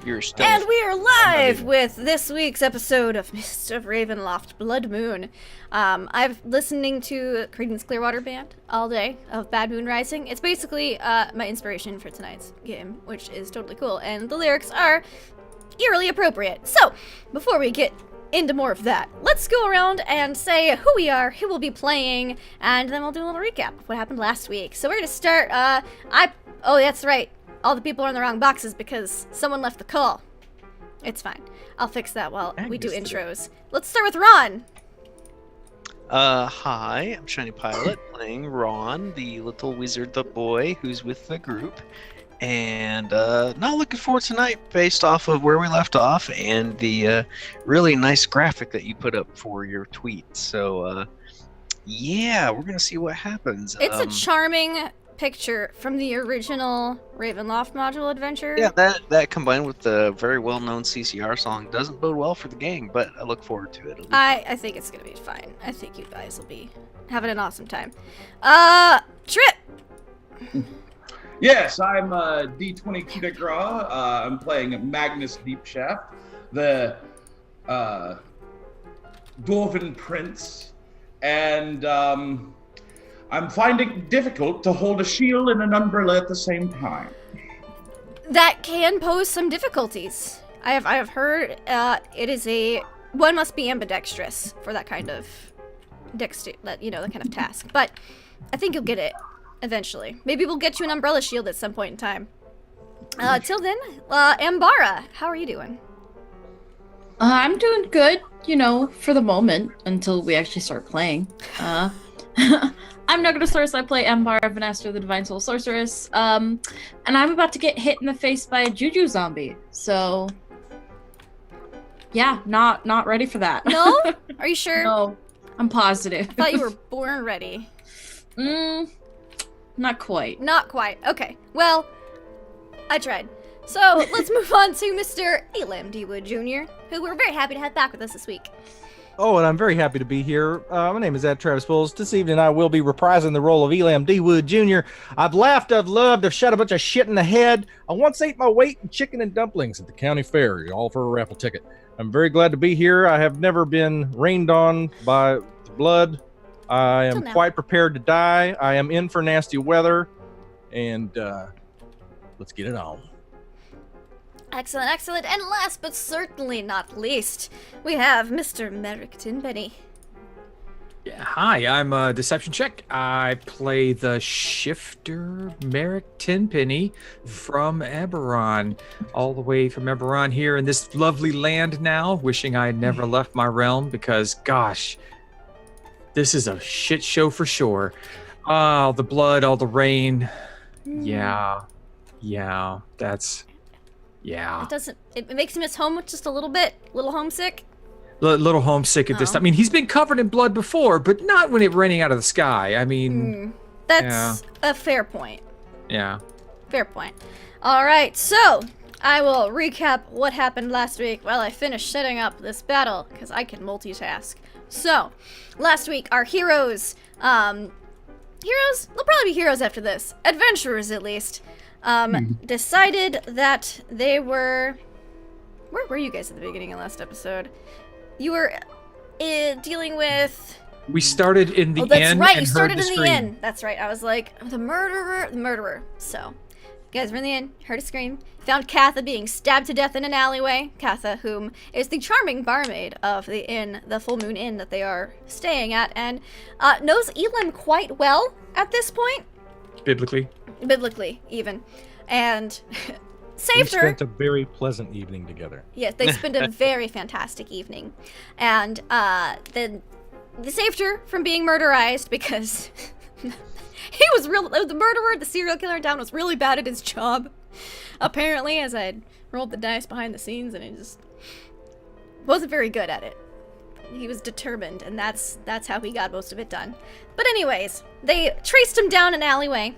You're still. And we are live with this week's episode of Mist of Ravenloft Blood Moon. I've listening to Creedence Clearwater Band all day of Bad Moon Rising. It's basically my inspiration for tonight's game, which is totally cool. And the lyrics are eerily appropriate. So, before we get into more of that, let's go around and say who we are, who we'll be playing, and then we'll do a little recap of what happened last week. So we're gonna start, oh, that's right. All the people are in the wrong boxes because someone left the call. It's fine. I'll fix that while we do intros. Let's start with Ron. Hi, I'm Shiny Pilot, playing Ron, the little wizard, the boy who's with the group. And not looking forward tonight based off of where we left off and the really nice graphic that you put up for your tweet. So, yeah, we're going to see what happens. It's a charming picture from the original Ravenloft module adventure. Yeah, that combined with the very well-known CCR song doesn't bode well for the game, but I look forward to it. I think it's going to be fine. I think you guys will be having an awesome time. Trip! Yes, I'm D20 Kita Gra. I'm playing Magnus Deepshaft, the Dwarven Prince, and I'm finding it difficult to hold a shield and an umbrella at the same time. That can pose some difficulties. I have heard it is one must be ambidextrous for that kind of that kind of task. But I think you'll get it eventually. Maybe we'll get you an umbrella shield at some point in time. Till then, Ambara, how are you doing? I'm doing good, for the moment, until we actually start playing. I'm Nugatosaurus. I play Ambara Vanastra, the Divine Soul Sorceress. And I'm about to get hit in the face by a Juju zombie. So, yeah, not ready for that. No? Are you sure? No, I'm positive. I thought you were born ready. Not quite. Not quite. Okay. Well, I tried. So, let's move on to Mr. Elam D. Wood Jr., who we're very happy to have back with us this week. Oh, and I'm very happy to be here. My name is Ed Travis Bulls. This evening I will be reprising the role of Elam D. Wood Jr. I've laughed, I've loved, I've shot a bunch of shit in the head. I once ate my weight in chicken and dumplings at the county fair, all for a raffle ticket. I'm very glad to be here. I have never been rained on by the blood. I am quite prepared to die. I am in for nasty weather. And let's get it on. Excellent, excellent. And last but certainly not least, we have Mr. Merrick Tinpenny. Yeah, hi, I'm Deception Check. I play the shifter Merrick Tinpenny from Eberron, all the way from Eberron here in this lovely land now, wishing I had never left my realm because, gosh, this is a shit show for sure. All the blood, all the rain. Yeah, that's... Yeah. It makes him miss home just a little bit? A little homesick? Little homesick at this time. I mean, he's been covered in blood before, but not when it raining out of the sky. I mean... That's a fair point. Yeah. Fair point. Alright, so I will recap what happened last week while I finish setting up this battle, because I can multitask. So, last week, our heroes, they'll probably be heroes after this. Adventurers, at least. Decided that they were... Where were you guys at the beginning of last episode? You were dealing with... We started in the inn. Oh, that's right, you and started heard in the the scream. inn. That's right, I was like, the murderer. So, you guys were in the inn, heard a scream, found Katha being stabbed to death in an alleyway. Katha, whom is the charming barmaid of the inn, the Full Moon Inn that they are staying at, and knows Elam quite well at this point. Biblically, even. And saved her. We spent a very pleasant evening together. Yes, they spent a very fantastic evening. And then they saved her from being murderized because he was the murderer, the serial killer in town was really bad at his job. Apparently, as I had rolled the dice behind the scenes, and he just wasn't very good at it. He was determined, and that's how he got most of it done. But anyways, they traced him down an alleyway,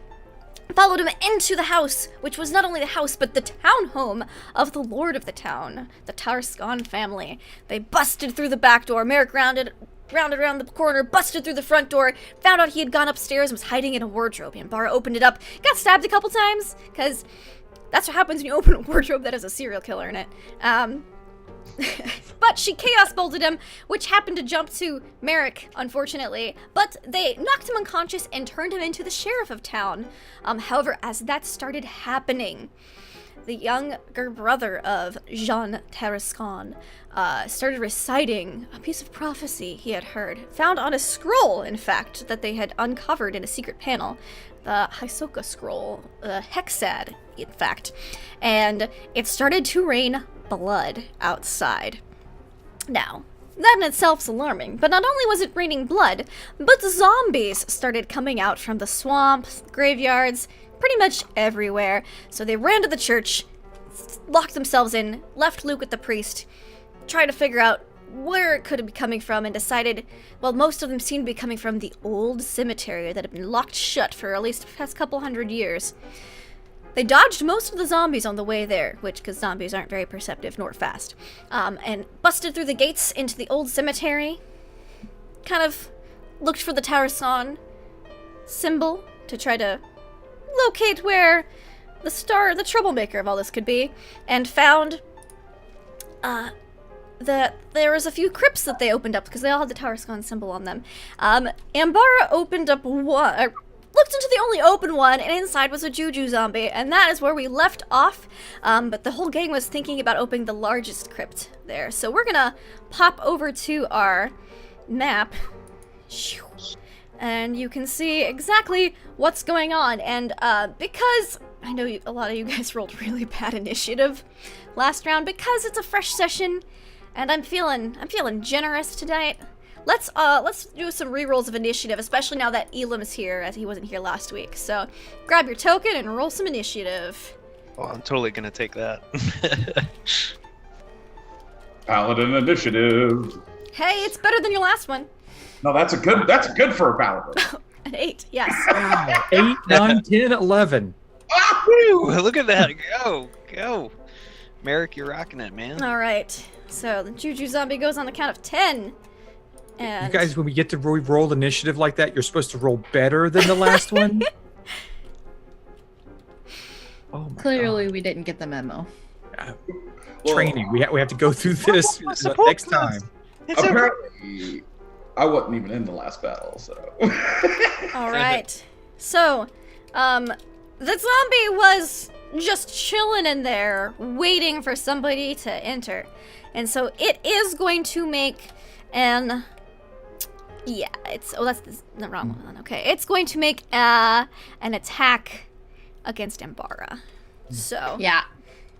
followed him into the house, which was not only the house, but the town home of the lord of the town, the Tarascon family. They busted through the back door. Merrick rounded around the corner, busted through the front door, found out he had gone upstairs, was hiding in a wardrobe. And Bara opened it up, got stabbed a couple times, because That's what happens when you open a wardrobe that has a serial killer in it. But she chaos bolted him, which happened to jump to Merrick, unfortunately. But they knocked him unconscious and turned him into the sheriff of town. However, as that started happening, the younger brother of Jean Tarascon started reciting a piece of prophecy he had heard, found on a scroll, in fact, that they had uncovered in a secret panel. The Hisoka scroll, Hexad, in fact. And it started to rain blood outside. Now, that in itself is alarming, but not only was it raining blood, but zombies started coming out from the swamps, graveyards, pretty much everywhere. So they ran to the church, locked themselves in, left Luke with the priest, tried to figure out where it could be coming from, and decided, well, most of them seemed to be coming from the old cemetery that had been locked shut for at least the past couple hundred years. They dodged most of the zombies on the way there, because zombies aren't very perceptive nor fast, and busted through the gates into the old cemetery, kind of looked for the Tarascon symbol to try to locate where the troublemaker of all this could be, and found that there was a few crypts that they opened up because they all had the Tarascon symbol on them. Ambara opened up one, looked into the only open one, and inside was a Juju zombie, and that is where we left off. But the whole gang was thinking about opening the largest crypt there. So we're gonna pop over to our map, and you can see exactly what's going on. And because I know a lot of you guys rolled really bad initiative last round, because it's a fresh session, and I'm feeling generous tonight. Let's do some rerolls of initiative, especially now that Elam is here, as he wasn't here last week. So grab your token and roll some initiative. Oh, I'm totally gonna take that. Paladin initiative. Hey, it's better than your last one. No, that's good for a paladin. An 8, yes. 8, 9, 10, 11. Woo! Look at that. Go. Merrick, you're rocking it, man. All right. So the Juju zombie goes on the count of 10. And You guys, when we get to roll initiative like that, you're supposed to roll better than the last one. Oh my Clearly, God. we didn't get the memo. Training. We have to go through this next time. Apparently, I wasn't even in the last battle, so. all right. So, the zombie was just chilling in there, waiting for somebody to enter. And so it is going to make an... Yeah, that's the wrong one. Okay, it's going to make an attack against Ambara. So... Yeah.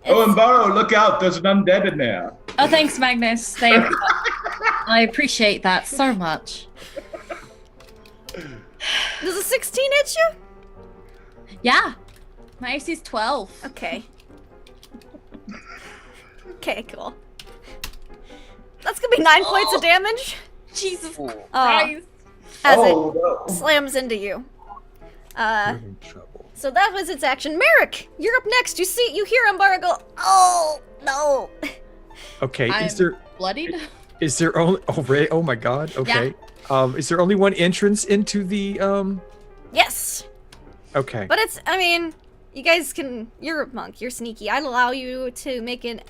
Oh, Embaro, look out, there's an undead in there. Oh, thanks, Magnus. I appreciate that so much. Does a 16 hit you? Yeah. My AC's 12. Okay. Okay, cool. That's gonna be 9 points of damage. Jesus Ooh. Christ. As No. it slams into you. We're in trouble. So that was its action. Merrick, you're up next. You hear Ambara go, oh, no. Okay, I'm is there bloodied? only oh my God, okay. Is there only one entrance into the Yes. Okay. But you guys you're a monk, you're sneaky. I'd allow you to make an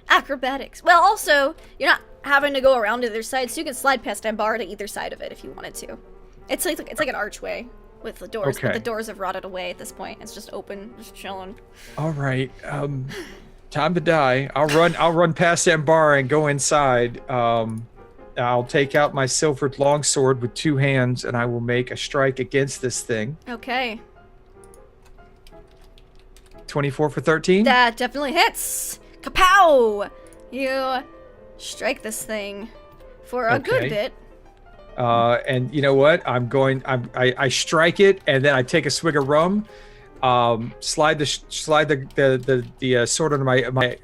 acrobatics. Well, also, you're not having to go around to the other side, so you can slide past Ambara to either side of it if you wanted to. It's like an archway with the doors, but Okay. the doors have rotted away at this point. It's just open, just chilling. All right. Time to die. I'll run past Ambara and go inside. I'll take out my silvered longsword with 2 hands, and I will make a strike against this thing. Okay. 24 for 13. That definitely hits. Kapow! You strike this thing for a good Okay. bit. And you know what? I strike it, and then I take a swig of rum. Slide the sword under my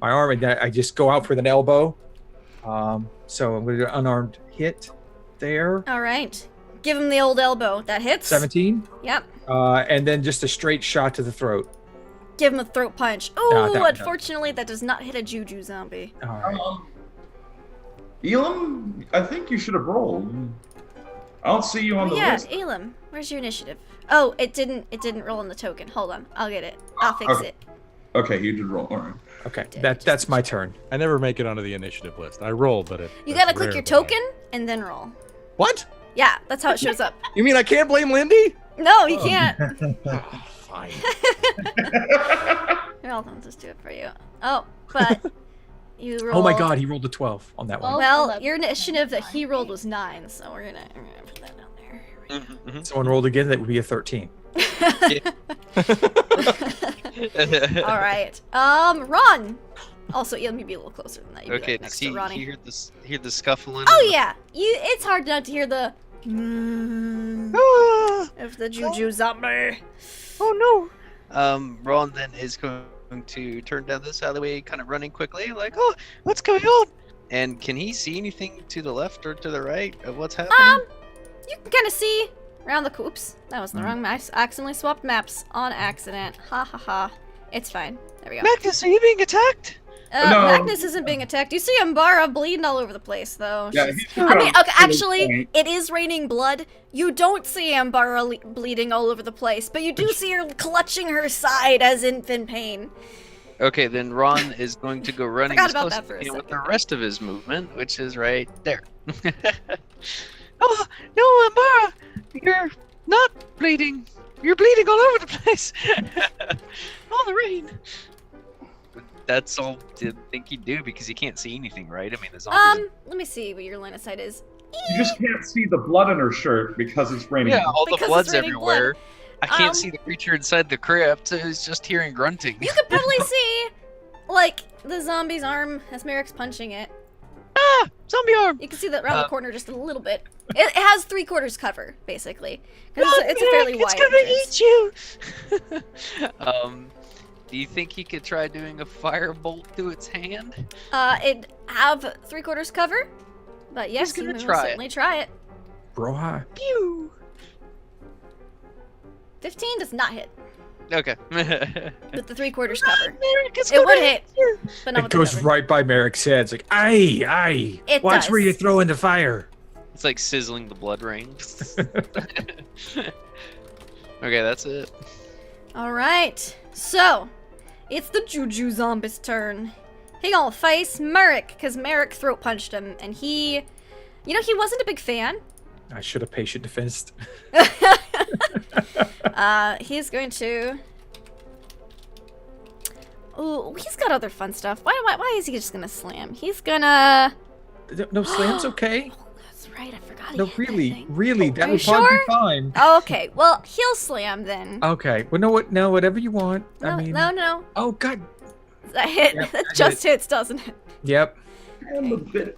arm, and then I just go out with an elbow. So I'm going to do an unarmed hit there. All right. Give him the old elbow. That hits. 17. Yep. And then just a straight shot to the throat. Give him a throat punch. Oh, that one unfortunately, that does not hit a Juju zombie. All right. Elam, I think you should have rolled. I don't see you on the list. Elam, where's your initiative? Oh, it didn't roll on the token. Hold on, I'll get it. I'll fix Okay. it. Okay, you did roll. All right. Okay, that's my turn. I never make it onto the initiative list. I roll, but You that's gotta click rare your that I- token and then roll. What? Yeah, that's how it shows up. You mean I can't blame Lindy? No, you can't. Fine. Here, I'll just do it for you. Oh, but you roll. Oh my god, he rolled a 12 on that one. Oh. Well, 11. your initiative that he rolled was 9, so we're gonna put that down there. Mhm, Someone rolled again, that would be a 13. mhm. All right. Ron. Also, yeah, let me be a little closer than that. You'd be, Okay, like, next see, to you Ronnie. hear the scuffling? Oh yeah, it's hard not to hear the Ah! of the juju zombie. Oh no! Ron then is going to turn down this alleyway, kind of running quickly, like, oh, what's going on? And can he see anything to the left or to the right of what's happening? You can kind of see around the oops. That was the wrong mouse. Accidentally swapped maps on accident. Ha ha ha. It's fine. There we go. Magnus, are you being attacked? No. Magnus isn't being attacked. You see Umbara bleeding all over the place, though. Yeah, She's- he's I mean, got okay, a actually, point. it is raining blood. You don't see Umbara bleeding all over the place, but you do see her clutching her side as if in pain. Okay, then Ron is going to go running Forgot as about close that as for a he can with second. the rest of his movement, which is right there. Oh, no, Amara! You're not bleeding. You're bleeding all over the place. All the rain. That's all I think he'd do because he can't see anything, right? I mean, the zombies. Let me see what your line of sight is. You just can't see the blood in her shirt because it's raining. Yeah, all the Because it's blood's raining everywhere. I can't Um, see the creature inside the crypt, so he's just hearing grunting. You could probably see, like, the zombie's arm as Merrick's punching it. Ah! Zombie arm! You can see that around the corner just a little bit. It has 3/4 cover, basically. 'Cause it's a fairly It's wide gonna entrance. eat you! Do you think he could try doing a firebolt through its hand? It have 3/4 cover, but yes, gonna you may try it. certainly try it. Bro high. Pew! 15 does not hit Okay. with the 3/4 cover. Merrick is It would gonna hit, you. but not It with the goes cover. right by Merrick's head. It's like, aye. It Watch does. where you throw in the fire. It's like sizzling the blood rain. Okay, that's it. All right, so it's the Juju Zombie's turn. He gonna face Merrick because Merrick throat punched him, and he wasn't a big fan. I should have patient defensed. He's going to. Ooh, he's got other fun stuff. Why is he just gonna slam? He's gonna. No, slam's okay. Oh, that's right. I forgot. No, he had that really, thing. really, that Are would you probably sure? be fine. Oh, okay. Well, he'll slam then. Okay. Well, no, what? No, whatever you want. No, I mean, no. Oh God. That hit. Yep, That I just hits, doesn't it? Yep. I'm a bit.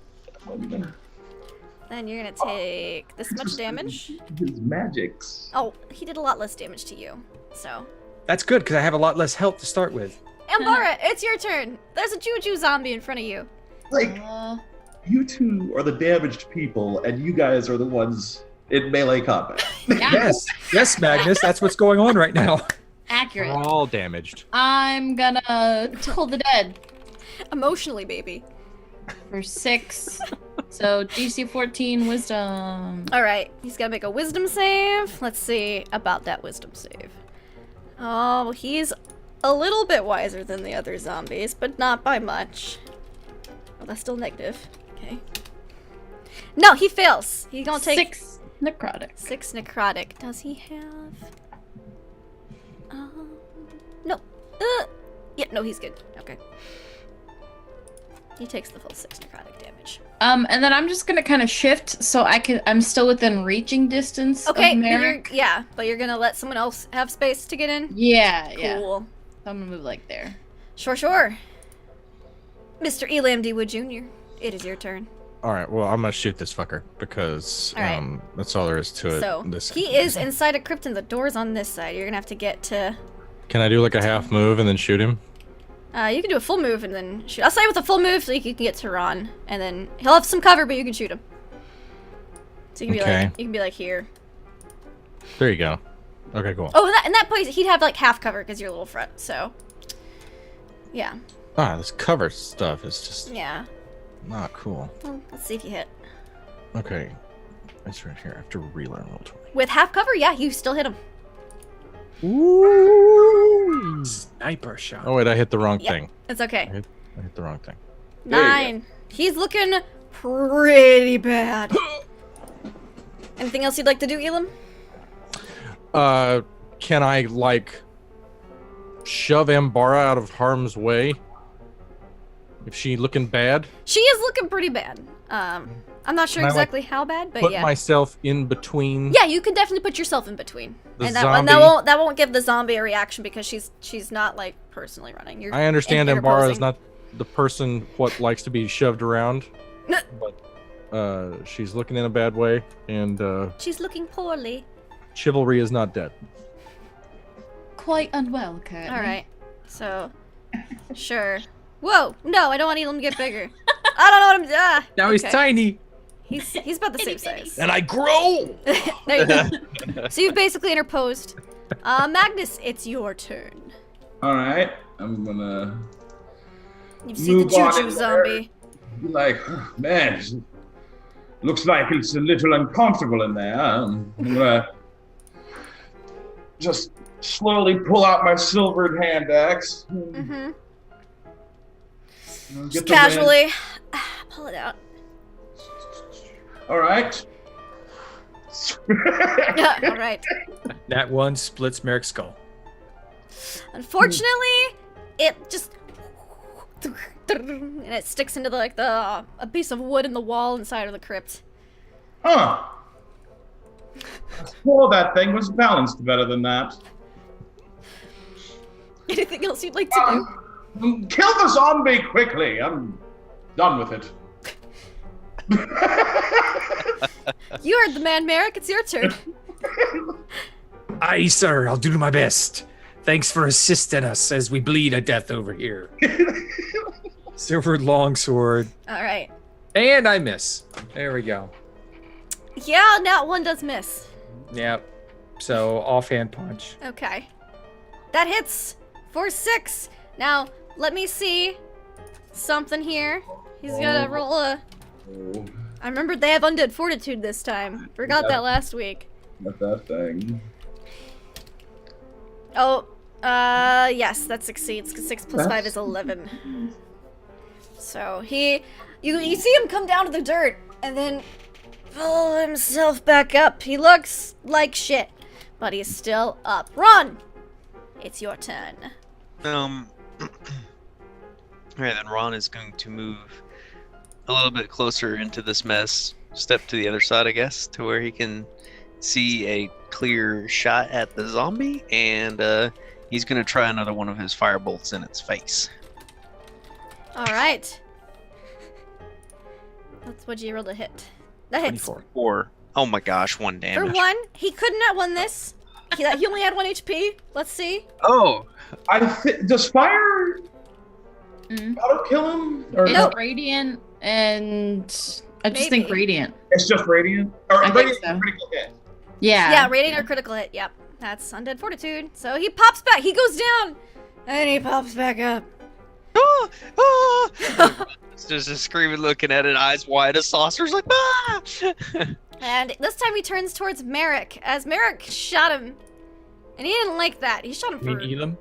Then you're gonna take this much damage. His magics. Oh, he did a lot less damage to you. So, That's good because I have a lot less health to start with. Ambara, it's your turn. There's a Juju zombie in front of you. Like, you two are the damaged people, and you guys are the ones in melee combat. Yeah, Yes, Magnus. That's what's going on right now. accurate. We're all damaged. I'm gonna Toll the Dead Emotionally, baby. for 6. So DC 14 Wisdom. All right, he's gonna make a wisdom save. Let's see about that wisdom save. Oh, he's a little bit wiser than the other zombies, but not by much. Oh, that's still negative. Okay. No, he fails. He's gonna take 6 necrotic. 6 necrotic. Does he have? No. Yeah, no, he's good. Okay. He takes the full 6 necrotic damage. And then I'm just gonna kind of shift so I'm still within reaching distance Okay, of but Merrick. but you're gonna let someone else have space to get in? Yeah. Cool. So I'm gonna move like there. Sure. Mr. Elam D. Wood Jr., it is your turn. All right. Well, I'm gonna shoot this fucker because All right. that's all there is to it. So, This he is inside a crypt and the door's on this side. You're gonna have to get to... Can I do like a half move and then shoot him? you can do a full move and then shoot. I'll say with a full move so you can get to Ron. And then he'll have some cover, but you can shoot him. So you can be like here. There you go. Okay, cool. Oh, in that place, he'd have like half cover because you're a little front, so... Yeah. Ah, this cover stuff is just Yeah. not cool. Well, let's see if you hit. Okay, it's right here. I have to relearn roll 20. With half cover, yeah, you still hit him. Ooh. Sniper shot. Oh wait, I hit the wrong Yeah. thing. It's okay. I hit the wrong thing. There you go. 9. He's looking pretty bad. Anything else you'd like to do, Elam? Can I like shove Ambara out of harm's way? If she looking bad? She is looking pretty bad. I'm not sure Can I, like, exactly how bad, but Put yeah. myself in between. Yeah, you can definitely put yourself in between. The And that zombie. that won't give the zombie a reaction because she's not like personally running. You're I understand Ambara is interposing. not the person what likes to be shoved around, but she's looking in a bad way, and She's looking poorly. chivalry is not dead. Quite unwell, currently. All right. So, sure. Whoa! No, I don't want Elam to get bigger. I don't know what I'm. Now he's okay. tiny. He's about the same size. And I grow. There you go. So you've basically interposed. Magnus, it's your turn. All right, I'm gonna You've seen the Move on choo-choo in zombie. be like, "Oh, man, looks like it's a little uncomfortable in there. I'm gonna just slowly pull out my silvered hand axe. Mm-hmm. Get Just the wind. casually pull it out. All right. All right. That one splits Merrick's skull. Unfortunately, it just and it sticks into a piece of wood in the wall inside of the crypt. Huh. I swore that thing was balanced better than that. Anything else you'd like to do? Kill the zombie quickly. I'm done with it. You heard the man, Merrick. It's your turn. Aye, sir. I'll do my best. Thanks for assisting us as we bleed to death over here. Silvered longsword. All right. And I miss. There we go. Yeah, that one does miss. Yep. So, offhand punch. Okay. That hits for 6. Now, let me see something here. He's gonna roll a... Oh, I remember they have undead fortitude this time. Forgot that last week. not that thing. Oh, yes, that succeeds, because 6 plus 5 is 11. So, you see him come down to the dirt, and then pull himself back up. He looks like shit, but he's still up. Ron! It's your turn. Alright, then Ron is going to move a little bit closer into this mess. Step to the other side, I guess, to where he can see a clear shot at the zombie, and he's going to try another one of his fire bolts in its face. Alright. What'd you roll to hit? That hits. 24. Or, oh my gosh, 1 For damage. 1, he couldn't have won this. He only had 1 HP. Let's see. Oh! Does fire auto kill him? Or It's Nope. radiant, and I just Maybe. think radiant. It's just radiant? Or I think radiant so. critical hit. Yeah. Yeah, rating or critical hit. Yep. That's undead fortitude. So he pops back. He goes down. And he pops back up. Ah! Ah! It's just screaming, looking at it, eyes wide as saucers, like, ah! And this time he turns towards Merrick, as Merrick shot him. And he didn't like that. He shot him You for... mean Elam?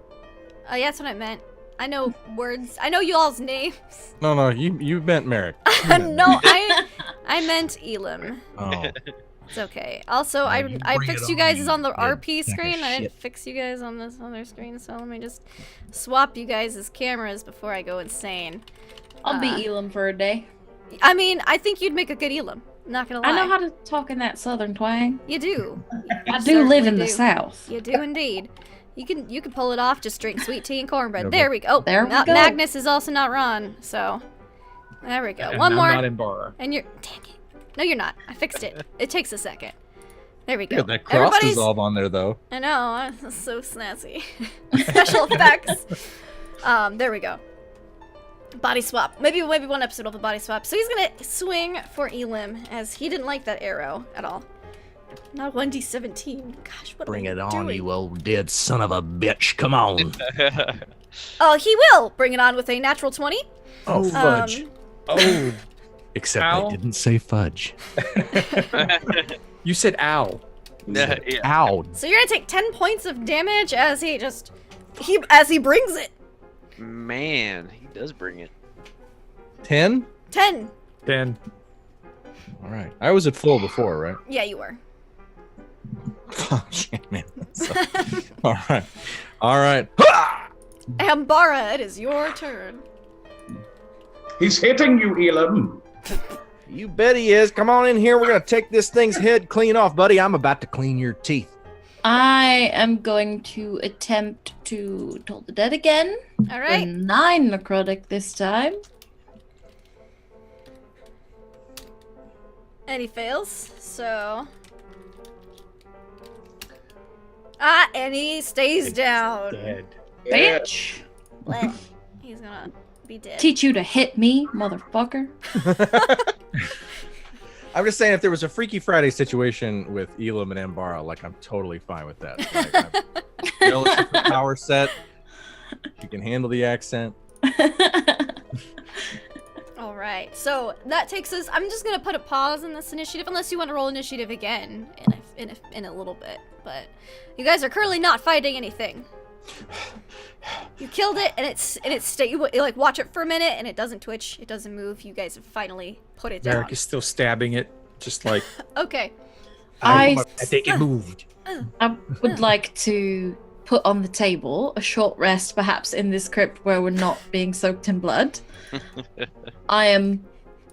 Yeah, that's what I meant. I know words. I know you all's names. No, you meant Merrick. No, I meant Elam. Oh. It's okay. Also, I fixed you guys on the RP screen. I didn't fix you guys on this other screen, so let me just swap you guys' cameras before I go insane. I'll be Elam for a day. I mean, I think you'd make a good Elam. Not gonna lie. I know how to talk in that southern twang. You do. I do live in certainly the do. south. You do indeed. You can pull it off. Just drink sweet tea and cornbread. Okay. There we go. There we go. Magnus is also not Ron, so there we go. And One I'm more, not in Bara. and you're. Dang it! No, you're not. I fixed it. It takes a second. There we go. Yeah, that cross dissolve on there though. I know. I'm so snazzy. Special effects. There we go. Body swap. Maybe one episode of a body swap. So he's gonna swing for Elim, as he didn't like that arrow at all. Not 1d17. Gosh, what Bring am I it on, doing? you old dead son of a bitch. Come on. Oh, he will bring it on with a natural 20. Oh, fudge. Oh, Except Ow. I didn't say fudge. you said ow. Yeah. Ow. So you're gonna take 10 points of damage as he just as he brings it. Man, he does bring it. 10? 10. Then All right. I was at full before, right? Yeah, you were. Oh, shit, man. All right. All right. Ambara, it is your turn. He's hitting you, Elam. You bet he is. Come on in here. We're going to take this thing's head clean off, buddy. I'm about to clean your teeth. I am going to attempt to toll the dead again. All For right. 9 necrotic this time. And he fails, so... and he stays down. dead. Yeah. Bitch! Blech. He's gonna be dead. Teach you to hit me, motherfucker. I'm just saying, if there was a Freaky Friday situation with Elam and Ambara, like, I'm totally fine with that. Like, Fellowship of Power set. You can handle the accent. All right, so that takes us. I'm just gonna put a pause in this initiative, unless you want to roll initiative again in a little bit. But you guys are currently not fighting anything. You killed it, and you like watch it for a minute, and it doesn't twitch, it doesn't move. You guys have finally put it down. Merrick is still stabbing it, just like Okay. I think it moved. I would like to put on the table a short rest, perhaps in this crypt where we're not being soaked in blood. I am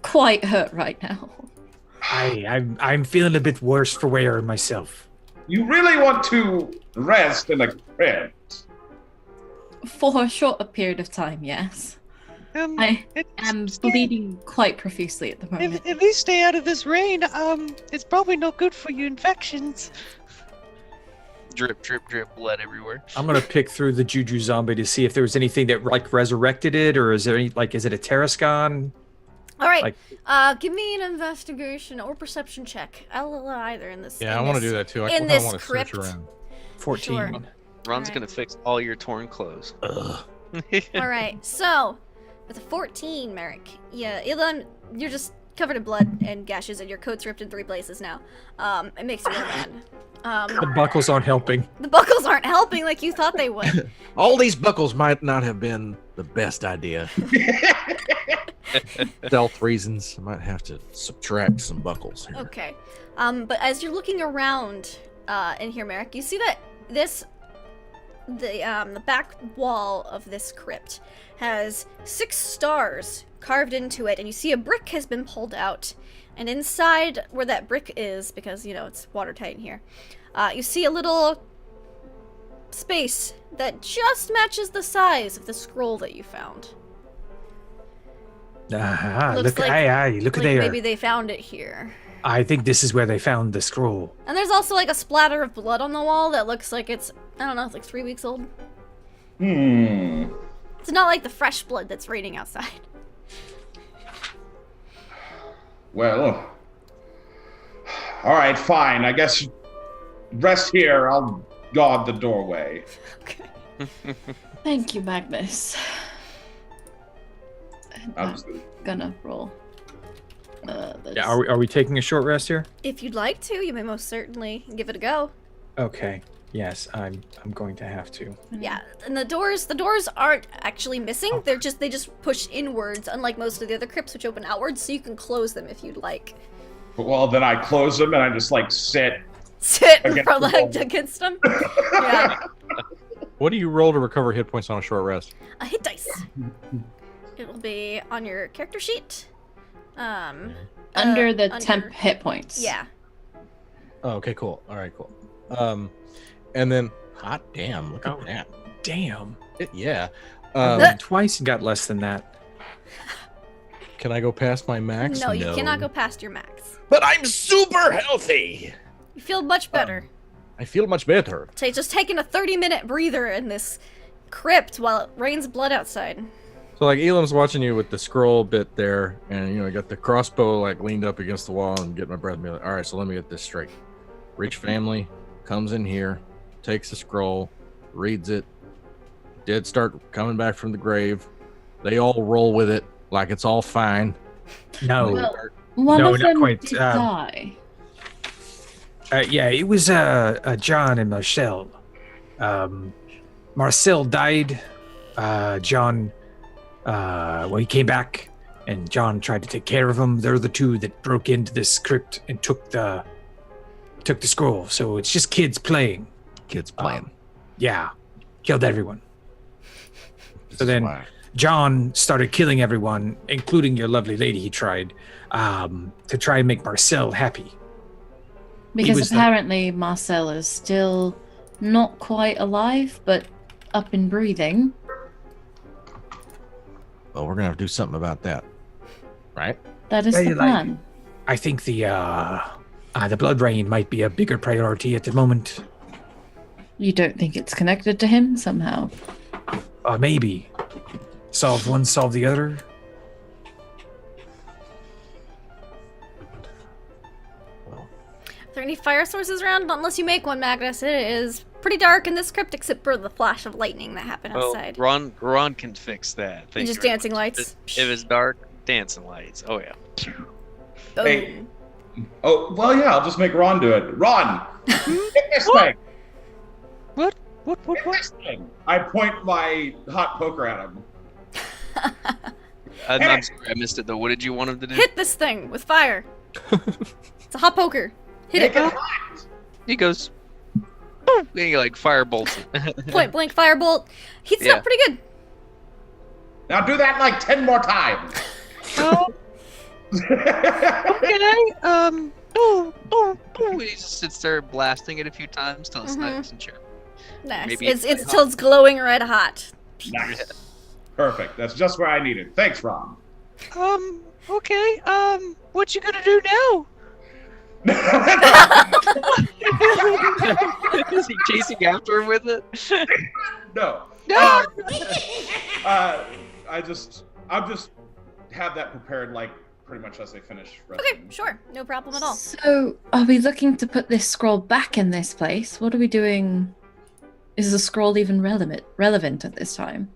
quite hurt right now. I'm feeling a bit worse for wear myself. You really want to rest in a crypt? For a shorter period of time, yes. I am bleeding quite profusely at the moment. If they stay out of this rain, it's probably no good for your infections. Drip, drip, drip, blood everywhere. I'm gonna pick through the Juju zombie to see if there was anything that like resurrected it, or is there any is it a Tarascon? All right. Like- Give me an investigation or perception check. I'll allow either in this. Yeah, in I want to this- do that too. I in kinda this wanna crypt. search around. 14. Sure. Ron's Alright. gonna fix all your torn clothes. Ugh. All right. So, with a 14, Merrick. Yeah, Elon, you're just covered in blood and gashes, and your coat's ripped in 3 places now. It makes you really mad. The buckles aren't helping. The buckles aren't helping like you thought they would. All these buckles might not have been the best idea. Stealth reasons. I might have to subtract some buckles here. Okay. But as you're looking around in here, Merrick, you see that the back wall of this crypt has 6 stars carved into it, and you see a brick has been pulled out. And inside where that brick is, because, it's watertight in here, you see a little space that just matches the size of the scroll that you found. Looks Look, like- look Like there. maybe they found it here. I think this is where they found the scroll. And there's also like a splatter of blood on the wall that looks like it's, I don't know, it's like 3 weeks old. It's not like the fresh blood that's raining outside. Well, all right, fine. I guess rest here. I'll guard the doorway. Okay. Thank you, Magnus. I'm Absolutely. gonna roll. Yeah, are we taking a short rest here? If you'd like to, you may most certainly give it a go. Okay. Yes, I'm going to have to. Yeah, and the doors aren't actually missing. They just push inwards, unlike most of the other crypts, which open outwards, so you can close them if you'd like. Well, then I close them and I just sit. Sit Against for the like wall. against them. Yeah, What do you roll to recover hit points on a short rest? a hit dice. It'll be on your character sheet. Under the temp hit points. Yeah. Oh, okay, cool. All right, cool. And then, hot damn, look at that. Damn. Yeah. Twice and got less than that. Can I go past my max? No, you cannot go past your max. But I'm super healthy. You feel much better. I feel much better. So just taking a 30-minute breather in this crypt while it rains blood outside. So like Elam's watching you with the scroll bit there, and I got the crossbow like leaned up against the wall and get my breath. And be like, all right, so let me get this straight. Rich family comes in here, takes the scroll, reads it. Dead start coming back from the grave. They all roll with it like it's all fine. No. Well, one No, of not them quite, did die. Yeah, it was John and Marcel. Marcel died. John, well, he came back, and John tried to take care of him. They're the two that broke into this crypt and took the scroll. So it's just kids playing. Kids playing. Yeah, killed everyone. This So is then why. John started killing everyone, including your lovely lady. He tried to try and make Marcel happy. Because was the- apparently Marcel is still not quite alive, but up and breathing. Well, we're gonna have to do something about that, right? That is Yeah, the you like- plan. I think the blood rain might be a bigger priority at the moment. You don't think it's connected to him somehow? Maybe. Solve one, solve the other. Well, Are there any fire sources around? Not unless you make one, Magnus. It is pretty dark in this crypt except for the flash of lightning that happened Well, outside. Ron can fix that. And Thank just you very dancing much. lights. If it's dark, dancing lights. Oh yeah. Boom. Hey. Oh, well, yeah, I'll just make Ron do it. Ron! Hit this thing! What? Hit this thing! I point my hot poker at him. I'm sorry, I missed it though. What did you want him to do? Hit this thing with fire. It's a hot poker. Hit Make it. it hot! He goes. "Boom," and he like firebolts it. Point blank firebolt. Heats it Yeah. up pretty good. Now do that like 10 more times. Oh, okay. Boom, boom, boom. And he just sits there blasting it a few times till it's Mhm. nice and sharp. Nice. Maybe It's it's till it's glowing red hot. Nice. Perfect. That's just where I need it. Thanks, Ron. Okay. What you gonna do now? Is he chasing after him with it? No. No. I'm just have that prepared like pretty much as they finish. Okay, sure. No problem at all. So, are we looking to put this scroll back in this place? What are we doing? Is the scroll even relevant at this time?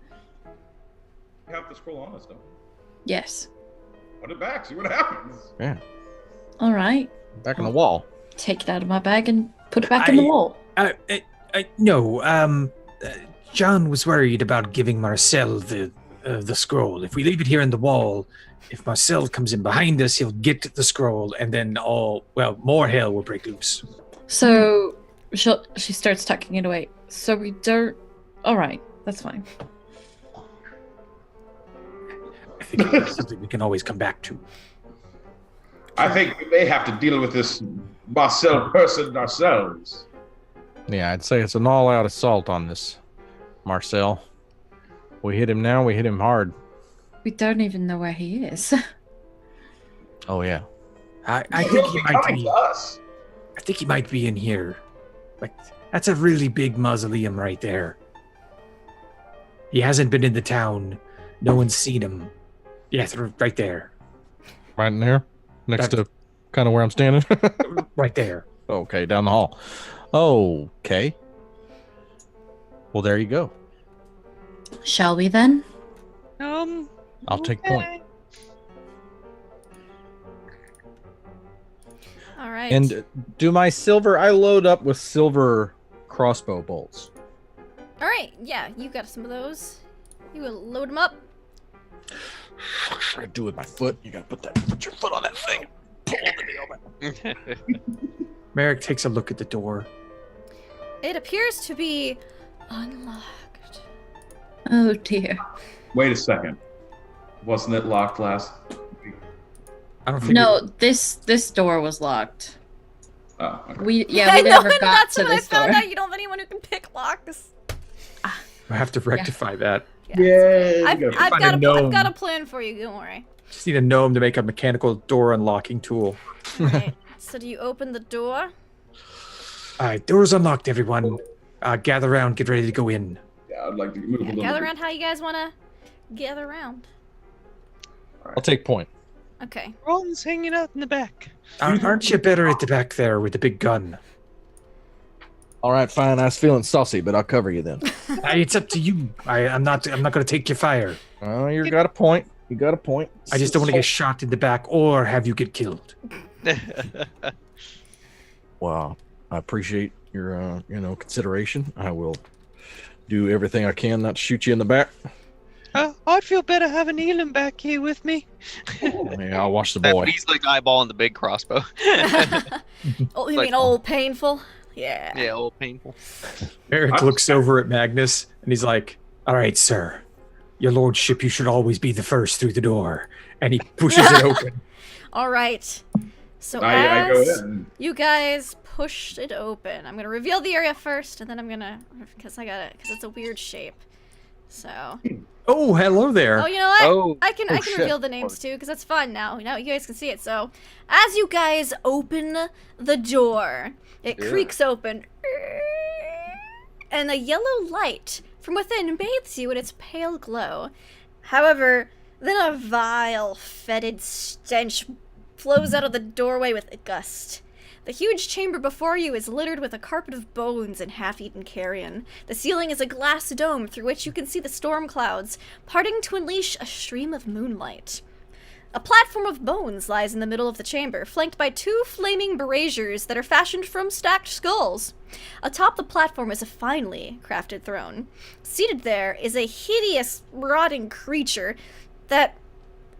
You have the scroll on us, though. Yes. Put it back. See what happens. yeah. All right. Back on the wall. Take it out of my bag and put it back in the wall. No. John was worried about giving Marcel the scroll. If we leave it here in the wall, if Marcel comes in behind us, he'll get the scroll, and then more hell will break loose. So she starts tucking it away. So we don't. All right, that's fine. I think it's something we can always come back to. I think we may have to deal with this Marcel person ourselves. Yeah, I'd say it's an all-out assault on this Marcel. We hit him now. We hit him hard. We don't even know where he is. Oh yeah. I think He'll he be might coming be. to us. I think he might be in here. Like, that's a really big mausoleum right there. He hasn't been in the town. No one's seen him. Yeah, right there. Right in there, next to kind of where I'm standing. Right there. Okay, down the hall. Okay. Well, there you go. Shall we then? I'll take point. All right. And do my silver? I load up with silver crossbow bolts. All right. Yeah, you got some of those. You will load them up. I do with my foot. You gotta put your foot on that thing. Pull the nail back. Merrick takes a look at the door. It appears to be unlocked. Oh dear. Wait a second. Wasn't it locked last week? I don't think. No, this door was locked. Oh, okay. We I never know, got and that's to when I this found door. out you don't have anyone who can pick locks. I have to rectify that. Yay! I've find got a I've gnome. got a plan for you. Don't worry. Just need a gnome to make a mechanical door unlocking tool. All right. So do you open the door? Door's unlocked, everyone. Gather around, get ready to go in. Yeah, I'd like to move a little Gather bit. around how you guys want to gather around. I'll take point. Okay. Ron's hanging out in the back. Aren't you better at the back there with the big gun? All right, fine. I was feeling saucy, but I'll cover you then. It's up to you. I'm not going to take your fire. Oh, you got a point. You got a point. I just don't want to get shot in the back or have you get killed. Well, I appreciate your, consideration. I will do everything I can not to shoot you in the back. I'd feel better having Elam back here with me. Yeah, I'll watch the That's boy. what he's like eyeballing the big crossbow. Oh, you Like- mean old painful? Yeah. Yeah, old painful. Merrick looks over at Magnus and he's like, "All right, sir. Your lordship, you should always be the first through the door." And he pushes it open. All right. So I go as in. you guys pushed it open, I'm gonna reveal the area first, and then I'm gonna, because it's a weird shape. So. Oh, hello there. Oh, you know what? Oh, I can shit. reveal the names too, because that's fun now. Now you guys can see it. So, as you guys open the door, it creaks open, and a yellow light from within bathes you in its pale glow. However, then a vile, fetid stench flows out of the doorway with a gust. The huge chamber before you is littered with a carpet of bones and half-eaten carrion. The ceiling is a glass dome through which you can see the storm clouds, parting to unleash a stream of moonlight. A platform of bones lies in the middle of the chamber, flanked by 2 flaming braziers that are fashioned from stacked skulls. Atop the platform is a finely crafted throne. Seated there is a hideous, rotting creature that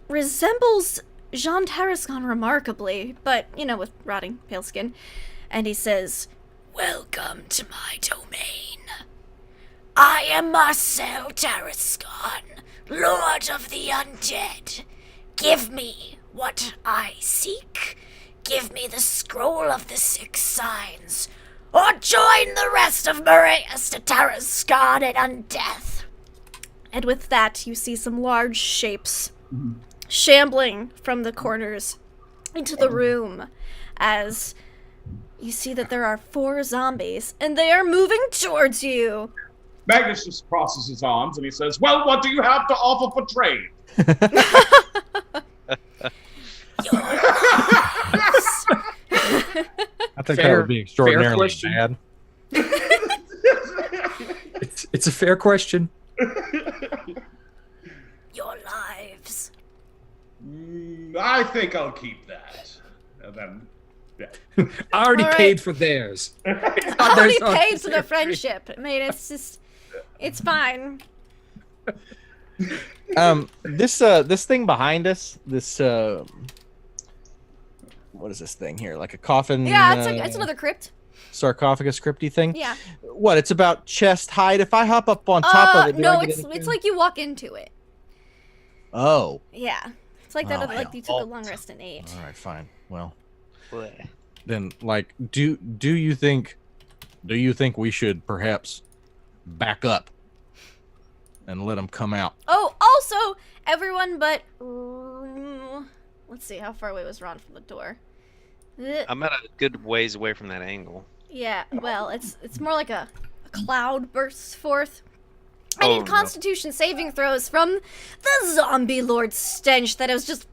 resembles Jean Tarascon remarkably, but, with rotting, pale skin. And he says, "Welcome to my domain. I am Marcel Tarascon, Lord of the Undead. Give me what I seek. Give me the scroll of the 6 signs, or join the rest of Marius to Tarascon and undeath." And with that, you see some large shapes shambling from the corners into the room as you see that there are 4 zombies and they are moving towards you. Magnus just crosses his arms and he says, "Well, what do you have to offer for trade?" I think that would be extraordinarily question. bad. It's a fair question. Your lives. I think I'll keep that. And then, I already All right. paid for theirs. I already There's paid no- for the friendship. I mean, it's fine. This thing behind us, this what is this thing here? Like a coffin? Yeah, it's another crypt. sarcophagus crypty thing. Yeah. What? It's about chest height. If I hop up on top of it, do no, I get it's anything? like you walk into it. Oh. Yeah, it's like that. Oh, Like you took a hell. long rest and ate. All right, fine. Well, Bleh. then, like, do you think we should perhaps back up and let them come out? Oh, also, everyone but... let's see, how far away was Ron from the door? I'm at a good ways away from that angle. Yeah, well, it's more like a cloud bursts forth. I Oh, need no. Constitution saving throws from the zombie lord stench that was just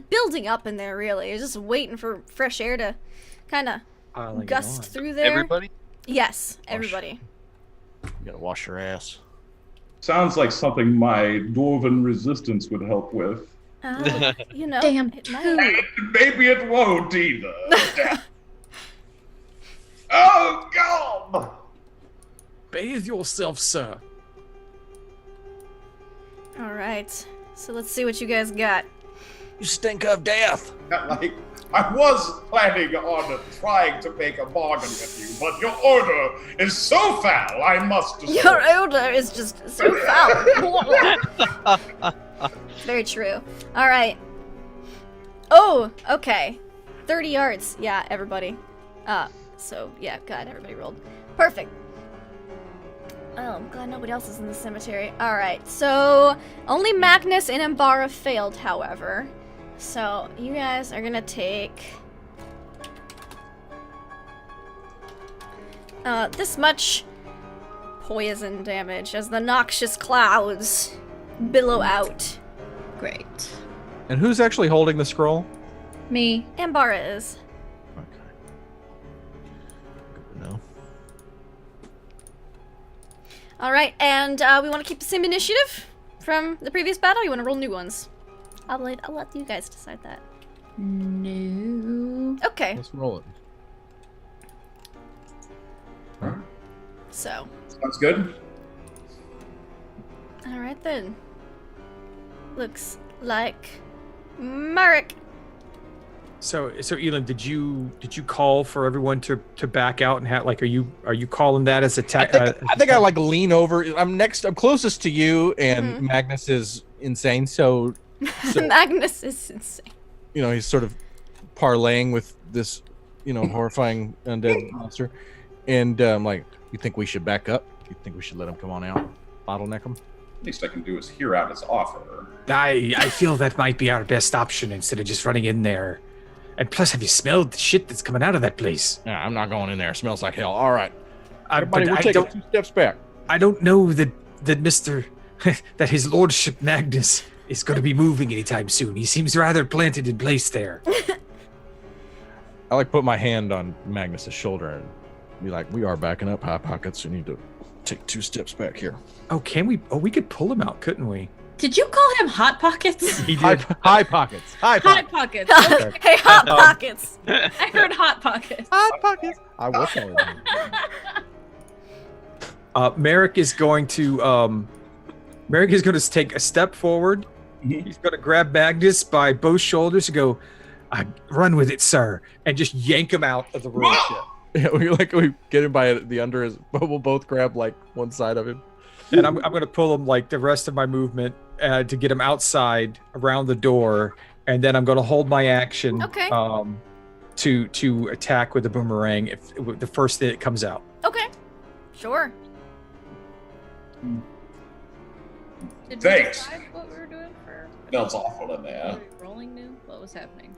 building up in there, really. It was just waiting for fresh air to kind of gust through there. Everybody? Yes, everybody. You gotta wash your ass. sounds like something my dwarven resistance would help with. Damn it might. And maybe it won't either. Oh, God! Bathe yourself, sir. All right, so let's see what you guys got. You stink of death. Like, I was planning on trying to make a bargain with you, but your order is so foul, I must destroy. Your odor is just so foul. Very true. All right. Oh, okay. 30 yards. Yeah, everybody. So, yeah, God, everybody rolled. Perfect. Oh, I'm glad nobody else is in the cemetery. Alright, so only Magnus and Ambara failed, however. So, you guys are gonna take... this much poison damage as the noxious clouds billow out. Great. And who's actually holding the scroll? Me. Ambara is. Okay. Good to know. Alright, and we want to keep the same initiative from the previous battle? You want to roll new ones? I'll let you guys decide that. No. Okay, Let's roll it. so. Sounds good. All right then. Looks like Merrick. So Elam, did you call for everyone to back out and have, like, are you calling that as a I think I like lean over. I'm closest to you, and Mhm. Magnus is insane. So Magnus is insane. he's sort of parlaying with this, horrifying undead monster. And like, you think we should back up? You think we should let him come on out? Bottleneck him? Least I can do is hear out his offer. I feel that might be our best option instead of just running in there. And plus, have you smelled the shit that's coming out of that place? Nah, I'm not going in there. It smells like hell. All right. But Everybody, we're I taking don't, 2 steps back. I don't know that that his lordship Magnus is going to be moving anytime soon. He seems rather planted in place there. I like put my hand on Magnus's shoulder and be like, we are backing up, High Pockets. You need to take 2 steps back here. Oh, can we? Oh, we could pull him out, couldn't we? Did you call him Hot Pockets? He High did. Pockets. High Hot Pockets. Pockets. Hey, Hot Pockets. I heard Hot Pockets. Hot Pockets. I will call it. Merrick is going to take a step forward. Mhm. He's going to grab Magnus by both shoulders and go, "Run with it, sir," and just yank him out of the room. Yeah, we get him by the under his, but we'll both grab like one side of him. And I'm going to pull him like the rest of my movement to get him outside around the door, and then I'm going to hold my action. Okay. To attack with the boomerang if the first thing that comes out. Okay. Sure. Did Thanks. we decide what we were doing for? Smells awful in Were there. we rolling new? What was happening?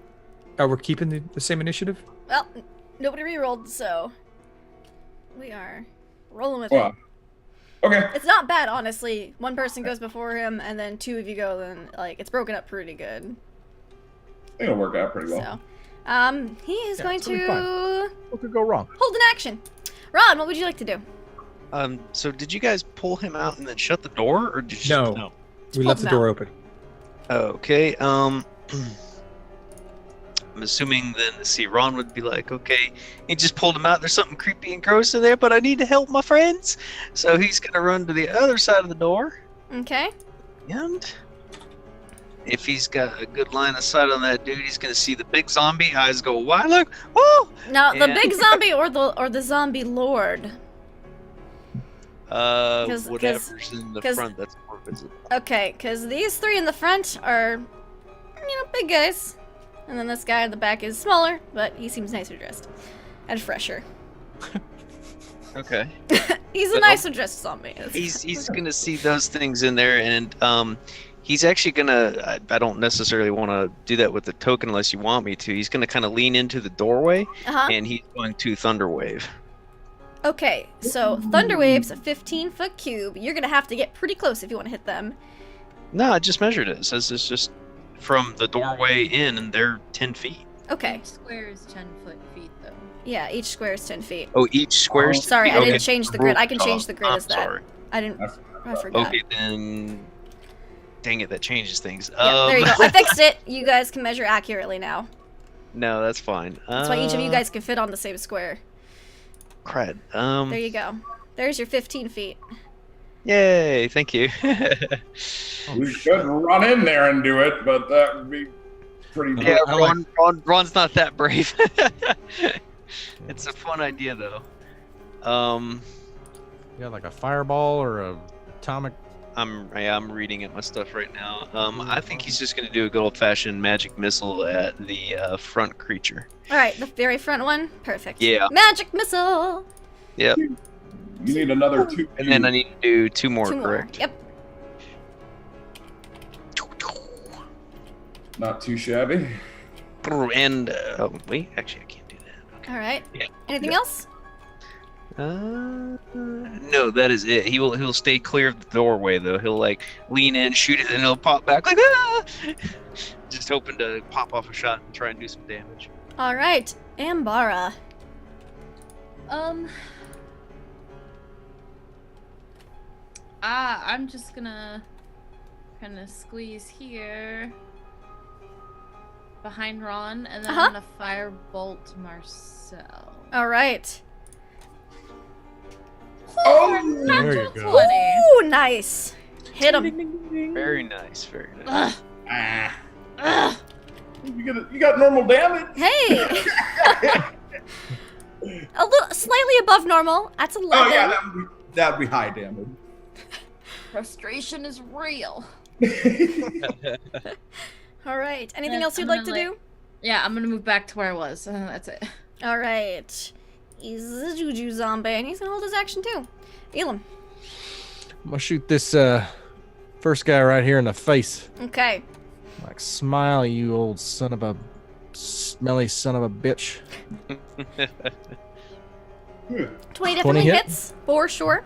We're keeping the same initiative. Well, nobody rerolled, so we are rolling with Well, it. okay. It's not bad, honestly. One person goes before him, and then 2 of you go. Then, like, it's broken up pretty good. I think it'll work out pretty well. So, he is going it's gonna be to What could go wrong? hold an action. Ron, what would you like to do? So did you guys pull him out and then shut the door, or did you? No. We pull left the him door out. open. Okay. I'm assuming then, see, Ron would be like, okay, he just pulled him out. There's something creepy and gross in there, but I need to help my friends. So he's gonna run to the other side of the door, Okay. and if he's got a good line of sight on that dude, he's gonna see the big zombie. Eyes go wide, look, whoa! Now, the And- big zombie or the zombie lord? Whatever's in the 'cause- front, that's more visible. Okay, because these 3 in the front are, big guys. And then this guy in the back is smaller, but he seems nicer dressed. And fresher. Okay. He's a But- nicer dressed zombie. He's gonna see those things in there, and he's actually gonna. I don't necessarily want to do that with the token unless you want me to. He's gonna kind of lean into the doorway, Uh-huh. and he's going to Thunderwave. Okay, so Thunderwave's a 15-foot cube. You're gonna have to get pretty close if you want to hit them. No, I just measured it. It says it's just from the doorway in, and they're 10 feet. Okay. Each square is 10 feet, though. Yeah, each square is 10 feet. Oh, each square is 10 Sorry, feet? I didn't Okay. change the grid. I can change the grid I'm as that. sorry. I didn't. I forgot. Okay, then. Dang it, that changes things. Yeah, there you go. I fixed it. You guys can measure accurately now. No, that's fine. That's why each of you guys can fit on the same square. Crud. There you go. There's your 15 feet. Yay! Thank you. We should run in there and do it, but that would be pretty. Yeah, I like- Ron's not that brave. It's a fun idea, though. Yeah, like a fireball or a atomic. I'm reading at my stuff right now. I think he's just gonna do a good old-fashioned magic missile at the front creature. All right, the very front one. Perfect. Yeah. Magic missile. Yep. You need another 2. And then I need to do 2 more, 2 more. correct? Yep. Not too shabby. And oh wait, actually I can't do that. Okay. All right. Yeah. Anything else? No, that is it. He'll stay clear of the doorway though. He'll like lean in, shoot it, and he'll pop back like ah! Just hoping to pop off a shot and try and do some damage. All right, Ambara. I'm just gonna kind of squeeze here behind Ron, and then I'm gonna firebolt Marcel. All right. Oh, There you go. 20. Ooh, nice. Hit him. Very nice, very nice. Ugh. Ah, Ugh. you got normal damage. Hey! A little, slightly above normal. That's 11. Oh yeah, that'd be high damage. Frustration is real. All right. Anything Yeah, else you'd I'm like to gonna, do? Yeah, I'm gonna move back to where I was. That's it. All right. He's a juju zombie, and he's gonna hold his action too. Elam. I'm gonna shoot this first guy right here in the face. Okay. Like, smile, you old son of a smelly son of a bitch. 20 definitely hit? hits, for sure.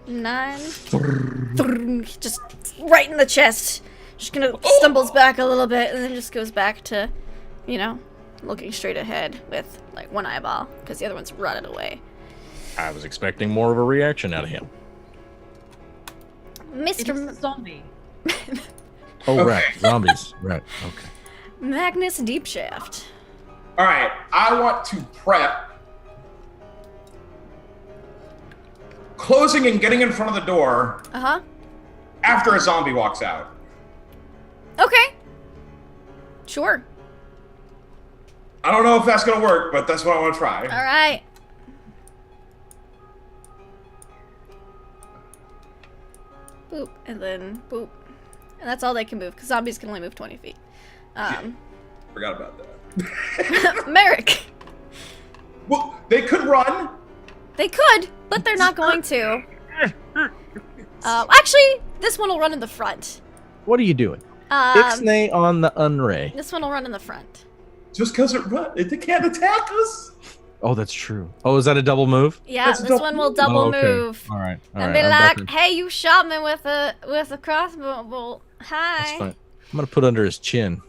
9. Just right in the chest. Just gonna stumbles back a little bit and then just goes back to, looking straight ahead with like one eyeball because the other one's rotted away. I was expecting more of a reaction out of him. It's Mr. a zombie. Oh, Okay. right. Zombies. Right. Okay. Magnus Deepshaft. All right, I want to prep. Closing and getting in front of the door Uh-huh. after a zombie walks out. Okay. Sure. I don't know if that's gonna work, but that's what I want to try. All right. Boop, and then boop. And that's all they can move, because zombies can only move 20 feet. Forgot about that. Merrick. Well, they could run. They could, but they're not going to. Actually, this one will run in the front. What are you doing? Ixnay on the unray. This one will run in the front. Just because they can't attack us. Oh, that's true. Oh, is that a double move? Yeah, That's this double one will move. double Oh, okay. move. All right. All And right. be I'm like, back in- hey, you shot me with a crossbow bolt. Hi. That's fine. I'm gonna put under his chin.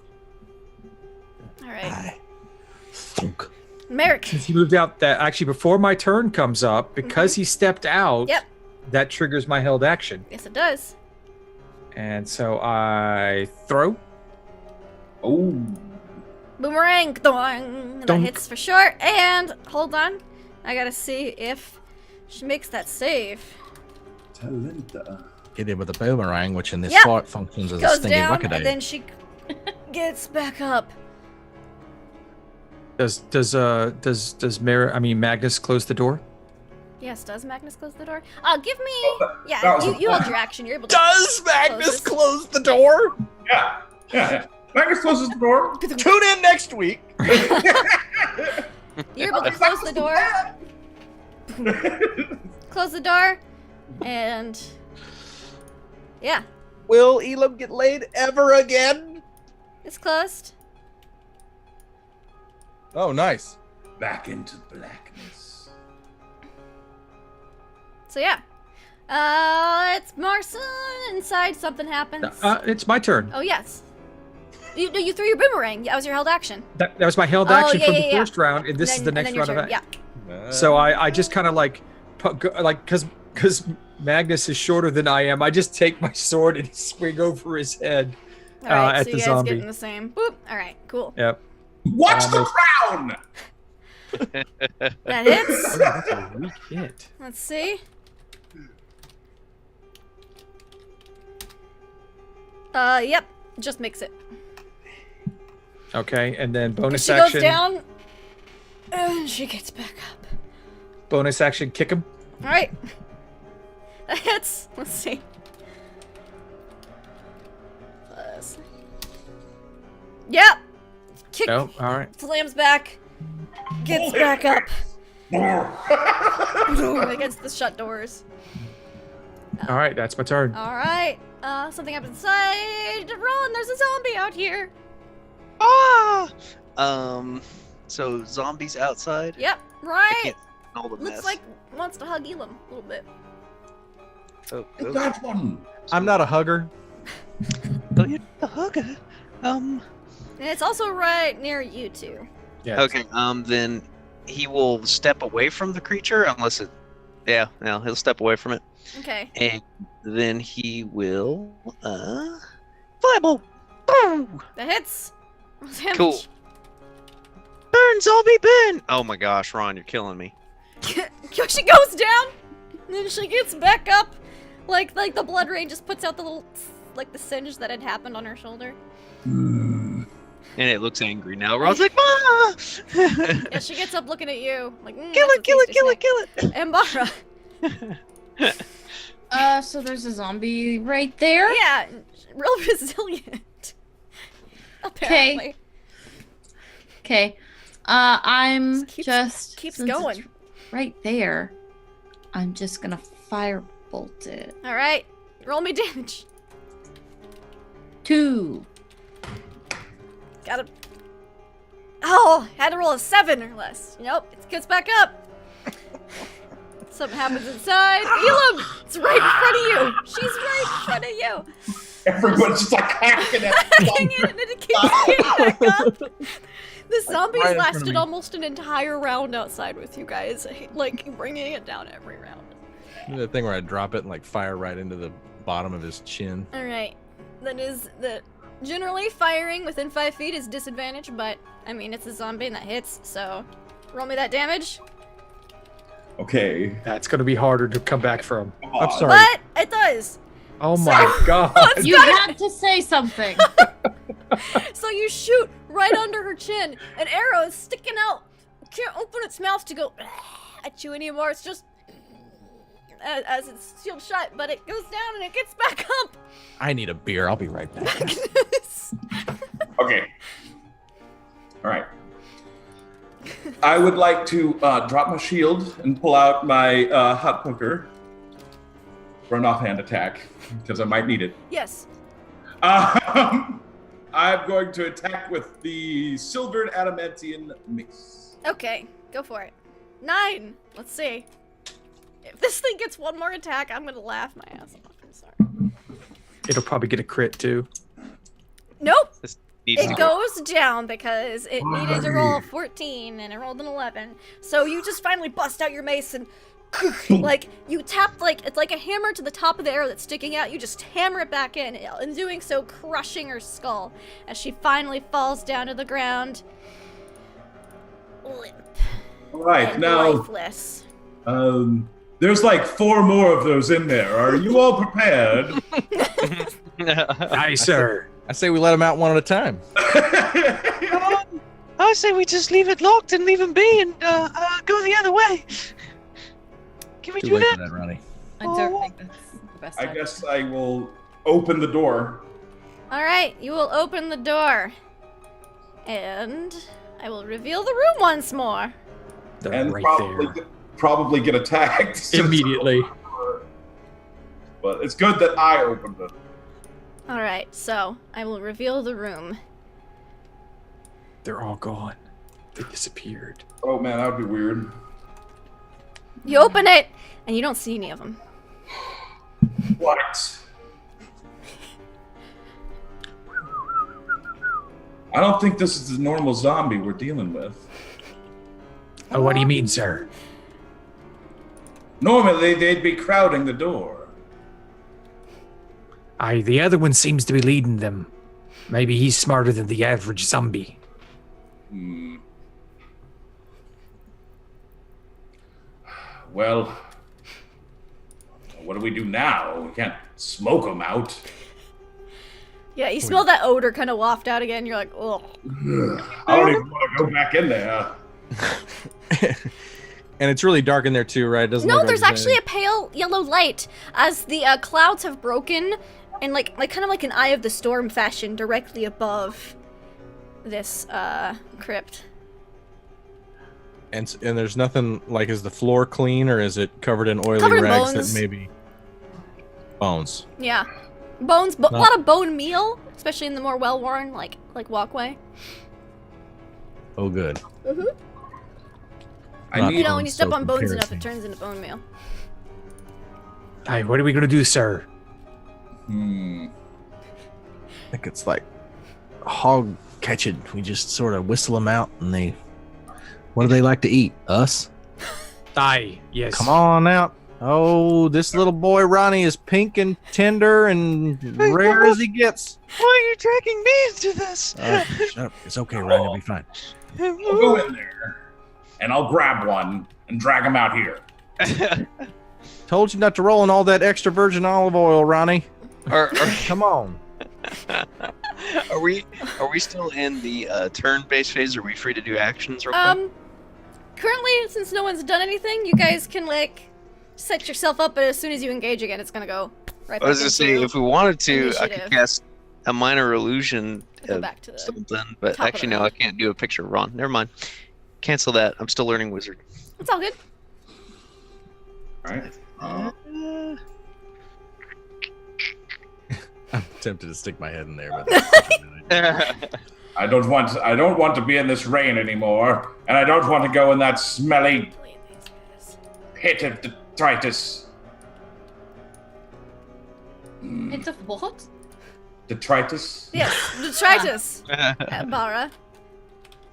All right. Aye. Thunk. Merrick. Since he moved out, that actually before my turn comes up, because he stepped out, Yep. that triggers my held action. Yes, it does. And so I throw. Oh. Boomerang. Doing. That Donk. hits for sure. And hold on. I gotta see if she makes that save. Talenta. Hit him with a boomerang, which in this Yep. fight functions as a Goes stinging down, bucket. and then she gets back up. Does Magnus close the door? Yes, does Magnus close the door? Give me. that Yeah, was you a- hold your action. You're able to. Does Magnus close the door? Yeah. Magnus closes the door. Tune in next week. You're able to close the door. Close the door, and yeah, Will Elam get laid ever again? it's closed. Oh, nice. Back into blackness. So yeah, it's Marcel inside. Something happens. It's my turn. Oh yes, you threw your boomerang. That was your held action. That was my held Oh, action yeah, from yeah, the yeah. first round, and this is And the then next your round of turn. it. Yeah. So I just kind of because Magnus is shorter than I am, I just take my sword and swing over his head All right, at so the you guys zombie. get in the same. Boop. All right, cool. Yep. Watch the crown. That hits. Oh, that's a weak hit. Let's see. Yep, just makes it. Okay, and then bonus She action. goes down, and she gets back up. Bonus action, kick him. All right. That hits. Let's see. Plus. Yep. Kick. Oh, all right. Slams back. Gets back up. Against the shut doors. All right, that's my turn. All right. Something happens inside. Run! There's a zombie out here. Ah! So zombies outside? Yep. I Right. can't smell the Looks mess. like wants to hug Elam a little bit. Oh, I got one. I'm not a hugger. Oh, you're the hugger. And it's also right near you two. Yeah. Okay. Then he will step away from the creature unless it. Yeah. No, he'll step away from it, Okay. and then he will. Fireball. Boom! That hits. Roll damage. Cool. Burn, zombie, burn! Oh my gosh, Ron, you're killing me. She goes down, and then she gets back up, Like the blood rain just puts out the little, like the singe that had happened on her shoulder. And it looks angry now. Ron's like, "Ma!" Yeah, she gets up looking at you, like, Kill it, kill it, kill it, kill it. And Bara. So there's a zombie right there. Yeah, real resilient. Apparently. Okay. I'm Keeps just keeps since going. it's right there. I'm just gonna firebolt it. All right, roll me damage. 2. Gotta. Oh, had to roll a 7 or less. Nope, it gets back up. Something happens inside. Elam! It's right in front of you. She's right in front of you. Everyone's just like hacking at Hanging in and it keeps getting back up. The zombies Right in front of lasted me. almost an entire round outside with you guys, like bringing it down every round. The thing where I drop it and like fire right into the bottom of his chin. All right, that is the generally firing within 5 feet is disadvantage, but I mean it's a zombie and that hits, so roll me that damage. Okay. That's gonna be harder to come back from. Come I'm on. sorry. But it does. Oh my god. You had to say something. So you shoot right under her chin. An arrow is sticking out. It can't open its mouth to go at you anymore. It's just as it's sealed shut, but it goes down and it gets back up. I need a beer. I'll be right back. Okay. All right. I would like to drop my shield and pull out my hot poker for an offhand attack because I might need it. Yes. I'm going to attack with the silvered adamantium mace. Okay, go for it. 9. Let's see. If this thing gets one more attack, I'm gonna laugh my ass off. I'm sorry. It'll probably get a crit too. Nope. Needs It to go. goes down because it needed to roll a 14 and it rolled an 11. So you just finally bust out your mace and like you tap, like it's like a hammer to the top of the arrow that's sticking out. You just hammer it back in doing so crushing her skull as she finally falls down to the ground, limp All right, and now lifeless. there's like 4 more of those in there. Are you all prepared? Aye, sir. I say we let him out one at a time. I say we just leave it locked and leave him be and go the other way. Can we Too do late that? for that, Ronnie. I don't think that's the best I idea. guess I will open the door. All right, you will open the door, and I will reveal the room once more. They're And right there. probably get attacked since- Immediately. But it's good that I opened it. All right, so I will reveal the room. They're all gone. They disappeared. Oh man, that would be weird. You open it, and you don't see any of them. What? I don't think this is the normal zombie we're dealing with. Oh, what do you mean, sir? Normally, they'd be crowding the door. Aye, the other one seems to be leading them. Maybe he's smarter than the average zombie. Hmm. Well, what do we do now? We can't smoke them out. Yeah, you smell that odor kind of waft out again. You're like, oh. I don't even want to go back in there. And it's really dark in there too, right? It doesn't No, look like there's there's actually a pale yellow light as the clouds have broken, and like kind of like an eye of the storm fashion directly above this crypt. And there's nothing like, is the floor clean or is it covered in oily Covered in rags bones. that maybe bones? Yeah, bones, a No. lot of bone meal, especially in the more well-worn like walkway. Oh, good. I Not need. You know, when you bones, step so on bones enough, comparison. it turns into bone meal. Aye, what are we gonna do, sir? Hmm. I think it's like hog catching. We just sort of whistle them out and they. What do they like to eat? Us? Aye, yes. Come on out. Oh, this little boy Ronnie is pink and tender and rare as he gets. Why are you dragging me into this? Shut up. It's okay, Ronnie. It'll be fine. I'll go in there, and I'll grab one and drag him out here. Told you not to roll in all that extra virgin olive oil, Ronnie. Come on. Are we still in the turn-based phase? Are we free to do actions real quick? Currently, since no one's done anything, you guys can like set yourself up, but as soon as you engage again, it's gonna go right back I was gonna say, into if we wanted to, I initiative. could cast a minor illusion Go of back to the something, but top of actually the no, I round. can't do a picture of Ron. Never mind. Cancel that. I'm still learning wizard. It's all good. All right. I'm tempted to stick my head in there, but I don't want to be in this rain anymore, and I don't want to go in that smelly pit of detritus. It's a what? Detritus? Yes, detritus. Bara.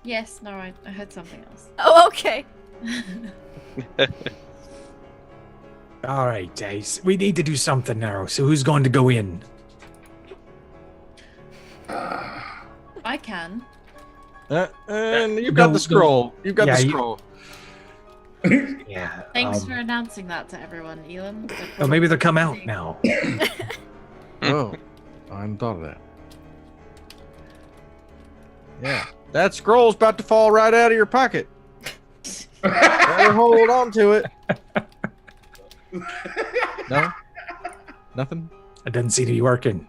Yes, no, I heard something else. Oh, okay. All right, Dace. We need to do something now. So who's going to go in? I can. And you've got the scroll. You've got the scroll. Yeah. Thanks for announcing that to everyone, Elam. Oh, maybe they'll come out now. oh, I hadn't thought of that. Yeah. That scroll's about to fall right out of your pocket. Better hold on to it. No? Nothing? It doesn't seem to be working.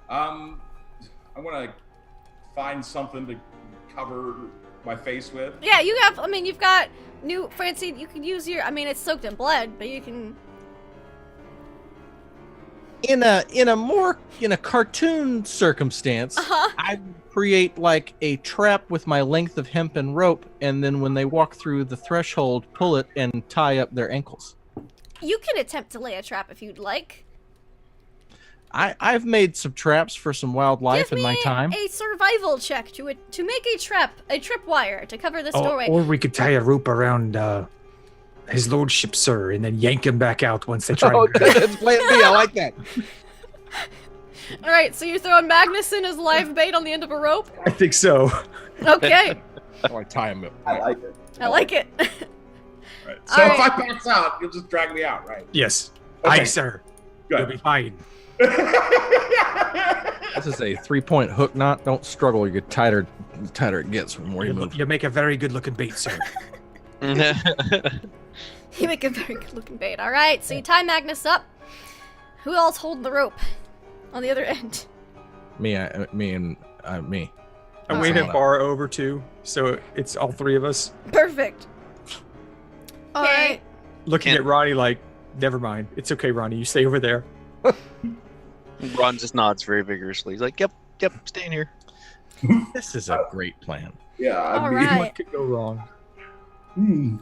I want to find something to cover my face with. Yeah, you have. I mean, you've got new fancy. You can use your. I mean, it's soaked in blood, but you can. In a cartoon circumstance, I create like a trap with my length of hempen rope, and then when they walk through the threshold, pull it and tie up their ankles. You can attempt to lay a trap if you'd like. I've made some traps for some wildlife Give in my me time. a survival check to make a tripwire to cover this doorway. Or we could tie a rope around his lordship, sir, and then yank him back out once they try. Oh, that's plan B. I like that. All right, so you're throwing Magnus in as live bait on the end of a rope. I think so. Okay, Oh, I tie him up. I like it. I like it. Right. So All if right. I pass out, you'll just drag me out, right? Yes. Okay. Aye, sir. You'll be Good. fine. This is a 3-point hook knot. Don't struggle. You get tighter. The tighter it gets, the more you move. You make a very good looking bait, sir. You make a very good looking bait. All right, so you tie Magnus up. Who else holding the rope on the other end? Me. I wave Alright. Bar over too, so it's all three of us. Perfect. All Okay. right. Looking at Ronnie like, never mind. It's okay, Ronnie. You stay over there. Ron just nods very vigorously. He's like, yep, staying here. This is a great plan. Yeah. All I mean, right. What could go wrong?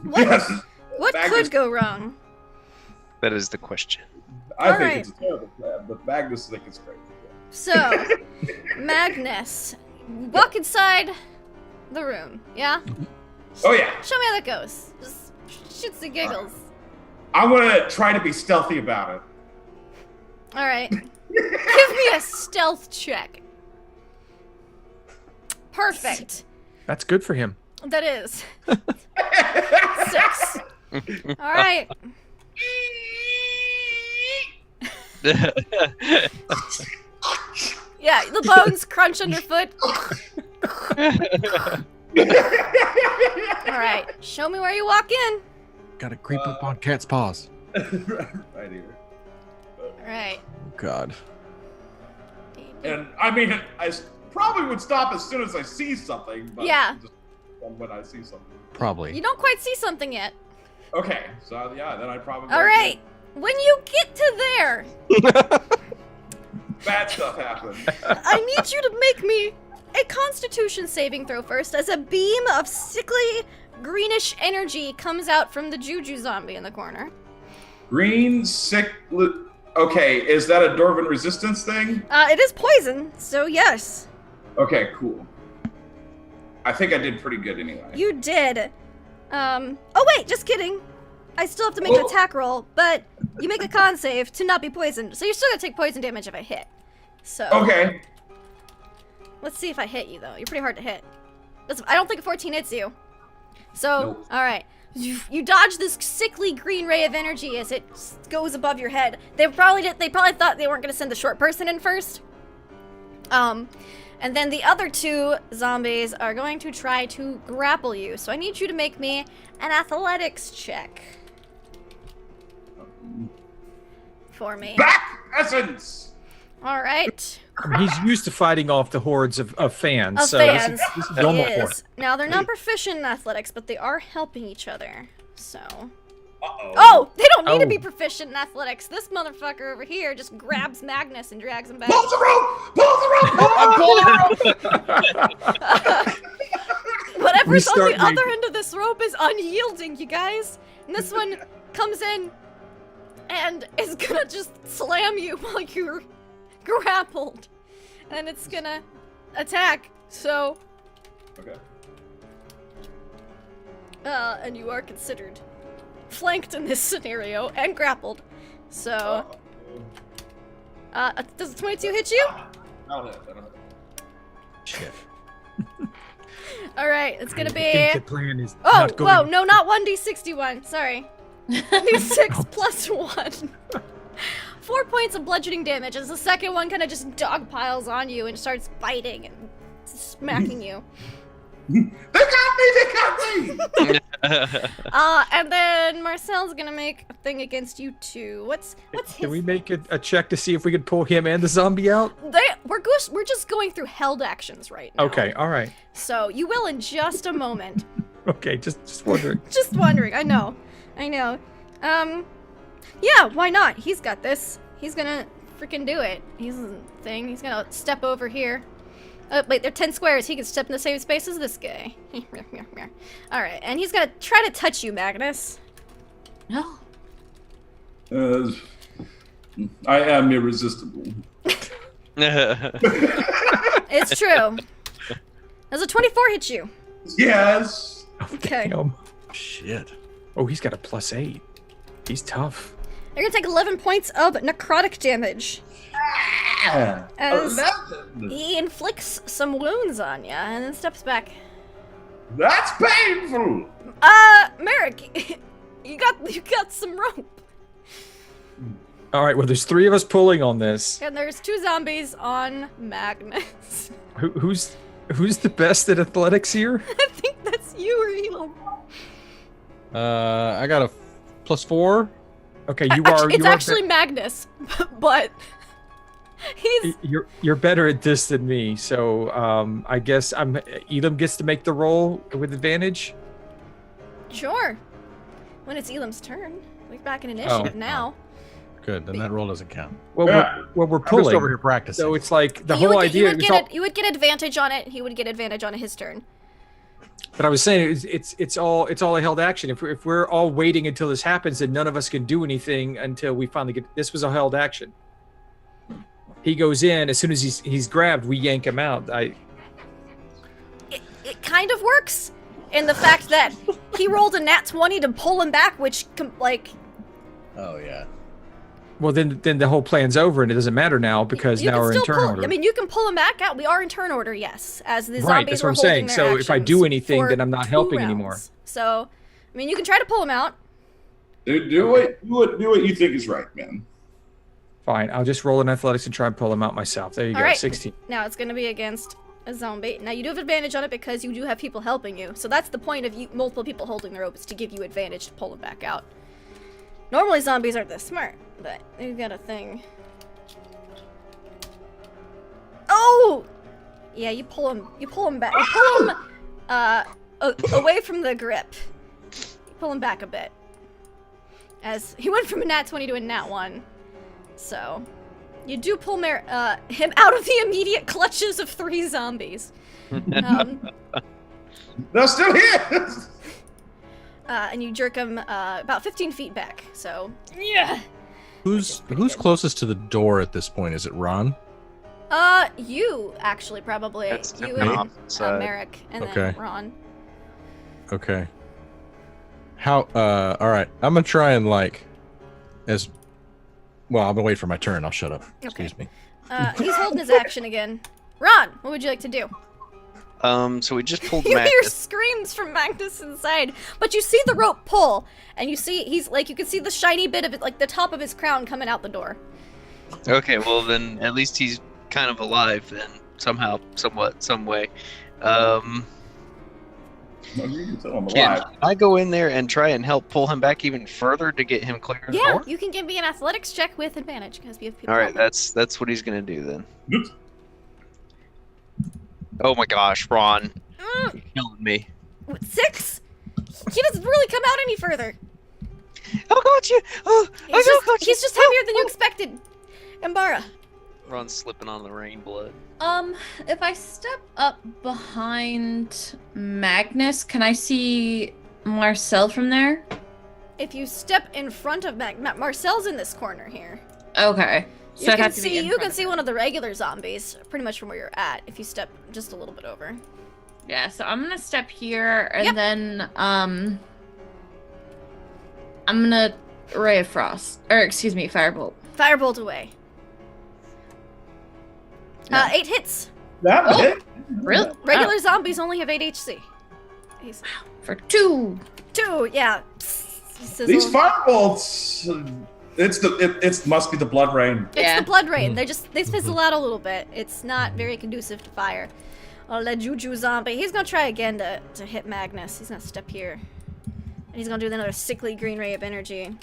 What? Yes. What Magnus- could go wrong? That is the question. I All think right. it's a terrible plan, but Magnus thinks it's great. So, Magnus, walk inside the room. Yeah. Oh yeah. Show me how that goes. Just shits and giggles. I'm gonna try to be stealthy about it. All right. Give me a stealth check. Perfect. That's good for him. That is 6. All right. Yeah, the bones crunch underfoot. All right, show me where you walk in. Gotta creep up on cat's paws. Right here. All right. God. And I mean, probably would stop as soon as I see something. But Yeah. just when I see something. Probably. You don't quite see something yet. Okay, so yeah, then I probably. All right. When you get to there, Bad stuff happens. I need you to make me a Constitution saving throw first, as a beam of sickly greenish energy comes out from the Juju zombie in the corner. Green, sick. Okay, is that a Dwarven resistance thing? It is poison, so yes, Okay, cool. I think I did pretty good anyway. you did. Oh wait, just kidding. I still have to make an Oh. attack roll, but you make a con save to not be poisoned, so you're still gonna take poison damage if I hit. So Okay. let's see if I hit you though. You're pretty hard to hit. I don't think a 14 hits you. So Nope. all right, You dodge this sickly green ray of energy as it goes above your head. They probably thought they weren't going to send the short person in first. And then the other 2 zombies are going to try to grapple you. So I need you to make me an athletics check. For me. Back essence! Alright. He's used to fighting off the hordes of fans. Of so fans. This is normal He for him. is. Now, they're not proficient in athletics, but they are helping each other. So... Uh-oh. Oh, they don't need to Oh. be proficient in athletics. This motherfucker over here just grabs Magnus and drags him back. Pull the rope! Pull the rope! I'm pulling the rope! Whatever's on the Restart other end of this rope is unyielding, you guys. And this one comes in and is gonna just slam you while you're grappled. And it's gonna attack, so... Okay. And you are considered flanked in this scenario and grappled. So... does a 22 hit you? I don't have it. Shit. Alright, it's gonna I be... think the plan is Oh, not going. whoa, no, not 1d61, sorry. D6 plus 1. 4 points of bludgeoning damage as the second one kind of just dog piles on you and starts biting and smacking you. They got me! They got me! And then Marcel's gonna make a thing against you too. What's his... Can we make a check to see if we can pull him and the zombie out? We're just going through held actions right now. Okay, all right. So you will in just a moment. Okay, just wondering. Just wondering. I know. Yeah, why not? He's got this. He's gonna freaking do it. He's gonna step over here. Oh, wait, they're 10 squares. He can step in the same space as this guy. Alright, and he's gonna try to touch you, Magnus. No. I am irresistible. It's true. Does a 24 hit you? Yes! Okay. Damn. Shit. Oh, he's got a +8. He's tough. You're gonna take 11 points of necrotic damage. Ah, As 11. he inflicts some wounds on you and then steps back. That's painful! Merrick, you got some rope. All right, well, there's 3 of us pulling on this. And there's 2 zombies on Magnus. Who's the best at athletics here? I think that's you, Elam. I got a +4. Okay, It's actually Magnus, but he's... You're better at this than me, so I guess Elam gets to make the roll with advantage. Sure. When it's Elam's turn. We're back in initiative now. Good, then that roll doesn't count. Well, we're I'm just pulling, over here practicing. so it's like the You whole would idea. you would get advantage on it. He would get advantage on his turn. But I was saying it's all a held action. If we're all waiting until this happens, then none of us can do anything until we finally get. This was a held action. He goes in as soon as he's grabbed. We yank him out. It kind of works in the fact that he rolled a nat 20 to pull him back, which Oh yeah. Well, then the whole plan's over, and it doesn't matter now because you now can we're in still turn pull. order. I mean, you can pull him back out. We are in turn order, yes. As the zombies Right, that's what were I'm holding saying. their So if I do actions anything, for then I'm not 2 helping rounds. anymore. So, I mean, you can try to pull him out. Do what you think is right, man. Fine, I'll just roll in athletics and try and pull him out myself. There you All go, right. 16. Now it's going to be against a zombie. Now you do have advantage on it because you do have people helping you. So that's the point of multiple people holding the rope, is to give you advantage to pull him back out. Normally zombies aren't this smart, but they've got a thing. Oh! Yeah, you pull him back. You pull him away from the grip. You pull him back a bit. As he went from a nat 20 to a nat 1. So, you do pull him out of the immediate clutches of 3 zombies. They're still here! And you jerk him about 15 feet back. So, yeah. Who's closest to the door at this point? Is it Ron? You actually probably. That's You definitely and opposite. Merrick, and then Okay. Ron. Okay. All right. I'm gonna try and I'm gonna wait for my turn. I'll shut up. Excuse me. He's holding his action again. Ron, what would you like to do? So we just pulled You hear Magnus. screams from Magnus inside, but you see the rope pull, and you see you can see the shiny bit of it, like the top of his crown coming out the door. Okay, well then at least he's kind of alive then, somehow, somewhat, some way. Can I go in there and try and help pull him back even further to get him clear of the Yeah, door? you can give me an athletics check with advantage because we have people. All right, helping. that's what he's gonna do then. Oh my gosh, Ron, you're killing me. What, 6? He doesn't really come out any further. Oh got you! Oh, He's just heavier than you expected. Ambara. Ron's slipping on the rain blood. If I step up behind Magnus, can I see Marcel from there? If you step in front of Marcel's in this corner here. Okay. So You can see one of the regular zombies, pretty much from where you're at, if you step just a little bit over. Yeah, so I'm gonna step here, and Yep. then, I'm gonna Ray of Frost. Or, excuse me, Firebolt. Firebolt away. No. 8 hits. That hit? Really? Regular zombies only have 8 HC. He's For 2. 2, yeah. These firebolts. It must be the blood rain. It's Yeah. the blood rain. They fizzle out a little bit. It's not very conducive to fire. Oh, that Juju zombie. He's gonna try again to hit Magnus. He's gonna step here. And he's gonna do another sickly green ray of energy.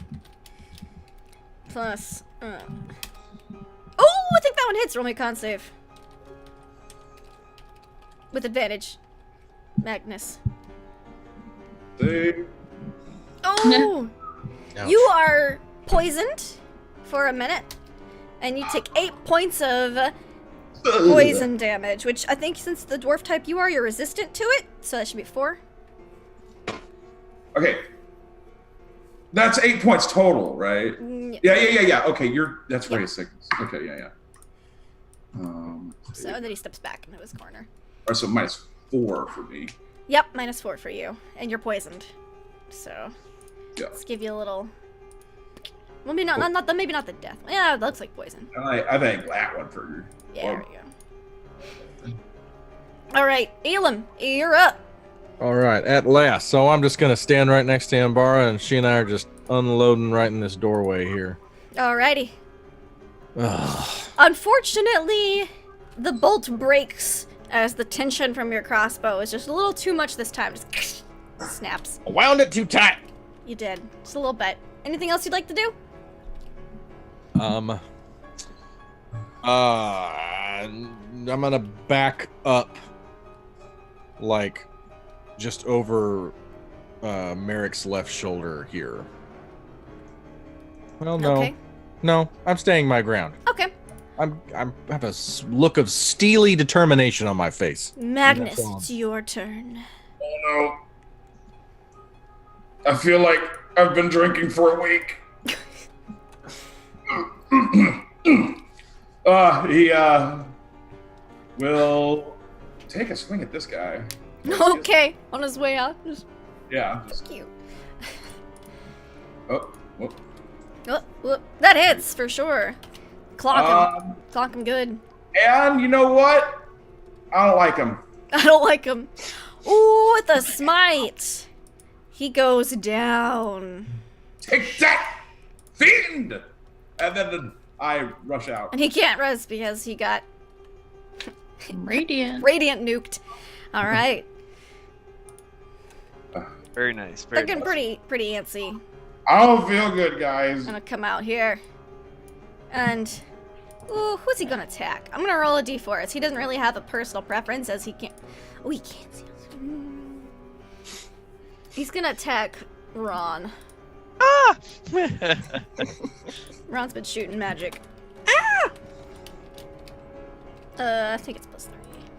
Plus, oh, I think that one hits. Roll me a con save. With advantage. Magnus. Save. Oh! Ouch. You are poisoned for a minute. And you take 8 points of poison damage, which I think since the dwarf type you are, you're resistant to it. So that should be 4. Okay. That's 8 points total, right? Yeah. Okay, that's Yeah. raise sickness. Okay, yeah. So then he steps back into his corner. All right, so -4 for me. Yep, -4 for you. And you're poisoned. So Yeah. let's give you a little. Well, maybe not the death. Yeah, it looks like poison. I think that one for Yeah, there we go. Alright, Elam, you're up. All right, at last. So I'm just gonna stand right next to Ambara, and she and I are just unloading right in this doorway here. Alrighty. Ugh. Unfortunately, the bolt breaks as the tension from your crossbow is just a little too much this time. Just snaps. I wound it too tight. You did. Just a little bit. Anything else you'd like to do? I'm gonna back up, like, just over Merrick's left shoulder here. Well, no, Okay. no, I'm staying my ground. Okay. I have a look of steely determination on my face. Magnus, That's all. it's your turn. Oh no. I feel like I've been drinking for a week. He will take a swing at this guy. Okay. On his way out. Just Yeah. Just, cute. oh, whoop. Oh, whoop. That hits for sure. Clock him. Clock him good. And you know what? I don't like him. I don't like him. Ooh, with a smite. He goes down. Take that, fiend! And then I rush out. And he can't res because he got Radiant. radiant nuked. Alright. Very nice. Very Looking nice. pretty antsy. I don't feel good, guys. I'm gonna come out here. And ooh, who's he gonna attack? I'm gonna roll a d4 as he doesn't really have a personal preference as he can't. Oh, he can't see us. He's gonna attack Ron. Ah! Ron's been shooting magic. Ah! I think it's +3.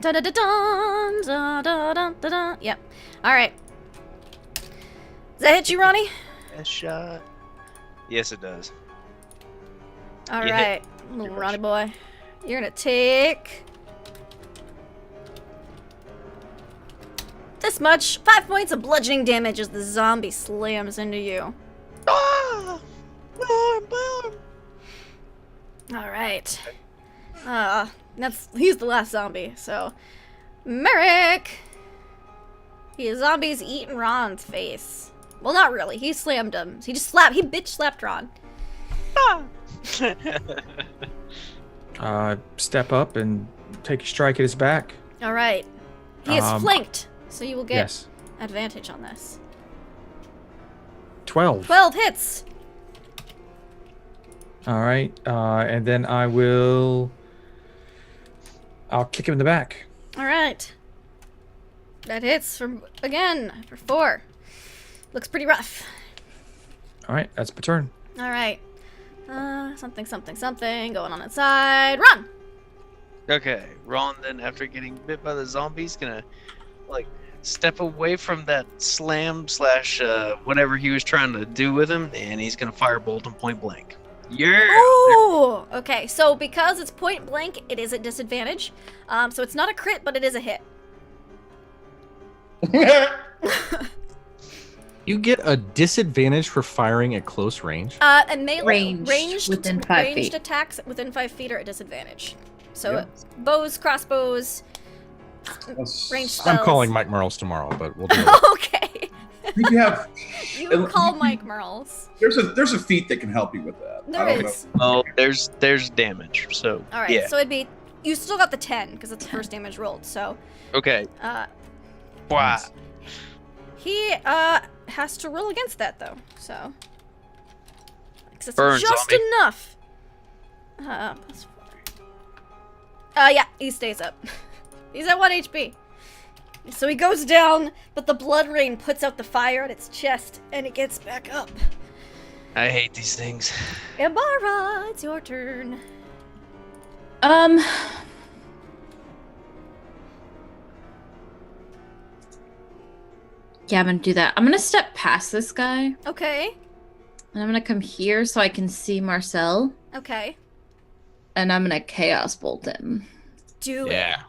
Da da da dun, da da da da da. Yep. All right. Does that hit you, Ronnie? A shot. Yes, it does. All You right, little Ronnie boy. You're gonna take this much. 5 points of bludgeoning damage as the zombie slams into you. Ah! All right. He's the last zombie. So, Merrick! His zombie's eating Ron's face. Well, not really. He slammed him. He bitch slapped Ron. Step up and take a strike at his back. All right. He is flanked, so you will get advantage on this. 12. 12 hits. All right, and then I'll kick him in the back. All right. That hits for 4. Looks pretty rough. All right, that's my turn. All right. Something going on inside. Run! Okay, Ron then, after getting bit by the zombies, gonna like step away from that slam / whatever he was trying to do with him, and he's gonna firebolt him point blank. Yeah. Ooh. Okay, so because it's point blank, it is at disadvantage. So it's not a crit, but it is a hit. You get a disadvantage for firing at close range. And melee Ranged within 5 feet. Ranged attacks within 5 feet are at disadvantage. So bows, crossbows, ranged spells. I'm calling Mike Merles tomorrow, but we'll do it. Okay. You have. You call Mike Merles. There's a feat that can help you with that. There is. Well, there's damage, so All right. yeah. So it'd be you still got the 10 because it's the first damage rolled. So. Okay. Wow. He has to roll against that though. So. It's Burn, just zombie. enough. Plus 4. Yeah, he stays up. He's at 1 HP. So he goes down, but the blood rain puts out the fire at its chest, and it gets back up. I hate these things. Ibarra, it's your turn. Yeah, I'm gonna do that. I'm gonna step past this guy, Okay. and I'm gonna come here so I can see Marcel, Okay. and I'm gonna Chaos Bolt him. Do it. Yeah.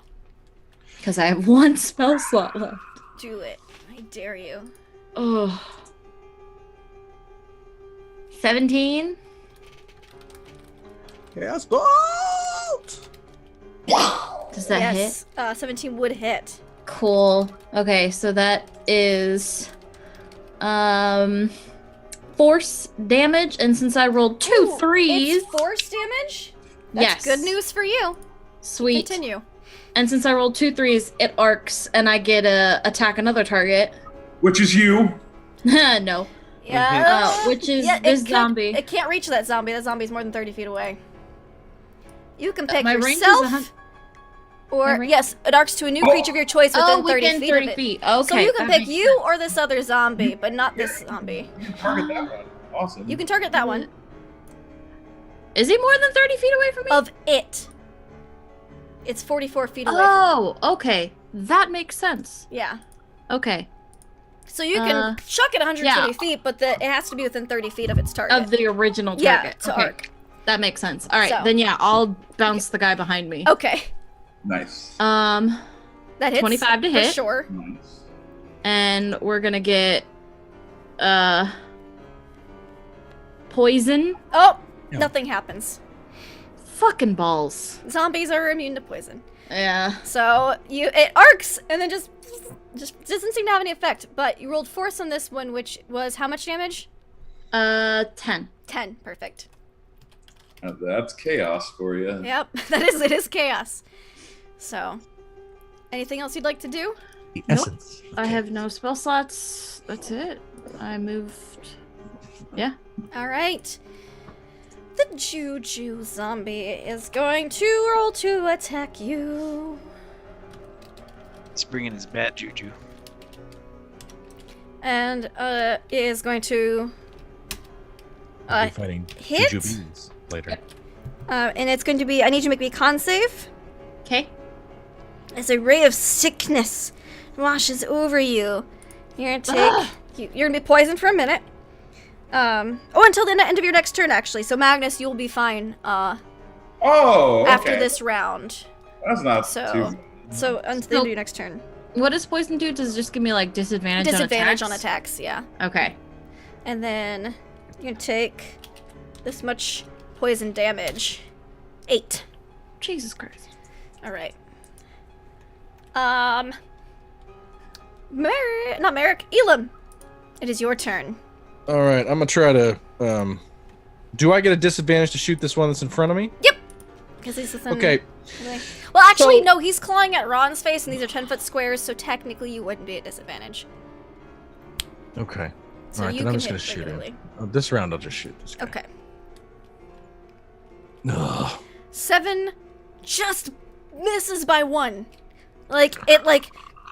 Because I have 1 spell slot left. Do it. I dare you. Oh. 17? Chaos Bolt! Does that hit? Yes. 17 would hit. Cool. Okay, so that is force damage, and since I rolled 2 threes, It's force damage? That's yes, good news for you. Sweet. Continue. And since I rolled 2 threes, it arcs, and I get to attack another target. Which is you. No. Yeah. Which is yeah, this zombie. It can't reach that zombie. That zombie's more than 30 feet away. You can pick my range is yourself, My or range? yes, it arcs to a new creature of your choice within 30 within feet 30 of it. feet. Okay. So you can that pick makes you sense. or this other zombie, but not this zombie. You can target that one. Awesome. You can target that one. Is he more than 30 feet away from me? Of it. It's 44 feet away from Oh, okay. That makes sense. it. Yeah. Okay. So you can chuck it 120 feet, but it has to be within 30 feet of its target. Of the original Yeah, target. to Okay. arc. That makes sense. All right, So- then yeah, I'll bounce the guy behind me. Okay. Nice. That hits 25 to for hit. sure. Nice. And we're gonna get poison. Oh, Yeah. nothing happens. Fucking balls. Zombies are immune to poison. Yeah. So it arcs and then just doesn't seem to have any effect. But you rolled force on this one, which was how much damage? 10. 10. Perfect. Now that's chaos for you. Yep, it is chaos. So, anything else you'd like to do? The essence. I have no spell slots. That's it. I moved. Yeah. All right. The Juju zombie is going to roll to attack you. He's bringing his bad juju. And is going to I'll be fighting hit? jujubes later. and it's going to be, I need you to make me a con save. Okay. As a ray of sickness washes over you. You're gonna take, you're gonna be poisoned for a minute. Until the end of your next turn, actually. So Magnus, you'll be fine. Oh, okay. After this round. That's not So- too. So until the end of your next turn. What does poison do? Does it just give me like disadvantage Disadvantage on on attacks? attacks, yeah. Okay. And then you're gonna take this much poison damage. 8. Jesus Christ. All right. Not Merrick, Elam. It is your turn. All right, I'm gonna try to. Do I get a disadvantage to shoot this one that's in front of me? Yep. Because he's within. Okay. Well, actually, So- no. He's clawing at Ron's face, and these are 10-foot squares, so technically you wouldn't be at disadvantage. Okay. So All right, you then I'm can just gonna hit shoot him. regularly. This round, I'll just shoot this guy. Okay. Ugh. 7 just misses by 1. Like it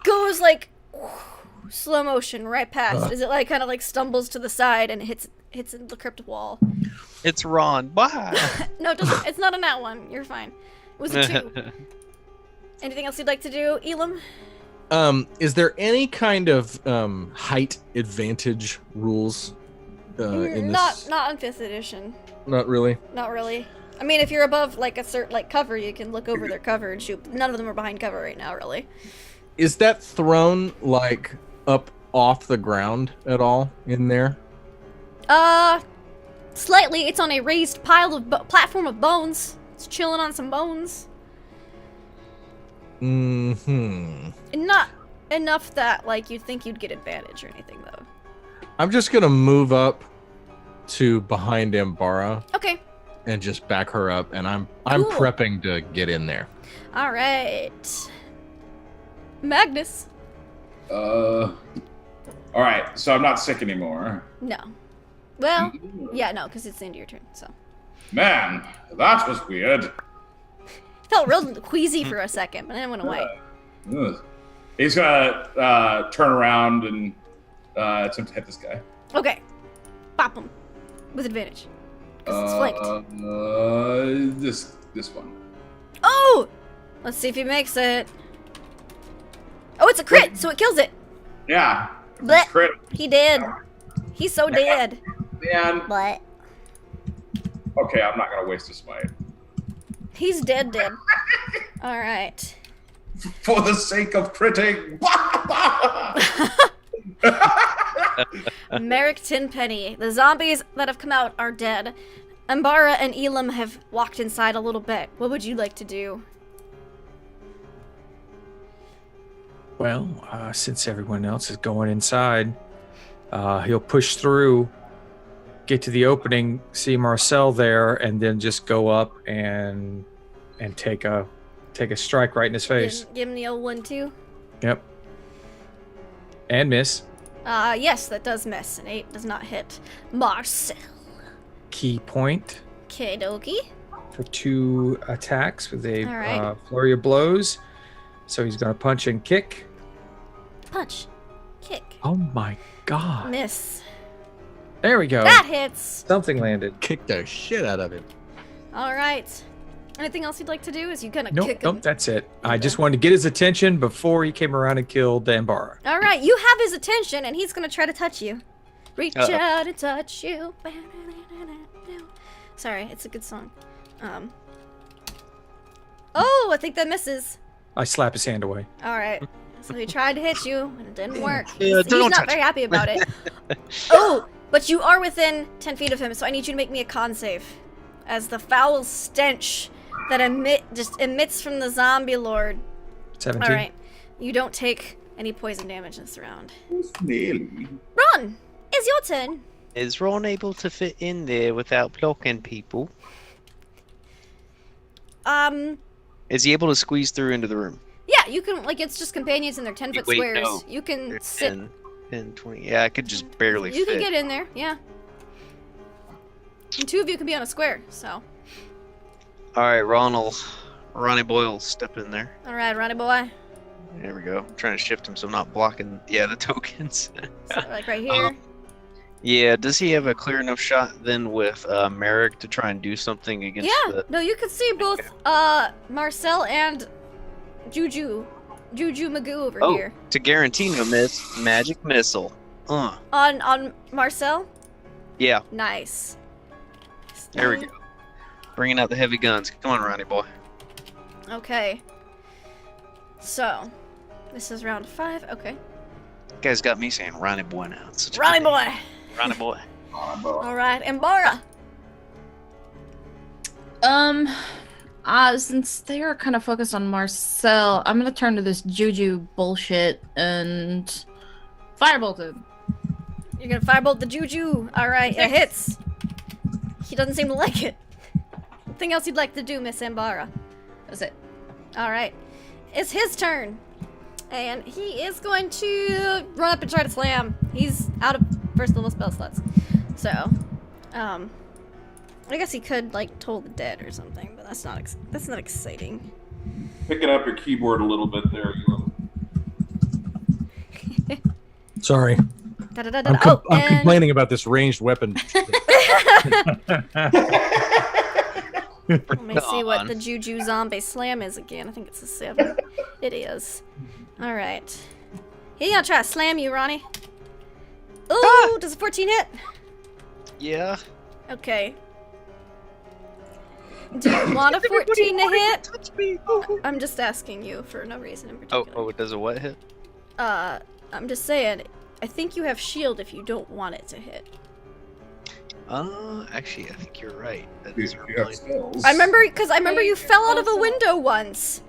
goes like slow motion right past as it like kind of like stumbles to the side and hits the crypt wall. It's Ron. Bye. No, it doesn't. It's not a nat 1. You're fine. It was a 2. Anything else you'd like to do, Elam? Is there any kind of height advantage rules in this? Not on 5th edition. Not really. Not really. I mean, if you're above like a certain like cover, you can look over their cover and shoot. None of them are behind cover right now, really. Is that throne like up off the ground at all in there? Slightly. It's on a raised pile of platform of bones. It's chilling on some bones. Mm-hmm. Not enough that like you'd think you'd get advantage or anything though. I'm just gonna move up to behind Ambara Okay. and just back her up, and I'm Cool. prepping to get in there. All right. Magnus. All right, so I'm not sick anymore. No. Well, yeah, no, because it's the end of your turn. So Man, that was weird. felt real queasy for a second, but then it went away. Ugh. He's gonna turn around and attempt to hit this guy. Okay. Pop him with advantage. Because it's flanked. This one. Oh! Let's see if he makes it. Oh, it's a crit, so it kills it. Yeah. Blech. Crit. He did. He's so dead. Man. But Okay, I'm not gonna waste a smite. he's dead. All right. For the sake of critting. Merrick Tenpenny. The zombies that have come out are dead. Ambara and Elam have walked inside a little bit. What would you like to do? Well, since everyone else is going inside, he'll push through, get to the opening, see Marcel there, and then just go up and take a strike right in his face. Give him the old 1-2. Yep. And miss. Yes, that does miss. An 8 does not hit. Marcel. Key point Kidoki. for 2 attacks with a All right. flurry of blows. So he's going to punch and kick. Punch. Kick. Oh my god. Miss. There we go. That hits. Something landed. Kick the shit out of him. All right. Anything else you'd like to do? Is you gonna Nope, kick him? nope, that's it. I just wanted to get his attention before he came around and killed Ambara. All right, you have his attention, and he's gonna try to touch you. Reach out and touch you. Sorry, it's a good song. Oh, I think that misses. I slap his hand away. All right. So he tried to hit you, and it didn't work. Yeah, He's don't not touch very happy about it. Oh, but you are within 10 feet of him, so I need you to make me a con save. As the foul stench that emits from the zombie lord. 17. All right. You don't take any poison damage this round. Nearly. Ron, it's your turn. Is Ron able to fit in there without blocking people? Is he able to squeeze through into the room? Yeah, you can, like, it's just companions and they're 10-foot Wait, squares. no. You can sit. 10, 20. Yeah, I could just barely You fit. can get in there, yeah. And 2 of you can be on a square, so. Alright, Ronnie Boy will step in there. Alright, Ronnie boy. There we go. I'm trying to shift him so I'm not blocking, the tokens. So, like, right here. Yeah, does he have a clear enough shot then with Merrick to try and do something against Yeah, the... no, you can see both Marcel and Juju Magoo over here. To guarantee no miss, magic missile. On Marcel? Yeah, Nice. there we go. Bringing out the heavy guns. Come on, Ronnie boy. Okay. So, this is round 5. Okay. You guys got me saying Ronnie boy now. It's such a Ronnie good boy. name. Ronnie boy. All right, Ambara. Since they are kind of focused on Marcel, I'm gonna turn to this juju bullshit and firebolt him. You're gonna firebolt the juju. All right, it hits. He doesn't seem to like it. Anything else you'd like to do, Miss Ambara? That's it. All right, it's his turn, and he is going to run up and try to slam. He's out of first level spell slots, so I guess he could like Toll the Dead or something, but that's not exciting. Picking up your keyboard a little bit there, you. Sorry. Da-da-da-da. I'm and complaining about this ranged weapon. let me see what the Juju Zombie Slam is again. I think it's a 7. It is. All right. He gonna try to slam you, Ronnie. Ooh, does a 14 hit? Yeah. Okay. Do you want a 14 to hit? Touch me. I'm just asking you for no reason in particular. Oh, it does a what hit? I'm just saying, I think you have shield if you don't want it to hit. Actually, I think you're right. That You is have skills. I remember you fell out of a window once.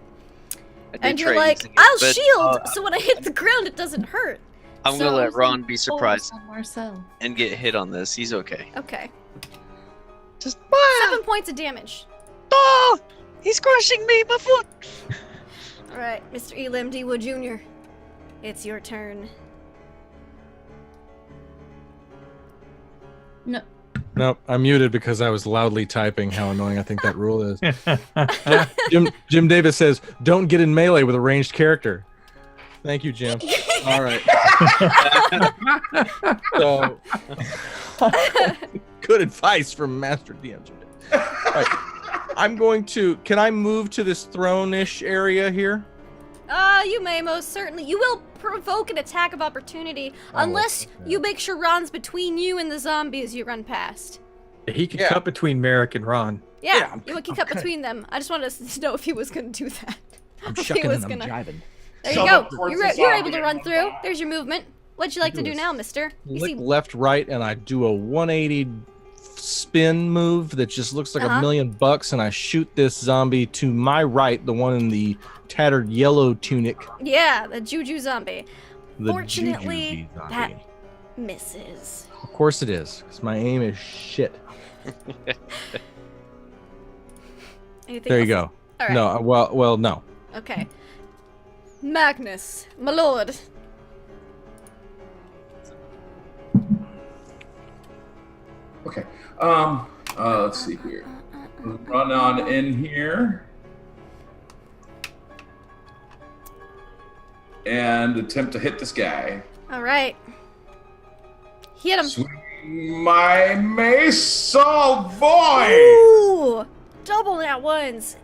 And you're like, I'll shield, so when I hit the ground it doesn't hurt. I'm gonna let Ron be surprised On Marcel. and get hit on this. He's okay. Okay. Just 7 points of damage. oh, he's crushing me, my foot. Alright, Mr. Elam D. Wood Jr. It's your turn. No. Nope, I'm muted because I was loudly typing. How annoying I think that rule is. Jim Davis says, "Don't get in melee with a ranged character." Thank you, Jim. All right. So, good advice from Master DM. Jim Davis. All right. I'm going to. Can I move to this throne-ish area here? You may most certainly. You will provoke an attack of opportunity unless okay. you make sure Ron's between you and the zombies you run past. He can Yeah. cut between Merrick and Ron. Yeah, I'm- you would cut between them. I just wanted to know if he was going to do that. I'm If he shucking was and I'm gonna- jiving. There Shove you it go. towards You're the able to zombie. run through. There's your movement. What'd you like to do Yes. now, mister? You Lick seem... left, right, and I do a 180 spin move that just looks like Uh-huh. $1 million, and I shoot this zombie to my right, the one in the tattered yellow tunic. Yeah, the Juju zombie. The Fortunately, Juju zombie. that misses. Of course it is, because my aim is shit. Anything There you else? go. All right. No, well, no. Okay. Magnus, my lord. Okay. Let's see here. Run on in here. And attempt to hit this guy. All right. Hit him. Swing my mace, oh boy! Ooh, double that ones.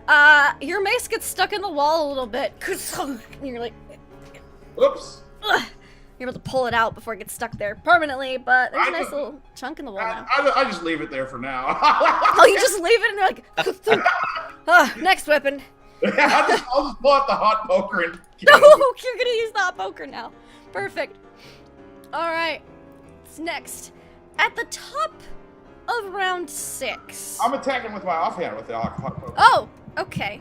Your mace gets stuck in the wall a little bit. And you're like, Whoops. ugh. You're able to pull it out before it gets stuck there permanently, but there's a I nice just- little chunk in the wall now. I just leave it there for now. Oh, you just leave it and you're like, next weapon. I'll just pull out the hot poker and No, you're gonna use the hot poker now. Perfect. All right. What's next? At the top of round 6. I'm attacking with my offhand with the hot poker. Oh, okay.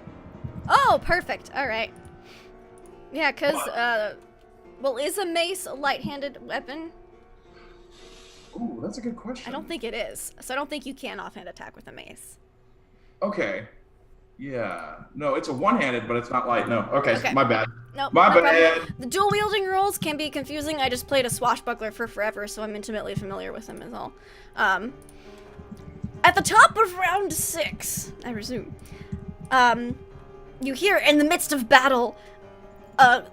Oh, perfect. All right. Yeah, because, well, is a mace a light-handed weapon? Ooh, that's a good question. I don't think it is. So I don't think you can offhand attack with a mace. Okay. Yeah. No, it's a one-handed, but it's not light. No. Okay. Okay. My bad. No, My no problem. bad. The dual wielding rules can be confusing. I just played a swashbuckler for forever, so I'm intimately familiar with them as all. At the top of round 6, I presume, you hear in the midst of battle a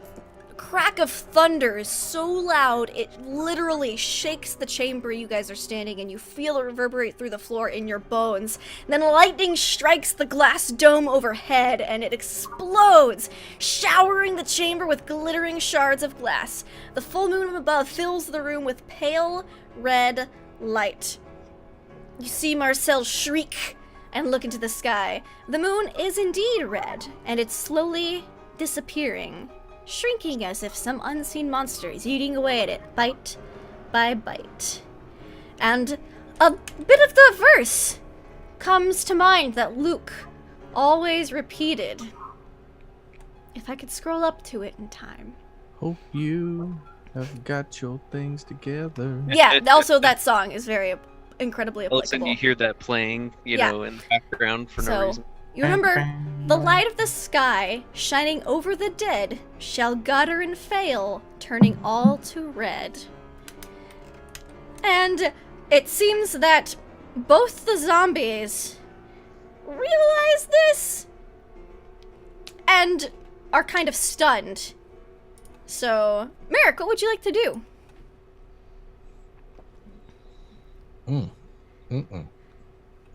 crack of thunder is so loud it literally shakes the chamber you guys are standing in. You feel it reverberate through the floor in your bones. And then lightning strikes the glass dome overhead and it explodes, showering the chamber with glittering shards of glass. The full moon above fills the room with pale red light. You see Marcel shriek and look into the sky. The moon is indeed red, and it's slowly disappearing, shrinking as if some unseen monster is eating away at it, bite by bite. And a bit of the verse comes to mind that Luke always repeated. If I could scroll up to it in time. Hope you have got your things together. Yeah, also that song is very incredibly All of a sudden applicable. you hear that playing, you Yeah. know, in the background for no reason. You remember, the light of the sky shining over the dead shall gutter and fail, turning all to red. And it seems that both the zombies realize this and are kind of stunned. So, Merrick, what would you like to do?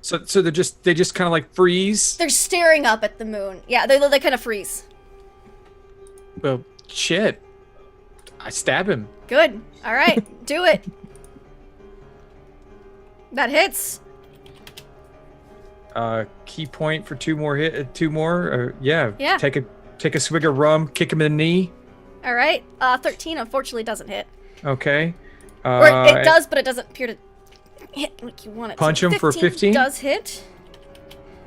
So they just kind of like freeze. They're staring up at the moon. Yeah, they kind of freeze. Well, shit. I stab him. Good. All right, do it. That hits. Key point for two more. Yeah. Yeah. Take a swig of rum. Kick him in the knee. All right. 13 unfortunately doesn't hit. Okay. Or it does, but it doesn't appear to hit like you want it Punch to. him for 15? Does hit.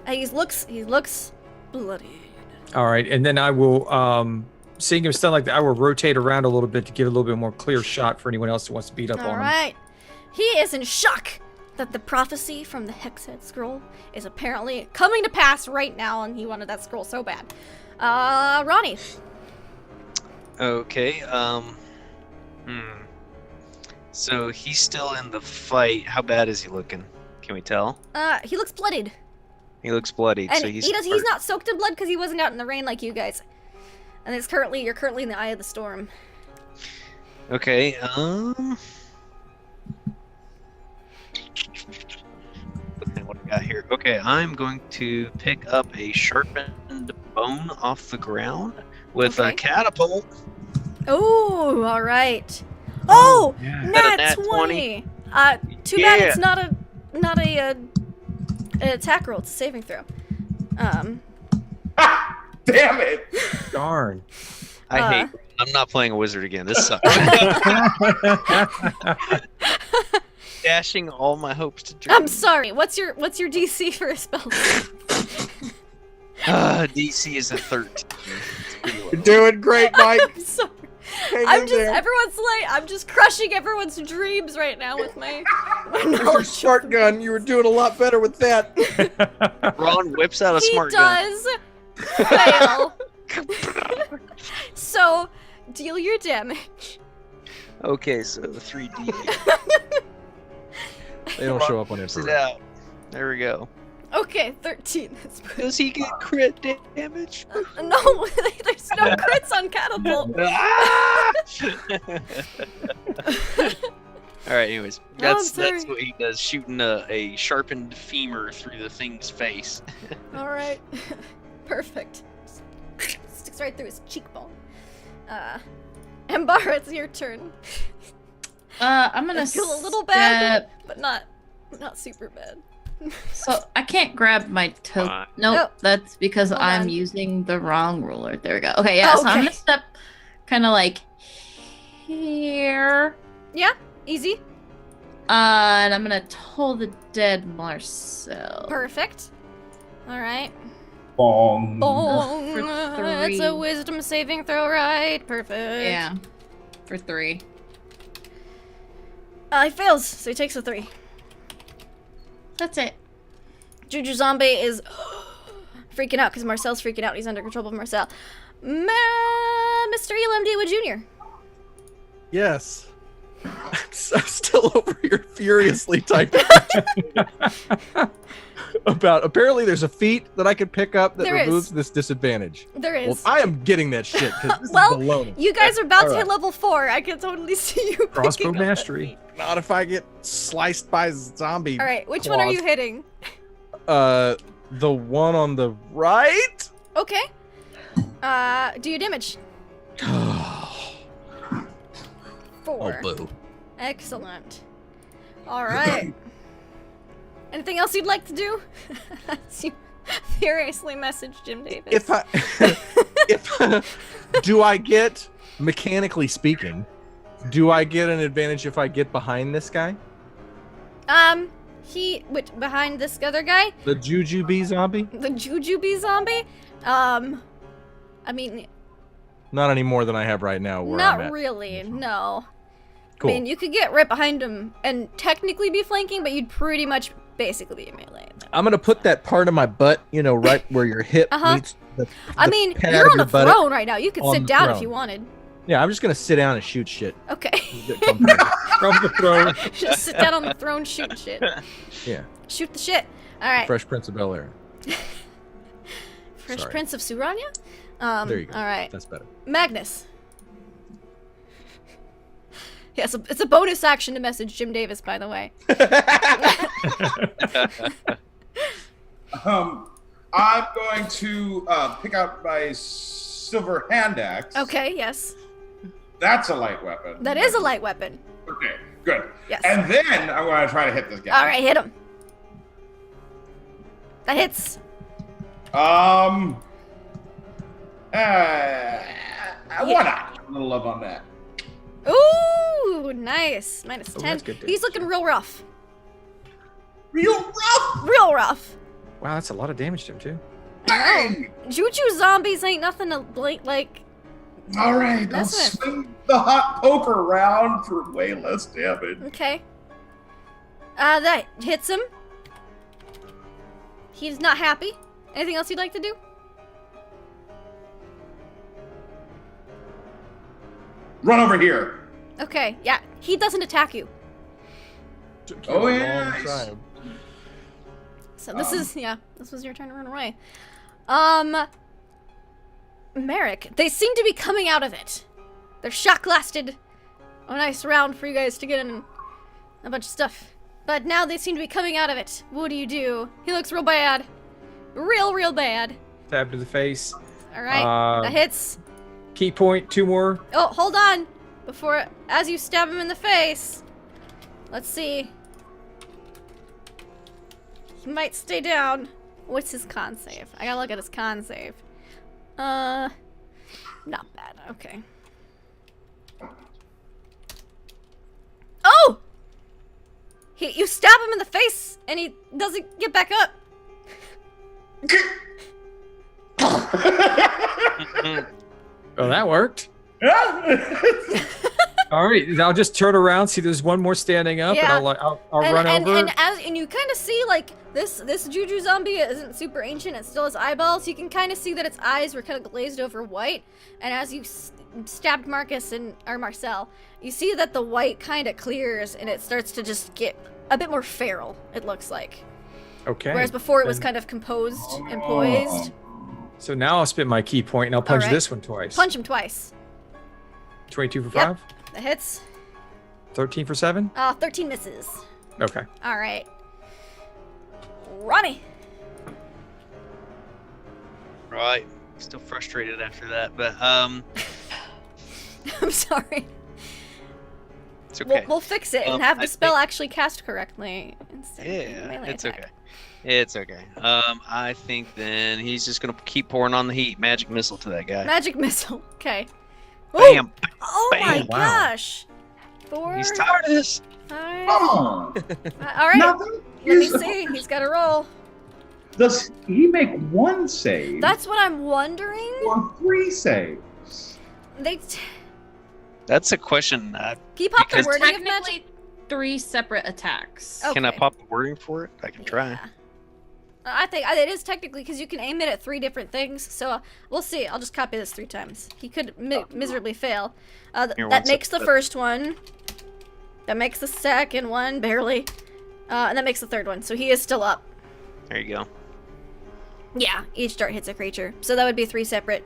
He looks bloody. All right, and then I will, seeing him stunned like that, I will rotate around a little bit to give a little bit more clear shot for anyone else who wants to beat up All on him. right. He is in shock that the prophecy from the Hexhead scroll is apparently coming to pass right now, and he wanted that scroll so bad. Ronnie. Okay, So he's still in the fight. How bad is he looking? Can we tell? He looks bloodied. He looks bloodied, And so he's he's not soaked in blood because he wasn't out in the rain like you guys. And you're currently in the eye of the storm. Okay, what do I got here? Okay, I'm going to pick up a sharpened bone off the ground with Okay. a catapult. Oh, all right. Oh, yeah. nat 20. Too bad Yeah. it's not an attack roll. It's a saving throw. Damn it! Darn. I'm not playing a wizard again. This sucks. Dashing all my hopes to dream. I'm sorry. What's your DC for a spell? DC is a 13. It's pretty low. You're doing great, Mike. I'm sorry. Hang in there. I'm just crushing everyone's dreams right now with my Your knowledge. smart gun. You were doing a lot better with that. Ron whips out a He smart gun. does fail. So, deal your damage. Okay, so 3D. They don't show up on Whips it. it out. There we go. Okay, 13. That's Does he get crit damage? no, there's no crits on catapult. Ah! All right. Anyways, that's sorry. what he does, shooting a sharpened femur through the thing's face. All right, perfect. Sticks right through his cheekbone. Embar, it's your turn. I'm gonna I feel a little bad, but not super bad. So I can't grab my toe. Fine. Nope, Nope. that's because Hold I'm on. using the wrong ruler. There we go. Okay, yeah. So I'm Okay. gonna step, kind of like here, Yeah, easy. and I'm gonna toll the dead Marcel. Perfect. All right. Bong. Boom. for It's a 3. wisdom saving throw, right? Perfect. Yeah, for 3. He fails, so he takes a 3. That's it. Juju Zombie is freaking out because Marcel's freaking out. He's under control of Marcel. Mr. Elam Dewood Jr. Yes. I'm still over here furiously typing. About apparently there's a feat that I could pick up that There is. removes this disadvantage. There Well, is. I am getting that shit because this Well, is baloney. You guys are about to All hit right. level 4. I can totally see you Crossbow picking up that mastery. feat. Not if I get sliced by zombie. All right, which one are claws. you hitting? The one on the right. Okay. Do your damage. Oh, 4. boo. Excellent. All right. Anything else you'd like to do? As you furiously message Jim Davis. If I, do I get, mechanically speaking, do I get an advantage if I get behind this guy? behind this other guy? The Jujubee zombie? The Jujubee zombie? I mean, Not any more than I have right now. Where I'm not at. really, no. Cool. I mean, you could get right behind him and technically be flanking, but you'd pretty much basically be melee. I'm gonna put that part of my butt, right where your hip meets the I mean, pad you're of on your a buttock. throne right now. You could on sit the down if throne. you wanted. Yeah, I'm just gonna sit down and shoot shit. Okay. Get comfortable. From the throne. Just sit down on the throne, shoot shit. Yeah. Shoot the shit. All right. Fresh Prince of Bel-Air. Fresh Sorry. Prince of Suranya? There you go. All right. That's better. Magnus. Yes, it's a bonus action to message Jim Davis, by the way. I'm going to pick out my silver hand axe. Okay, yes. That's a light weapon. That is a light weapon. Okay, good. Yes. And then I'm going to try to hit this guy. All right, hit him. That hits. Why not? A little love on that. Ooh, nice. Minus Oh, 10. that's good He's damage. looking real rough. Real rough. Real rough. Wow, that's a lot of damage to him, too. Bang! Juju zombies ain't nothing to like. All right, I'll That's it. swing the hot poker around for way less damage. Okay. That hits him. He's not happy. Anything else you'd like to do? Run over here. Okay, yeah. He doesn't attack you. Took you Oh, a yeah, long nice. time. So this was your turn to run away. Merrick, they seem to be coming out of it. Their shock lasted a nice round for you guys to get in a bunch of stuff. But now they seem to be coming out of it. What do you do? He looks real bad. Real bad. Stab to the face. Alright, that hits. Key point, 2 more. Oh, hold on. As you stab him in the face. Let's see. He might stay down. What's his con save? I gotta look at his con save. Not bad. Okay. Oh! You stab him in the face, and he doesn't get back up. Oh, that worked. All right, I'll just turn around, see there's one more standing up, Yeah. and I'll run over. And you kind of see like this Juju zombie isn't super ancient. It still has eyeballs. You can kind of see that its eyes were kind of glazed over white. And as you stabbed Marcel, you see that the white kind of clears and it starts to just get a bit more feral. It looks like. Okay. Whereas before it was kind of composed and poised. So now I'll spend my key point and I'll punch Alright. this one twice. Punch him twice. 22 for Yep. 5? That hits. 13 for 7? 13 misses. Okay. All right. Ronnie. Right. Still frustrated after that, but I'm sorry. it's okay. We'll fix it and have the I spell think- actually cast correctly instead of Yeah, melee it's attack. okay. It's okay. I think then he's just gonna keep pouring on the heat. Magic missile to that guy. Magic missile. Okay. Ooh. Bam! Oh my Bam. Wow. gosh. 4. He's tired of this. 5. Come on. All right. Nothing. Let me see. He's got a roll. Does he make one save That's what I'm wondering. or 3 saves? That's a question. Can you pop the Because wording of magic? Technically, 3 separate attacks. Oh. Can I Okay. pop the wording for it? I can try. Yeah. I think it is technically because you can aim it at 3 different things. So we'll see. I'll just copy this 3 times. He could miserably fail. Here, That one makes the sec. first one. That makes the second one, barely. And that makes the third one. So he is still up. There you go. Yeah, each dart hits a creature. So that would be 3 separate.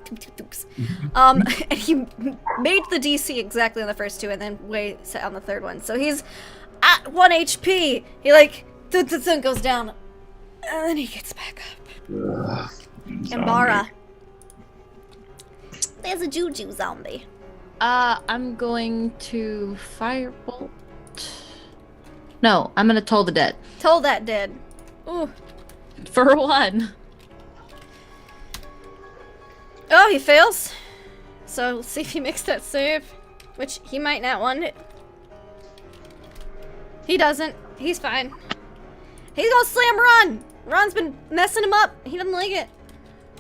And he made the DC exactly on the first 2 and then way set on the third one. So he's at 1 HP. He like goes down. And then he gets back up. Ambara. There's a Juju zombie. I'm going to firebolt. No, I'm gonna toll the dead. Toll that dead. Ooh. For 1. Oh, he fails. So we'll see if he makes that save. Which he might not want it. He doesn't. He's fine. He's gonna slam Ron. Ron's been messing him up. He doesn't like it.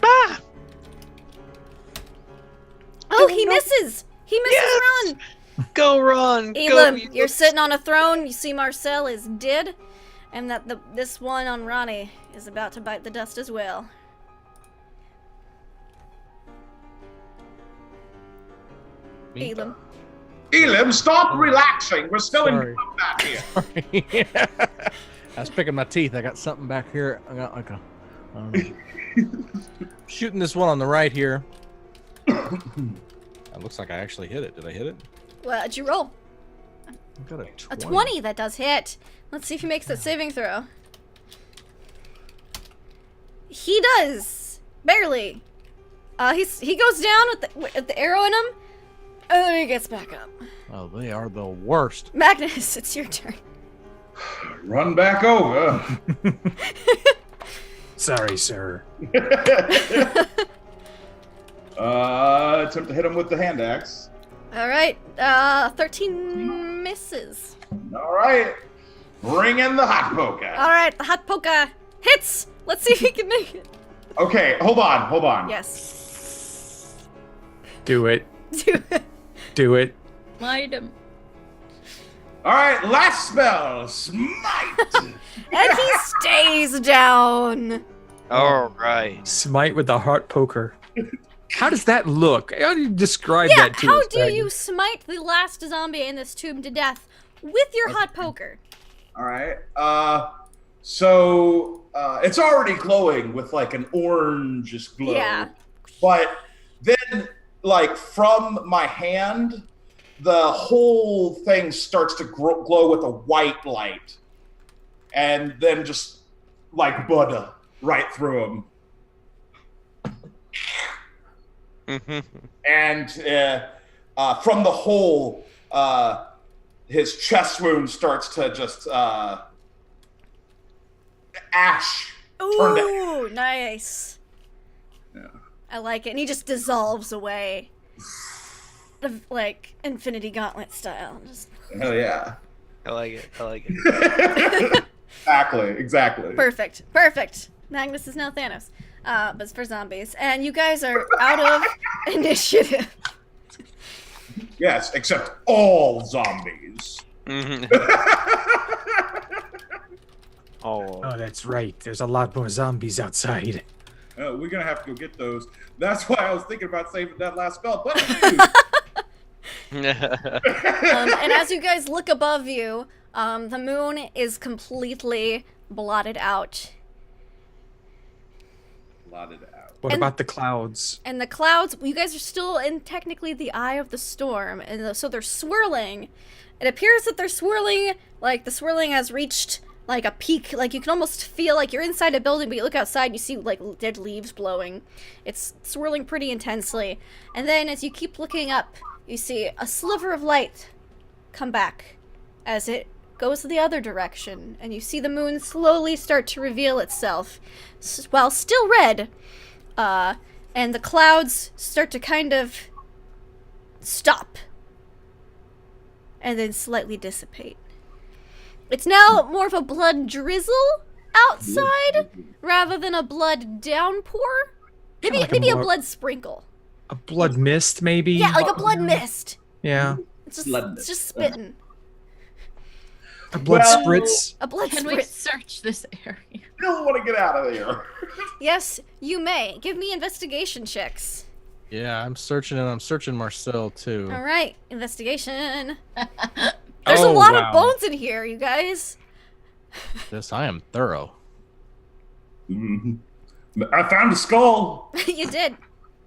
Ah! Oh, he misses. He misses Yes! Ron. Go, Ron! Elam, Go, you're sitting on a throne. You see Marcel is dead, and that this one on Ronnie is about to bite the dust as well. Elam. Elam, stop relaxing. We're still Sorry. in combat here. I was picking my teeth. I got something back here. I got like a. I don't know. Shooting this one on the right here. It looks like I actually hit it. Did I hit it? What'd you roll? I got a 20. A 20. That does hit. Let's see if he makes that saving throw. He does. Barely. He goes down with the arrow in him, and then he gets back up. Oh, they are the worst. Magnus, it's your turn. Run back over. Sorry, sir. Attempt to hit him with the hand axe. All right. 13 misses. All right. Bring in the hot poker. All right, the hot poker hits. Let's see if he can make it. Okay, hold on. Yes. Do it. Do it. Do it. Light him. All right, last spell, smite. And he stays down. All right. Smite with the heart poker. How does that look? How do you describe Yeah, that to how us, do Maggie? you smite the last zombie in this tomb to death with your hot poker? All right. So it's already glowing with like an orangish glow. Yeah. But then, like from my hand, the whole thing starts to glow with a white light, and then just like butter right through him. And from the hole, his chest wound starts to just ash. turn to Ooh, nice. Yeah. I like it. And he just dissolves away. Like Infinity Gauntlet style. Just Hell yeah. I like it. Exactly. perfect. Magnus is now Thanos. But it's for zombies. And you guys are out of initiative. Yes, except all zombies. Oh. Oh, that's right. There's a lot more zombies outside. We're gonna have to go get those. That's why I was thinking about saving that last spell. But And as you guys look above you, the moon is completely blotted out. blotted out. What And- about the clouds? And the clouds, you guys are still in technically the eye of the storm, and so they're swirling. It appears that they're swirling, like the swirling has reached like a peak, like you can almost feel like you're inside a building, but you look outside and you see like dead leaves blowing. It's swirling pretty intensely. And then as you keep looking up, you see a sliver of light come back as it goes the other direction, and you see the moon slowly start to reveal itself, while still red. And the clouds start to kind of stop and then slightly dissipate. It's now more of a blood drizzle outside rather than a blood downpour. Maybe Like maybe a more- blood sprinkle. A blood mist, maybe? Yeah, like a blood mist. Yeah. It's Blood just mist. spitting. A blood Well- spritz. A blood Can we spritz. search this area? Still want to get out of there. Yes, you may. Give me investigation checks. Yeah, I'm searching and I'm searching Marcel too. All right, investigation. There's a Oh, lot wow. of bones in here, you guys. I am thorough. Mhm. I found a skull. You did.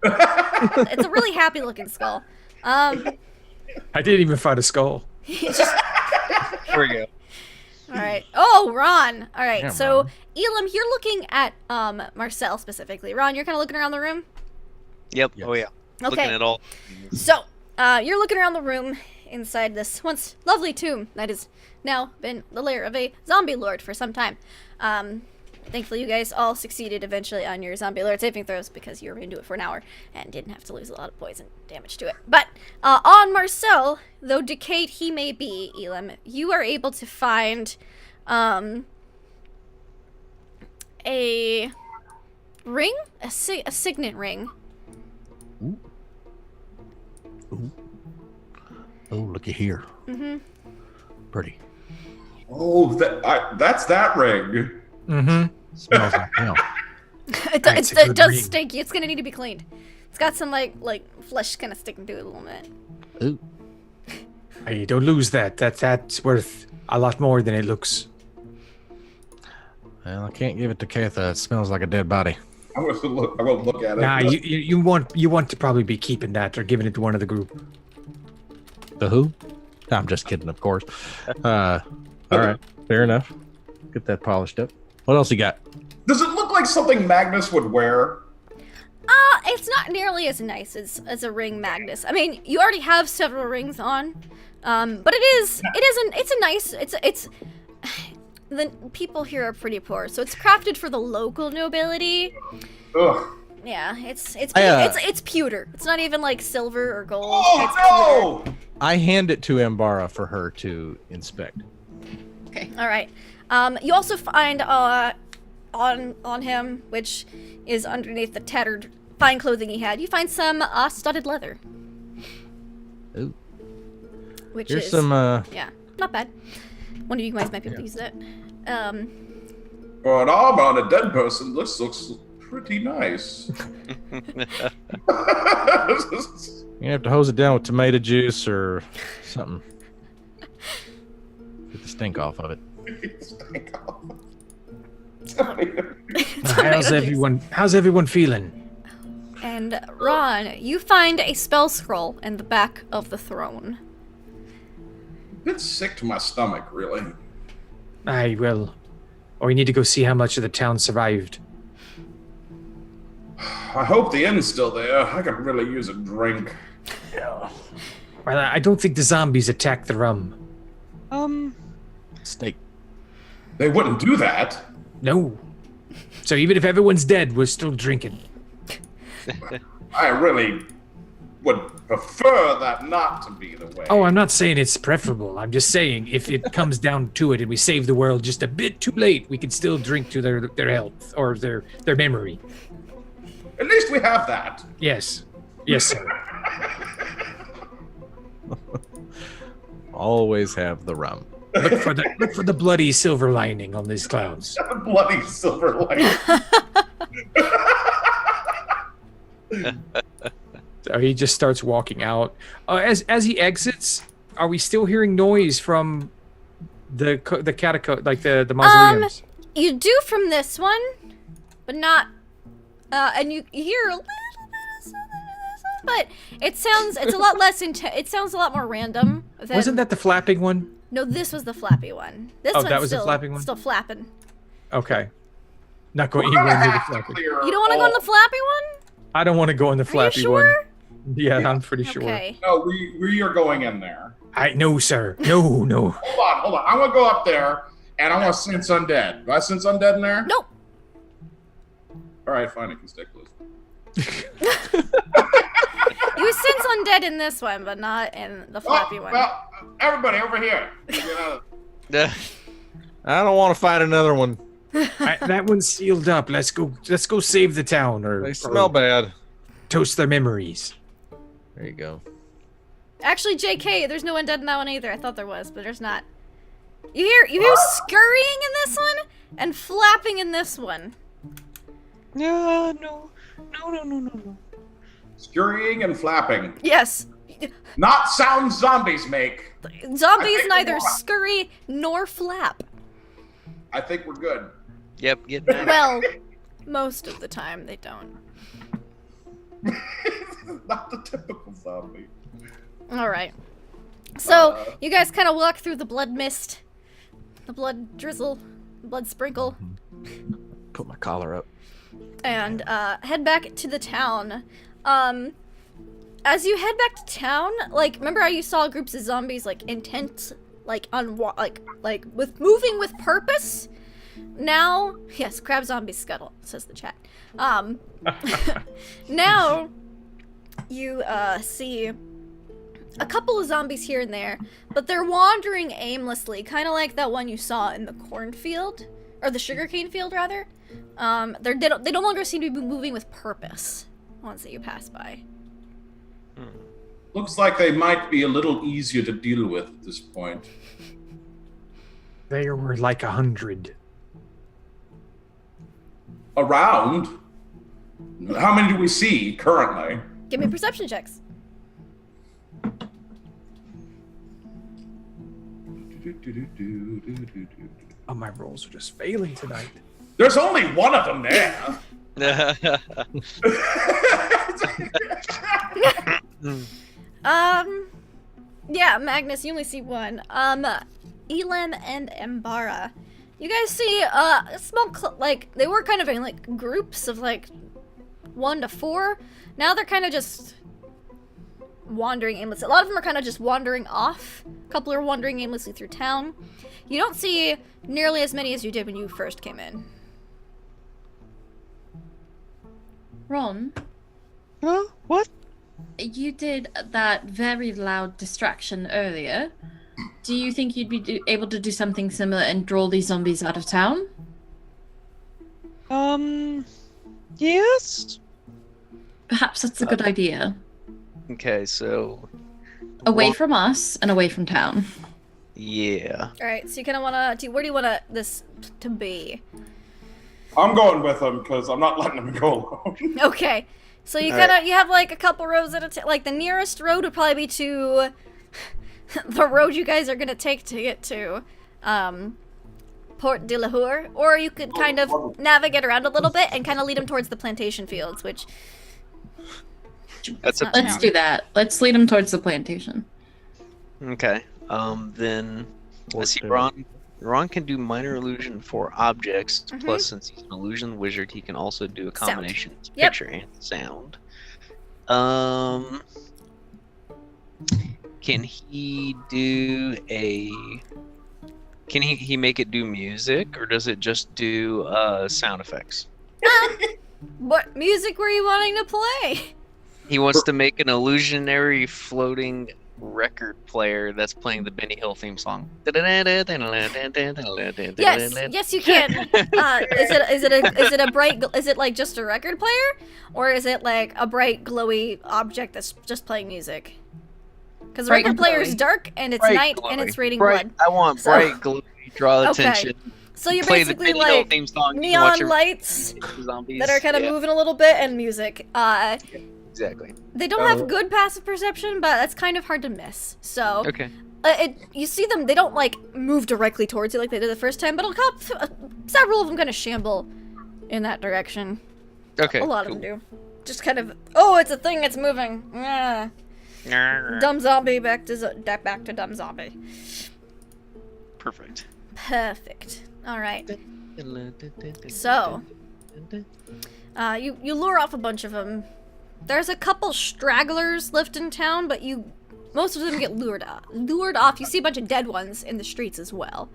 It's a really happy looking skull. I didn't even find a skull. It's just, There we go. all right. Oh, Ron. All right. Yeah, So, Ron. Elam, you're looking at Marcel specifically. Ron, you're kind of looking around the room. Yep. Yes. Oh yeah. Looking Okay. at all. So, you're looking around the room inside this once lovely tomb that has now been the lair of a zombie lord for some time. Thankfully, you guys all succeeded eventually on your zombie lord saving throws because you were going to do it for an hour and didn't have to lose a lot of poison damage to it. But on Marcel, though decayed he may be, Elam, you are able to find a ring, a signet ring. Ooh. Ooh. Oh, looky here. Mm-hmm. Pretty. Oh, that's that ring. Mm-hmm. Smells like hell. It That's a good does ring. stink. It's gonna need to be cleaned. It's got some like flesh kind of sticking to it a little bit. Ooh. Hey, don't lose that. That's worth a lot more than it looks. Well, I can't give it to Katha. It smells like a dead body. I will look at it. Nah, you want to probably be keeping that or giving it to one of the group. The who? I'm just kidding, of course. All right. Fair enough. Get that polished up. What else you got? Does it look like something Magnus would wear? It's not nearly as nice as a ring, Magnus. I mean, you already have several rings on, but it's a nice. The people here are pretty poor, so it's crafted for the local nobility. Ugh. Yeah, it's pewter. It's not even like silver or gold. Oh no! I hand it to Ambara for her to inspect. Okay, all right. You also find on him, which is underneath the tattered fine clothing he had, you find some studded leather. Ooh. Which Here's is some. yeah, not bad. One of you guys might be able to use that. For an arm on a dead person, this looks pretty nice. You have to hose it down with tomato juice or something. Get the stink off of it. How's everyone feeling? And Ron, you find a spell scroll in the back of the throne. A bit sick to my stomach, really. I will. Or we need to go see how much of the town survived. I hope the inn's still there. I could really use a drink. Yeah. Well, I don't think the zombies attacked the rum. Steak. They wouldn't do that. No. So even if everyone's dead, we're still drinking. I really would prefer that not to be the way. Oh, I'm not saying it's preferable. I'm just saying if it comes down to it and we save the world just a bit too late, we can still drink to their health or their memory. At least we have that. Yes. Yes, sir. Always have the rum. Look for the bloody silver lining on these clouds. Bloody silver light. So he just starts walking out. As he exits, are we still hearing noise from the catacomb, like the mausoleums? You do from this one, but not. And you hear a little bit of something, but it's a lot less it sounds a lot more random. Wasn't that the flapping one? No, this was the flappy one. This Oh, one's that was the still, flapping one? Still flapping. Okay. Not going anywhere near the flapping. You don't want to go on the flappy one? I don't want to go in the Are you flappy sure? one. Yeah, I'm pretty sure. Okay. No, we are going in there. No, sir. No. Hold on. I want to go up there and I want to sense undead. Do I sense undead in there? Nope. All right, fine. I can stay close. You sense undead in this one, but not in the flappy one. Well, everybody over here. I don't want to fight another one. That one's sealed up. Let's go save the town They smell bad. toast their memories. There you go. Actually, JK, there's no undead in that one either. I thought there was, but there's not. You hear scurrying in this one and flapping in this one. No. Scurrying and flapping. Yes. Not sounds zombies make. Zombies neither scurry nor flap. I think we're good. Yep, get that. Well, most of the time they don't. Not the typical zombie. All right. So you guys kind of walk through the blood mist, the blood drizzle, blood sprinkle, Put my collar up. and head back to the town. As you head back to town, like, remember how you saw groups of zombies, like, intent, like, on, like, with moving with purpose? Now, yes, crab zombie scuttle, says the chat. Now, you, see a couple of zombies here and there, but they're wandering aimlessly, kind of like that one you saw in the cornfield. or the sugarcane field rather, they no longer seem to be moving with purpose once that you pass by. Looks like they might be a little easier to deal with at this point. There were like 100. Around? How many do we see currently? Give me perception checks. Oh, my rolls are just failing tonight. There's only one of them there. Yeah, Magnus, you only see one. Elam and Embara. You guys see a small, like, they were kind of in, like, groups of, like, 1 to 4. Now they're kind of just wandering aimlessly. A lot of them are kind of just wandering off. A couple are wandering aimlessly through town. You don't see nearly as many as you did when you first came in. Ron, Huh? What? you did that very loud distraction earlier. Do you think you'd be able to do something similar and draw these zombies out of town? Yes. Perhaps that's a good idea. Okay, so Away from us and away from town. yeah. Alright, so you kind of want to, where do you want this to be? I'm going with them because I'm not letting them go alone. Okay, so you Alright. kind of, you have like a couple roads at a time. Like the nearest road would probably be to the road you guys are going to take to get to Port de la Horde, or you could kind of navigate around a little bit and kind of lead them towards the plantation fields, which... That's not a town. Let's do that. Let's lead them towards the plantation. okay. Then let's see. Or Ron can do minor illusion for objects. Mhm. Plus, since he's an illusion wizard, he can also do a combination of Yep. picture and sound. Can he do a? Can he make it do music, or does it just do sound effects? What music were you wanting to play? He wants to make an illusionary floating record player that's playing the Benny Hill theme song. Yes, you can. Is it a bright? Is it like just a record player, or is it like a bright glowy object that's just playing music? Because the Bright record player glowy. is dark and it's Bright night and glowy. it's raining Bright, blood. I want So- bright, glowy, draw Okay. attention. So you're Play the basically Benny Hill like theme song. You can watch neon it- lights zombies. that are kind of Yeah, moving a little bit and music. exactly. They don't have good passive perception, but that's kind of hard to miss. So Okay. you see them. They don't like move directly towards you like they did the first time, but several of them kind of shamble in that direction. Okay. A lot cool. of them do. Just kind of, oh, it's a thing, it's moving. Ah. Dumb zombie back to dumb zombie. Perfect. Perfect. All right. So, you lure off a bunch of them. There's a couple stragglers left in town, but most of them get lured off. You see a bunch of dead ones in the streets as well.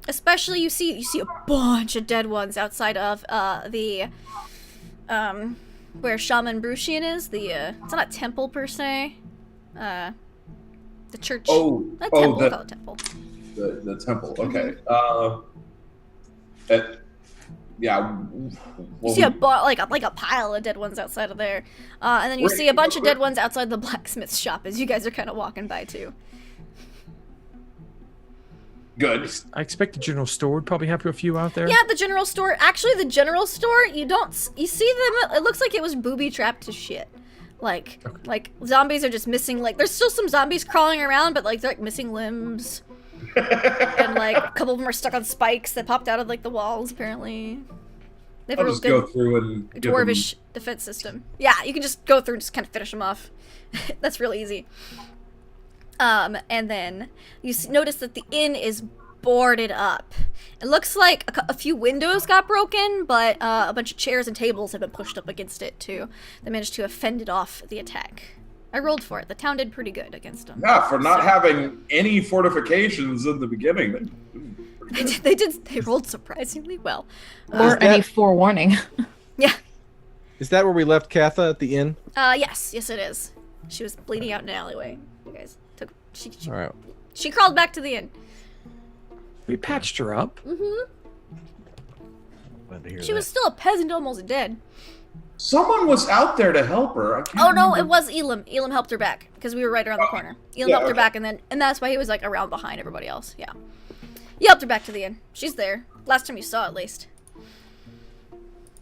Especially you see a bunch of dead ones outside of the where Shaman Brushian is. It's not a temple per se. The church. Not temple, we'll call it temple. The temple. Okay. Yeah. You see a pile of dead ones outside of there, and then you see a bunch of dead ones outside the blacksmith shop as you guys are kind of walking by too. Good. I expect the general store would probably have a few out there. Yeah, the general store. Actually, the general store, you see them. It looks like it was booby trapped to shit. Like zombies are just missing. Like there's still some zombies crawling around, but like they're like missing limbs. And like a couple of them are stuck on spikes that popped out of like the walls. Apparently, they have I'll a real just good go through and give them- dwarvish defense system. Yeah, you can just go through and just kind of finish them off. That's real easy. And then you notice that the inn is boarded up. It looks like a few windows got broken, but a bunch of chairs and tables have been pushed up against it too. They managed to have fended off the attack. I rolled for it. The town did pretty good against them. Yeah, for not having any fortifications in the beginning. They rolled surprisingly well. Or any forewarning. Yeah. Is that where we left Katha at the inn? Yes it is. She was bleeding out in an alleyway. You guys All right. she crawled back to the inn. We patched her up. Mm-hmm. Glad to hear She that. was still a peasant, almost dead. Someone was out there to help her. I can't Oh no, remember. it was Elam. Elam helped her back because we were right around the corner. Elam Yeah, helped her okay. back, and that's why he was like around behind everybody else. Yeah, he helped her back to the inn. She's there. Last time you saw, at least.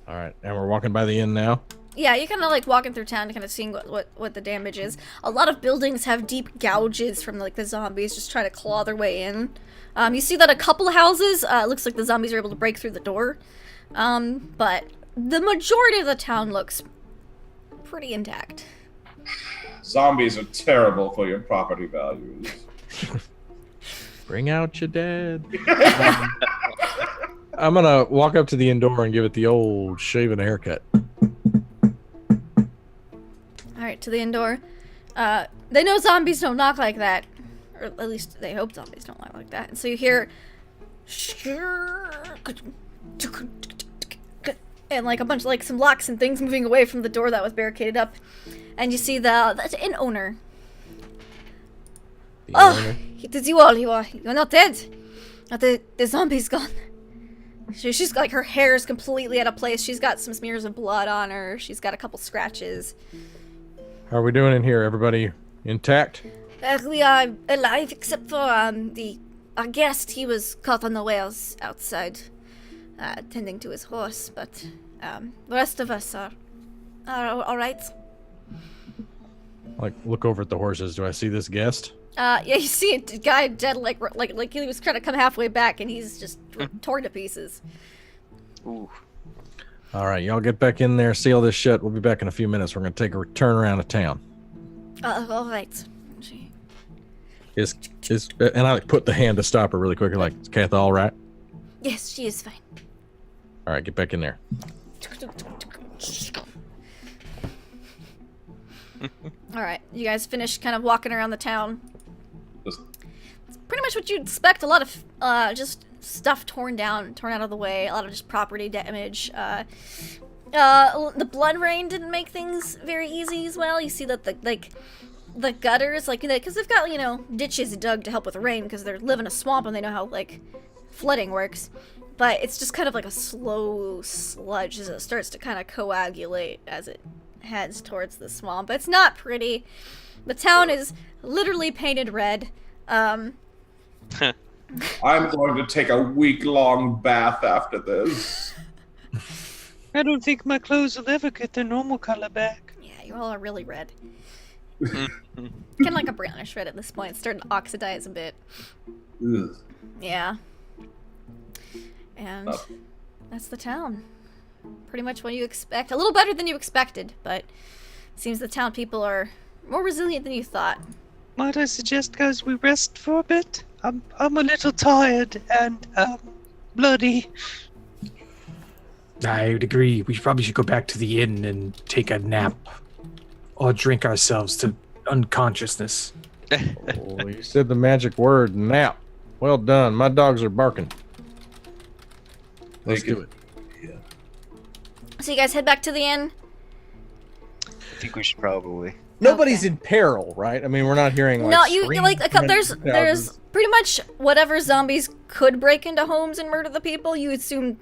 All right, and we're walking by the inn now. Yeah, you're kind of like walking through town, kind of seeing what the damage is. A lot of buildings have deep gouges from like the zombies just trying to claw their way in. You see that a couple of houses, looks like the zombies are able to break through the door. But the majority of the town looks pretty intact. Zombies are terrible for your property values. Bring out your dad. I'm gonna walk up to the inn door and give it the old shave and a haircut. Alright, to the inn door. They know zombies don't knock like that. Or at least they hope zombies don't knock like that. And so you hear... And like a bunch of like some locks and things moving away from the door that was barricaded up. And you see the inn owner. The Oh, owner. it is you all. You're not dead. The zombie's gone. She's like, her hair is completely out of place. She's got some smears of blood on her. She's got a couple scratches. How are we doing in here? Everybody intact? We are alive except for our guest. He was caught on the whales outside, tending to his horse. But the rest of us are all right. Like, look over at the horses. Do I see this guest? Yeah, you see a guy dead, like he was trying to come halfway back, and he's just torn to pieces. Ooh. All right, y'all get back in there, seal this shut. We'll be back in a few minutes. We're gonna take a turn around the town. All right. And I like, put the hand to stop her really quick. Like, is Kath all right? Yes, she is fine. All right, get back in there. All right, you guys finish kind of walking around the town. Just- It's pretty much what you'd expect. A lot of just stuff torn down, torn out of the way. A lot of just property damage. The blood rain didn't make things very easy as well. You see that the gutters, like, because they've got, ditches dug to help with the rain because they live in a swamp and they know how like flooding works. But it's just kind of like a slow sludge as it starts to kind of coagulate as it heads towards the swamp. It's not pretty. The town is literally painted red. I'm going to take a week-long bath after this. I don't think my clothes will ever get their normal color back. Yeah, you all are really red. Kind of like a brownish red at this point. It's starting to oxidize a bit. Ugh. Yeah. And that's the town. Pretty much what you expect. A little better than you expected, but it seems the town people are more resilient than you thought. Might I suggest, guys, we rest for a bit? I'm a little tired and bloody. I would agree. We probably should go back to the inn and take a nap. Or drink ourselves to unconsciousness. Oh, you said the magic word, nap. Well done. My dogs are barking. Let's do it. So you guys head back to the inn? I think we should probably. Nobody's in peril, right? I mean, we're not hearing like No, you screams like from there's houses. pretty much whatever zombies could break into homes and murder the people. You assume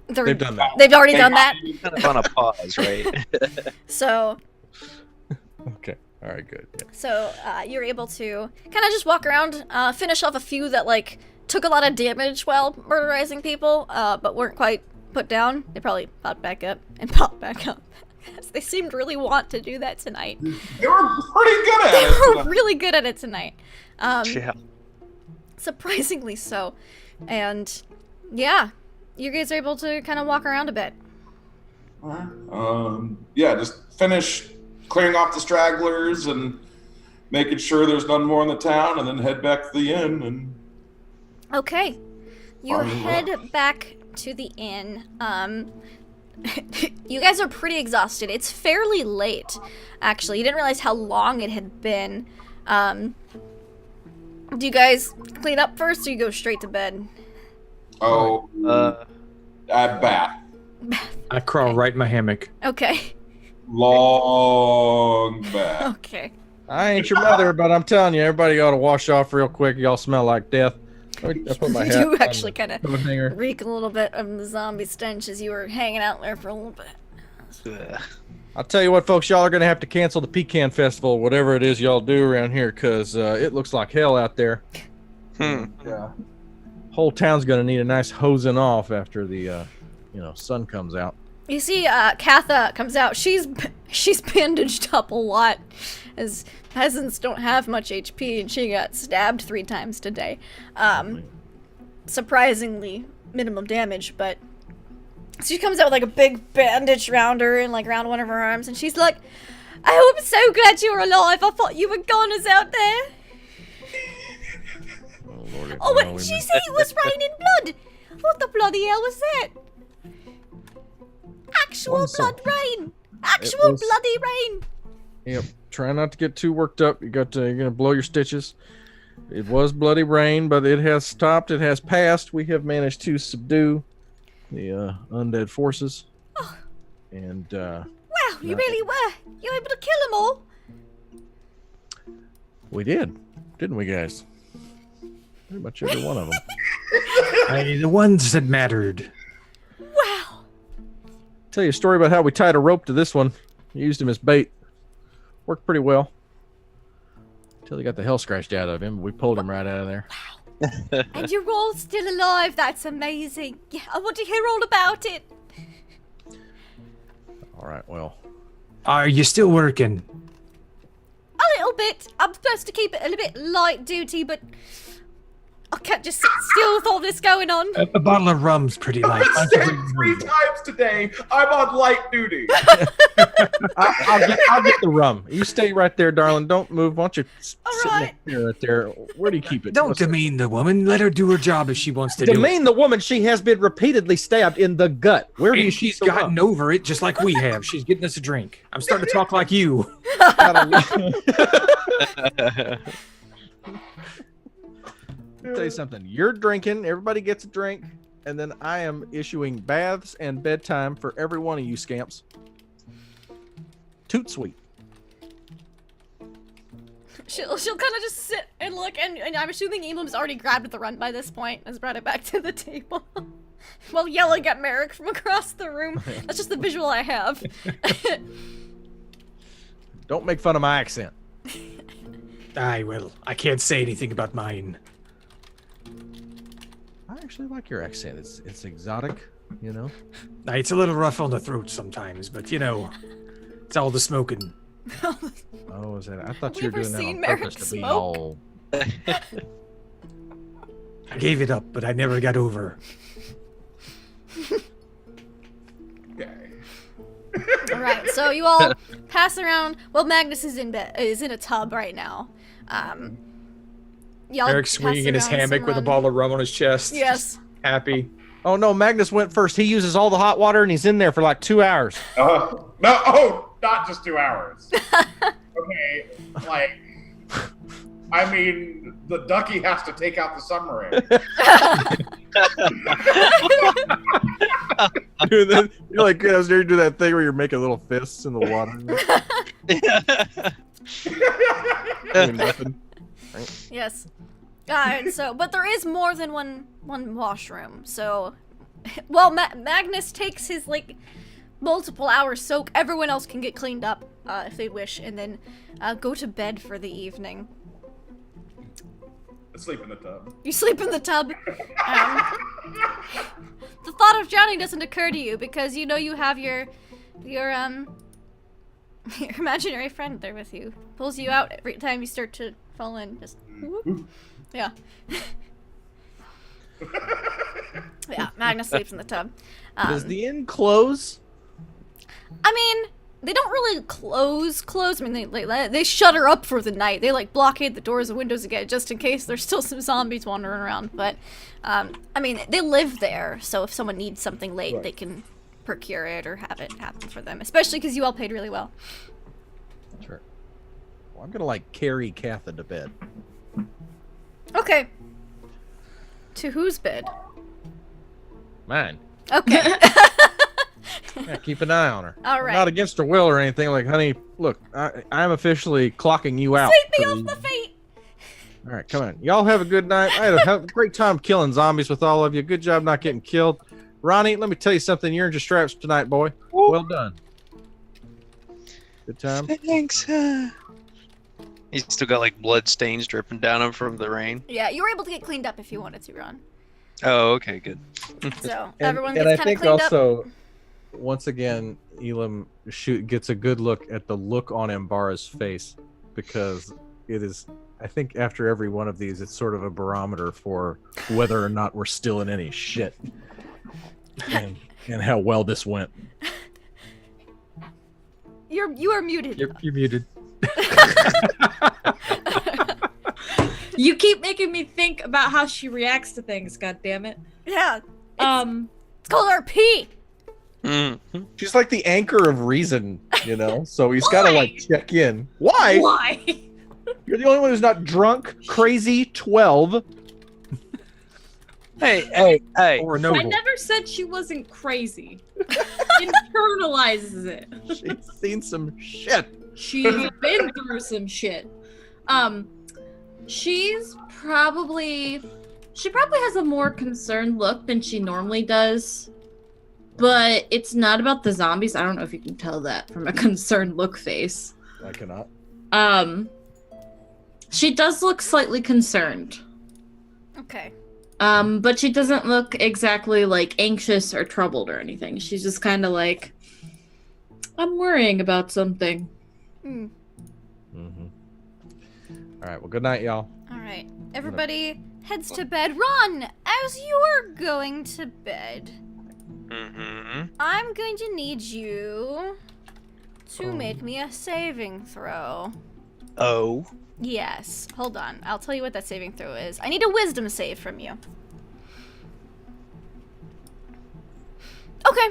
They've done that. They've already done that. Kind of on a pause, right? So Okay. All right. Good. Yeah. So you're able to kind of just walk around, finish off a few that like took a lot of damage while murderizing people, but weren't quite put down. They probably popped back up and popped back up. They seemed really want to do that tonight. They were pretty good at They it. were really good at it tonight. Yeah. Surprisingly so. And yeah, you guys are able to kind of walk around a bit. Yeah, just finish clearing off the stragglers and making sure there's none more in the town, and then head back to the inn. And Okay. You Fine, head back to the inn. You guys are pretty exhausted. It's fairly late, actually. You didn't realize how long it had been. Do you guys clean up first, or you go straight to bed? Bath. I crawl right in my hammock. Okay. Long bath. Okay. I ain't your mother, but I'm telling you, everybody ought to wash off real quick. Y'all smell like death. I put my You hat do on actually the kind of coat hanger. reek a little bit of the zombie stench as you were hanging out there for a little bit. Ugh. I'll tell you what, folks, y'all are gonna have to cancel the Pecan Festival, whatever it is y'all do around here, because it looks like hell out there. Yeah. Whole town's gonna need a nice hosing off after the sun comes out. You see, Katha comes out. She's bandaged up a lot, as peasants don't have much HP, and she got stabbed 3 times today. Surprisingly minimum damage, but she comes out with like a big bandage around her and like around one of her arms, and she's like, "Oh, I'm so glad you're alive. I thought you were goners out there." Oh, Lord, Oh, what did she say? It was raining blood. What the bloody hell was that? Actual One sec. blood rain. Actual was- bloody rain. Yep. Try not to get too worked up. You're gonna blow your stitches. It was bloody rain, but it has stopped. It has passed. We have managed to subdue the undead forces. Oh. And Wow, you Yeah. really were. You were able to kill them all. we did, didn't we, guys? Pretty much every one of them. The ones that mattered. Wow. Tell you a story about how we tied a rope to this one. Used him as bait. Worked pretty well. Until he got the hell scratched out of him. We pulled him right out of there. And you're all still alive. That's amazing. Yeah, I want to hear all about it. All right, well. Are you still working? A little bit. I'm supposed to keep it a little bit light duty, but I can't just sit still with all this going on. A bottle of rum's pretty light. I've said 3 times today, I'm on light duty. I'll get the rum. You stay right there, darling. Don't move. Why don't you sit right. right there? Where do you keep it? Don't What's it? demean the woman. Let her do her job if she wants to do it. Demean the woman. She has been repeatedly stabbed in the gut. Where do you And keep she's the gotten rum? over it just like we have. She's getting us a drink. I'm starting to talk like you. I'll tell you something. You're drinking. Everybody gets a drink. And then I am issuing baths and bedtime for every one of you scamps. Toot sweet. She'll kind of just sit and look, and I'm assuming Elam's already grabbed the run by this point, has brought it back to the table. While yelling at Merrick from across the room. That's just the visual I have. Don't make fun of my accent. I will. I can't say anything about mine. I actually like your accent. It's exotic, you know. It's a little rough on the throat sometimes, but you know, it's all the smoking. Oh, is that? I thought Have you we were ever doing that seen on Merrick purpose to be smoke? all. I gave it up, but I never got over. Okay. All right, so you all pass around. Well, Magnus is in a tub right now. Y'all Eric's pass swinging in his around hammock some with a run. bottle of rum on his chest. Yes. Happy. Oh no, Magnus went first. He uses all the hot water and he's in there for like 2 hours. No, not just 2 hours. Okay, like, I mean, the ducky has to take out the submarine. Dude, then you're like downstairs, you do that thing where you're making little fists in the water. Doing nothing. Yes. And so, but there is more than one washroom. So, well, Magnus takes his like multiple hour soak. Everyone else can get cleaned up if they wish, and then go to bed for the evening. Sleep in the tub. You sleep in the tub. The thought of drowning doesn't occur to you because you know you have your imaginary friend there with you. Pulls you out every time you start to fall in. Just whoop. Yeah. Yeah, Magnus sleeps in the tub. Does the inn close? I mean, they don't really close. I mean, they shutter up for the night. They like blockade the doors and windows again just in case there's still some zombies wandering around. But I mean, they live there, so if someone needs something late, Right. they can procure it or have it happen for them. Especially because you all paid really well. Sure. Well, I'm gonna like carry Katha to bed. Okay. To whose bed? Mine. Okay. Yeah, keep an eye on her. All I'm right. not against her will or anything. Like, honey, look, I'm officially clocking you out. Sweep me for off the- my feet. All right, come on. Y'all have a good night. I had a great time killing zombies with all of you. Good job not getting killed. Ronnie, let me tell you something. You earned your straps tonight, boy. Well done. Good time. Thanks. He's still got like blood stains dripping down him from the rain. Yeah, you were able to get cleaned up if you wanted to, Ron. Oh, okay, good. So And everyone I gets kind of think cleaned also, up. once again, Elam gets a good look at the look on Mbara's face, because it is, I think after every one of these, it's sort of a barometer for whether or not we're still in any shit. And how well this went. You are muted. You're muted. You keep making me think about how she reacts to things, God damn it. Yeah. It's It's called RP. Mm-hmm. She's like the anchor of reason, you know? So he's got to like check in. Why? why? You're the only one who's not drunk, crazy, 12. Hey. Or I noble. never said she wasn't crazy. Internalizes it. She's seen some shit. She's been through some shit. She probably has a more concerned look than she normally does. But it's not about the zombies. I don't know if you can tell that from a concerned look face. I cannot. She does look slightly concerned. Okay. But she doesn't look exactly like anxious or troubled or anything. She's just kind of like, I'm worrying about something. Mm. Mm-hmm. All right. Well, good night, y'all. All right. Everybody heads to bed. Ron, as you're going to bed, Mm-hmm. I'm going to need you to make me a saving throw. Oh. Yes. Hold on. I'll tell you what that saving throw is. I need a wisdom save from you. Okay.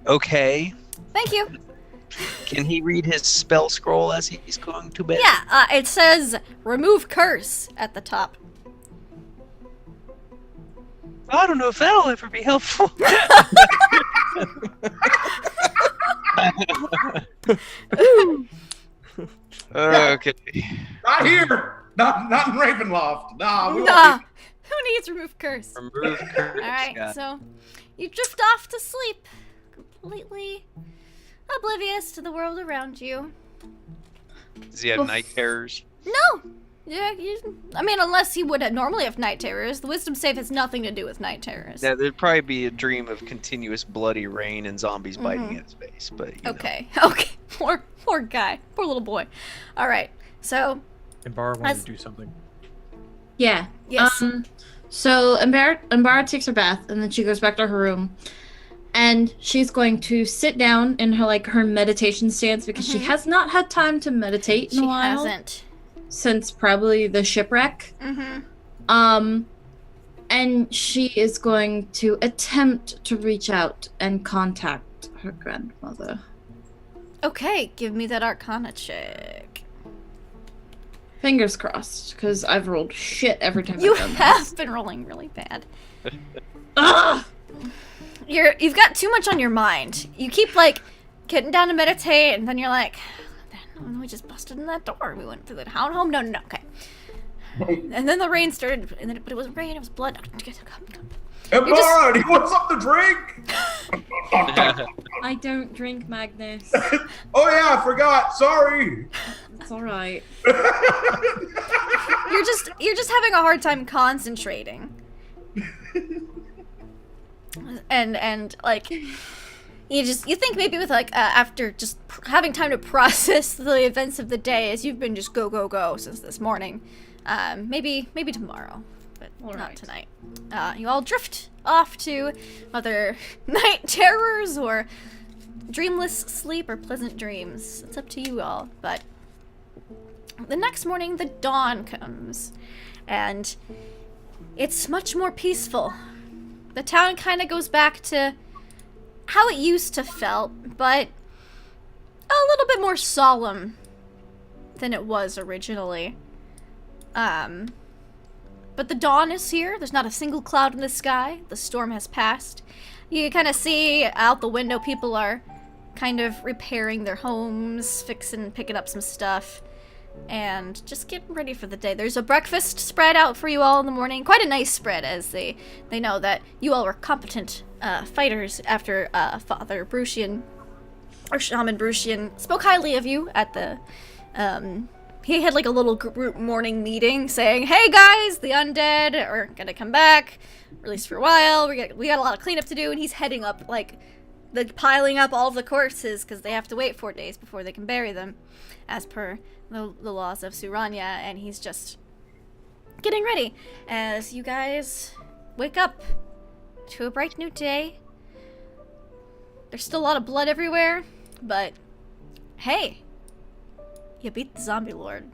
Okay. Thank you. Can he read his spell scroll as he's going to bed? Yeah, it says remove curse at the top. I don't know if that'll ever be helpful. Okay. Not here. Not in Ravenloft. Nah. we won't Nah. be- Who needs remove curse? Remove curse. Alright, Yeah. so you drift off to sleep, completely oblivious to the world around you. Does he have night terrors? No! Yeah, I mean, unless he would normally have night terrors. The wisdom save has nothing to do with night terrors. Yeah, there'd probably be a dream of continuous bloody rain and zombies biting at his face, but you know. Okay, okay. Poor guy. Poor little boy. Alright, so, And Bar wanted As- to do something. Yeah. yes. So Ambara takes her bath and then she goes back to her room. And she's going to sit down in her meditation stance because she has not had time to meditate in she a while. hasn't. Since probably the shipwreck. Mm-hmm. And she is going to attempt to reach out and contact her grandmother. Okay, give me that Arcana check. Fingers crossed, because I've rolled shit every time You I've done have been rolling really bad. this. Ugh! You've got too much on your mind. You keep getting down to meditate, and then you're like, we just busted in that door. We went through the townhome. No, okay. And then the rain started, but it wasn't rain. It was blood. Come. Embara, do you want something to drink? I don't drink, Magnus. Oh yeah, I forgot. Sorry. It's alright. You're just having a hard time concentrating. And you think maybe with after just having time to process the events of the day, as you've been just go since this morning, maybe tomorrow, but not Alright. tonight. You all drift off to whether night terrors or dreamless sleep or pleasant dreams. It's up to you all. But the next morning, the dawn comes, and it's much more peaceful. The town kind of goes back to how it used to felt, but a little bit more solemn than it was originally. But the dawn is here. There's not a single cloud in the sky. The storm has passed. You kind of see out the window people are kind of repairing their homes, picking up some stuff. and just getting ready for the day. There's a breakfast spread out for you all in the morning. Quite a nice spread, as they know that you all were competent fighters after Father Brucian, or Shaman Brucian, spoke highly of you at the... he had like a little group morning meeting saying, hey guys, the undead are gonna come back, at least for a while. We got a lot of cleanup to do, and he's heading up, like, piling up all of the corpses because they have to wait 4 days before they can bury them, as per the laws of Suranya, and he's just getting ready as you guys wake up to a bright new day. There's still a lot of blood everywhere, but hey, you beat the zombie lord.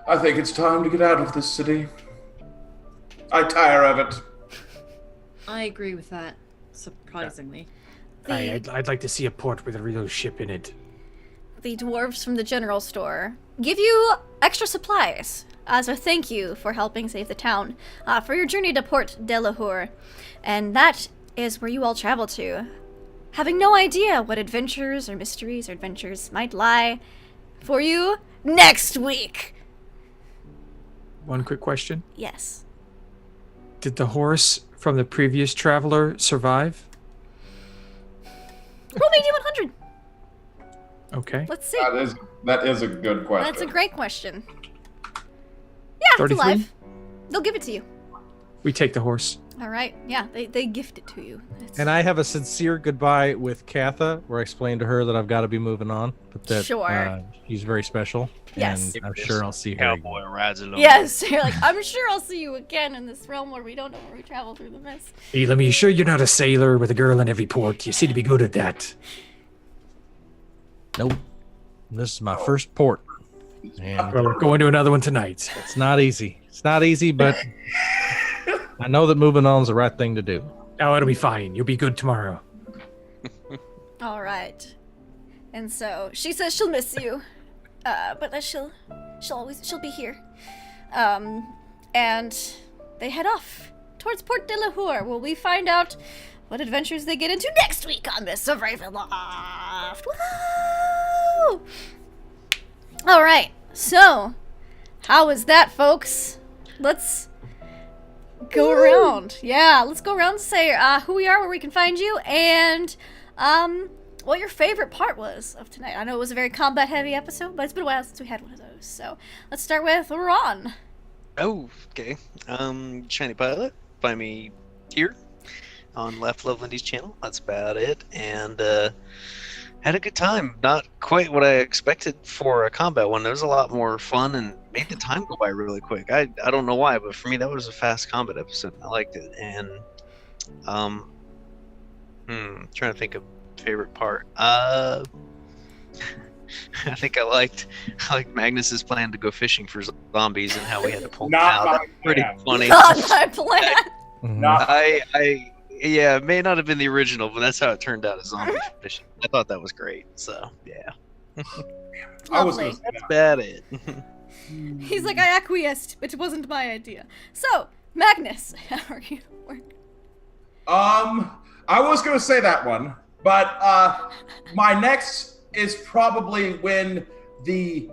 I think it's time to get out of this city. I tire of it. I agree with that, surprisingly. I'd like to see a port with a real ship in it. The dwarves from the general store give you extra supplies as a thank you for helping save the town for your journey to Port de la Horde. And that is where you all travel to, having no idea what adventures or mysteries or adventures might lie for you next week. One quick question. Yes. Did the horse from the previous traveler survive? Roll me D100. Okay. Let's see. That is a good question. That's a great question. Yeah, it's 33? alive. They'll give it to you. We take the horse. All right. Yeah, they gift it to you. And I have a sincere goodbye with Katha, where I explained to her that I've got to be moving on, but that Sure. she's very special. Yes. And I'm sure I'll see her. Cowboy rides along. Yes, you're like, I'm sure I'll see you again in this realm where we don't know where we travel through the mist. Elam, you sure you're not a sailor with a girl in every port? You seem to be good at that. Nope. This is my first port. And Well, we're going to another one tonight. it's not easy. It's not easy, but I know that moving on is the right thing to do. Oh, it'll be fine. You'll be good tomorrow. All right. And so she says she'll miss you, but that she'll be here. And they head off towards Port de la Horde, where we find out what adventures they get into next week on Mists of Ravenloft. Woo! All right. So, how was that, folks? Let's go around. Yeah, let's go around and say who we are, where we can find you, and what your favorite part was of tonight. I know it was a very combat-heavy episode, but it's been a while since we had one of those. So, let's start with Ron. Oh, okay. Shiny Pilot. Find me here on Left Love Lindy's channel. That's about it. And had a good time. Not quite what I expected for a combat one. There was a lot more fun and made the time go by really quick. I don't know why, but for me that was a fast combat episode. I liked it. And trying to think of favorite part. I think I liked Magnus's plan to go fishing for zombies and how we had to pull them out. That's pretty funny. Not my plan. Mhm. Yeah, it may not have been the original, but that's how it turned out as zombie fishing. I thought that was great. So yeah, I was Lovely. gonna say that's that. about it. He's like, I acquiesced, but it wasn't my idea. So, Magnus, how are you? I was gonna say that one, but my next is probably when the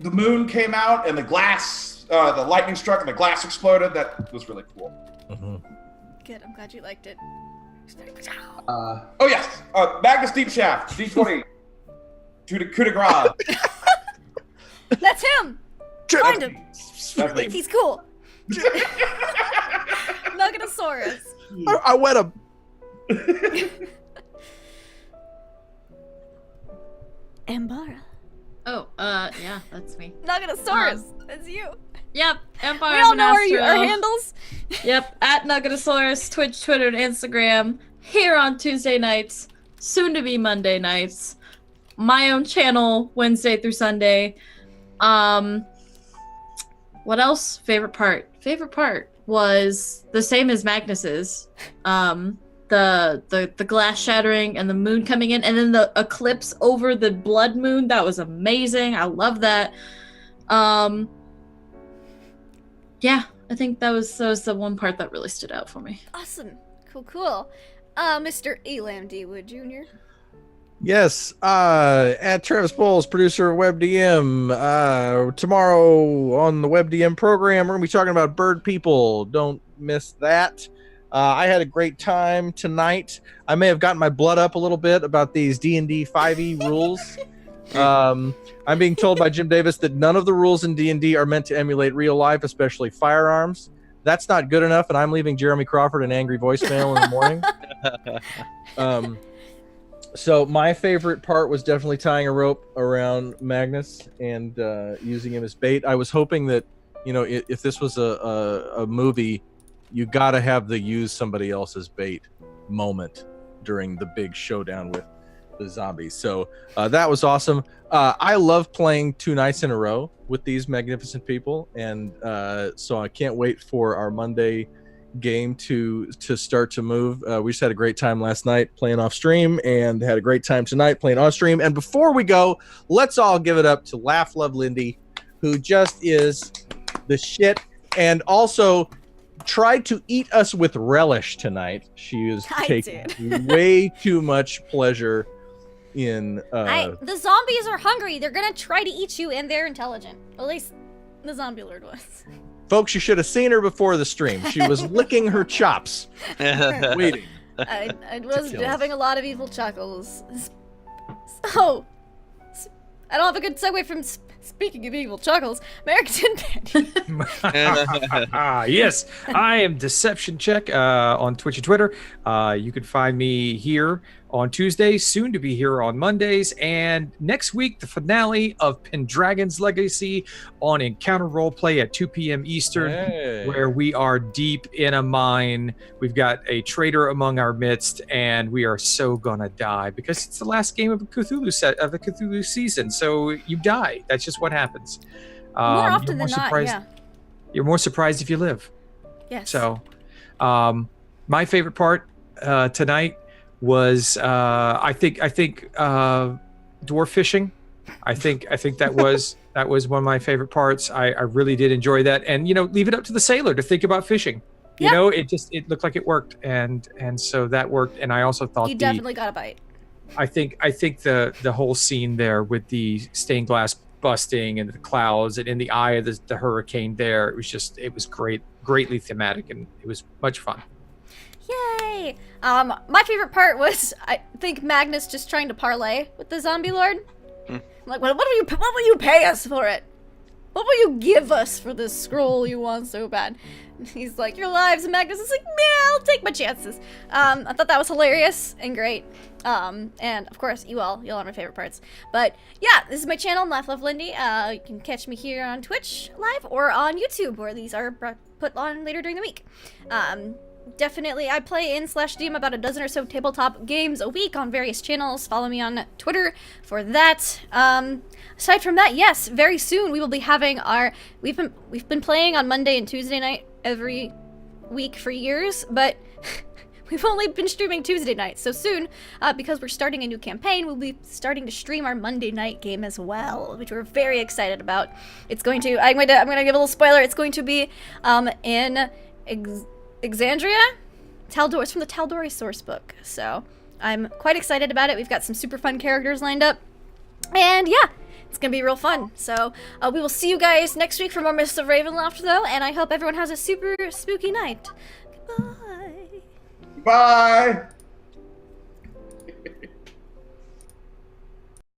moon came out and the glass, the lightning struck and the glass exploded. That was really cool. Mhm. Good, I'm glad you liked it. Oh yes, Magnus Deep Shaft, D20, coup de grace. That's him! Find him! That's me. He's cool! Nuggetosaurus. I wet him. Ambara. Oh, yeah, that's me. Nuggetosaurus! That's you! Yep, Empire We of all know our Astro. handles! Yep, at Nuggetosaurus, Twitch, Twitter, and Instagram. Here on Tuesday nights, soon to be Monday nights. My own channel, Wednesday through Sunday. What else? Favorite part? Favorite part was the same as Magnus's. The glass shattering and the moon coming in, and then the eclipse over the blood moon. That was amazing. I love that. Yeah, I think that was the one part that really stood out for me. Awesome. Cool. Mr. Elam D. Wood Jr. Yes, at Travis Bowles, producer of WebDM. Tomorrow on the WebDM program, we're going to be talking about bird people. Don't miss that. I had a great time tonight. I may have gotten my blood up a little bit about these D&D5E rules. I'm being told by Jim Davis that none of the rules in D&D are meant to emulate real life, especially firearms. That's not good enough, and I'm leaving Jeremy Crawford an angry voicemail in the morning. So my favorite part was definitely tying a rope around Magnus and using him as bait. I was hoping that, if this was a movie, you got to have the use somebody else's bait moment during the big showdown with the zombies. So that was awesome. I love playing 2 nights in a row with these magnificent people, and so I can't wait for our Monday game to start to move. We just had a great time last night playing off stream, and had a great time tonight playing on stream. And before we go, let's all give it up to Laugh Love Lindy, who just is the shit, and also tried to eat us with relish tonight. She is taking way too much pleasure in the zombies are hungry. They're gonna try to eat you, and they're intelligent. At least the zombie lord was. Folks, you should have seen her before the stream. She was licking her chops, waiting. I was having a lot of evil chuckles. So, I don't have a good segue from speaking of evil chuckles. American Penny. Yes, I am Deception Check on Twitch and Twitter. You can find me here on Tuesdays, soon to be here on Mondays, and next week the finale of Pendragon's Legacy on Encounter Roleplay at 2 p.m. Eastern, where we are deep in a mine. We've got a traitor among our midst, and we are so gonna die because it's the last game of the Cthulhu season. So you die. That's just what happens. More often than not, yeah. You're more surprised if you live. Yes. So, my favorite part tonight was I think dwarf fishing. I think that was one of my favorite parts. I really did enjoy that, and leave it up to the sailor to think about fishing. It looked like it worked, and so that worked. And I also thought he definitely got a bite. I think the whole scene there with the stained glass busting and the clouds and in the eye of the hurricane there, it was greatly thematic, and it was much fun. Yay! My favorite part was, I think, Magnus just trying to parlay with the zombie lord. Like, what will you pay us for it? What will you give us for this scroll you want so bad? And he's like, your lives. And Magnus is like, man, I'll take my chances. I thought that was hilarious and great. And of course, you all are my favorite parts. But yeah, this is my channel, Laugh Love Lindy. You can catch me here on Twitch live or on YouTube, where these are put on later during the week. Definitely, I play in/DM about a dozen or so tabletop games a week on various channels. Follow me on Twitter for that. Aside from that, yes, very soon we will be having we've been playing on Monday and Tuesday night every week for years, but we've only been streaming Tuesday night. So soon, because we're starting a new campaign, we'll be starting to stream our Monday night game as well, which we're very excited about. It's going to, I'm going to give a little spoiler. It's going to be in Exandria? It's from the Tal'Dorei source book. So I'm quite excited about it. We've got some super fun characters lined up. And yeah, it's going to be real fun. So we will see you guys next week for more Mists of Ravenloft, though. And I hope everyone has a super spooky night. Goodbye. Bye.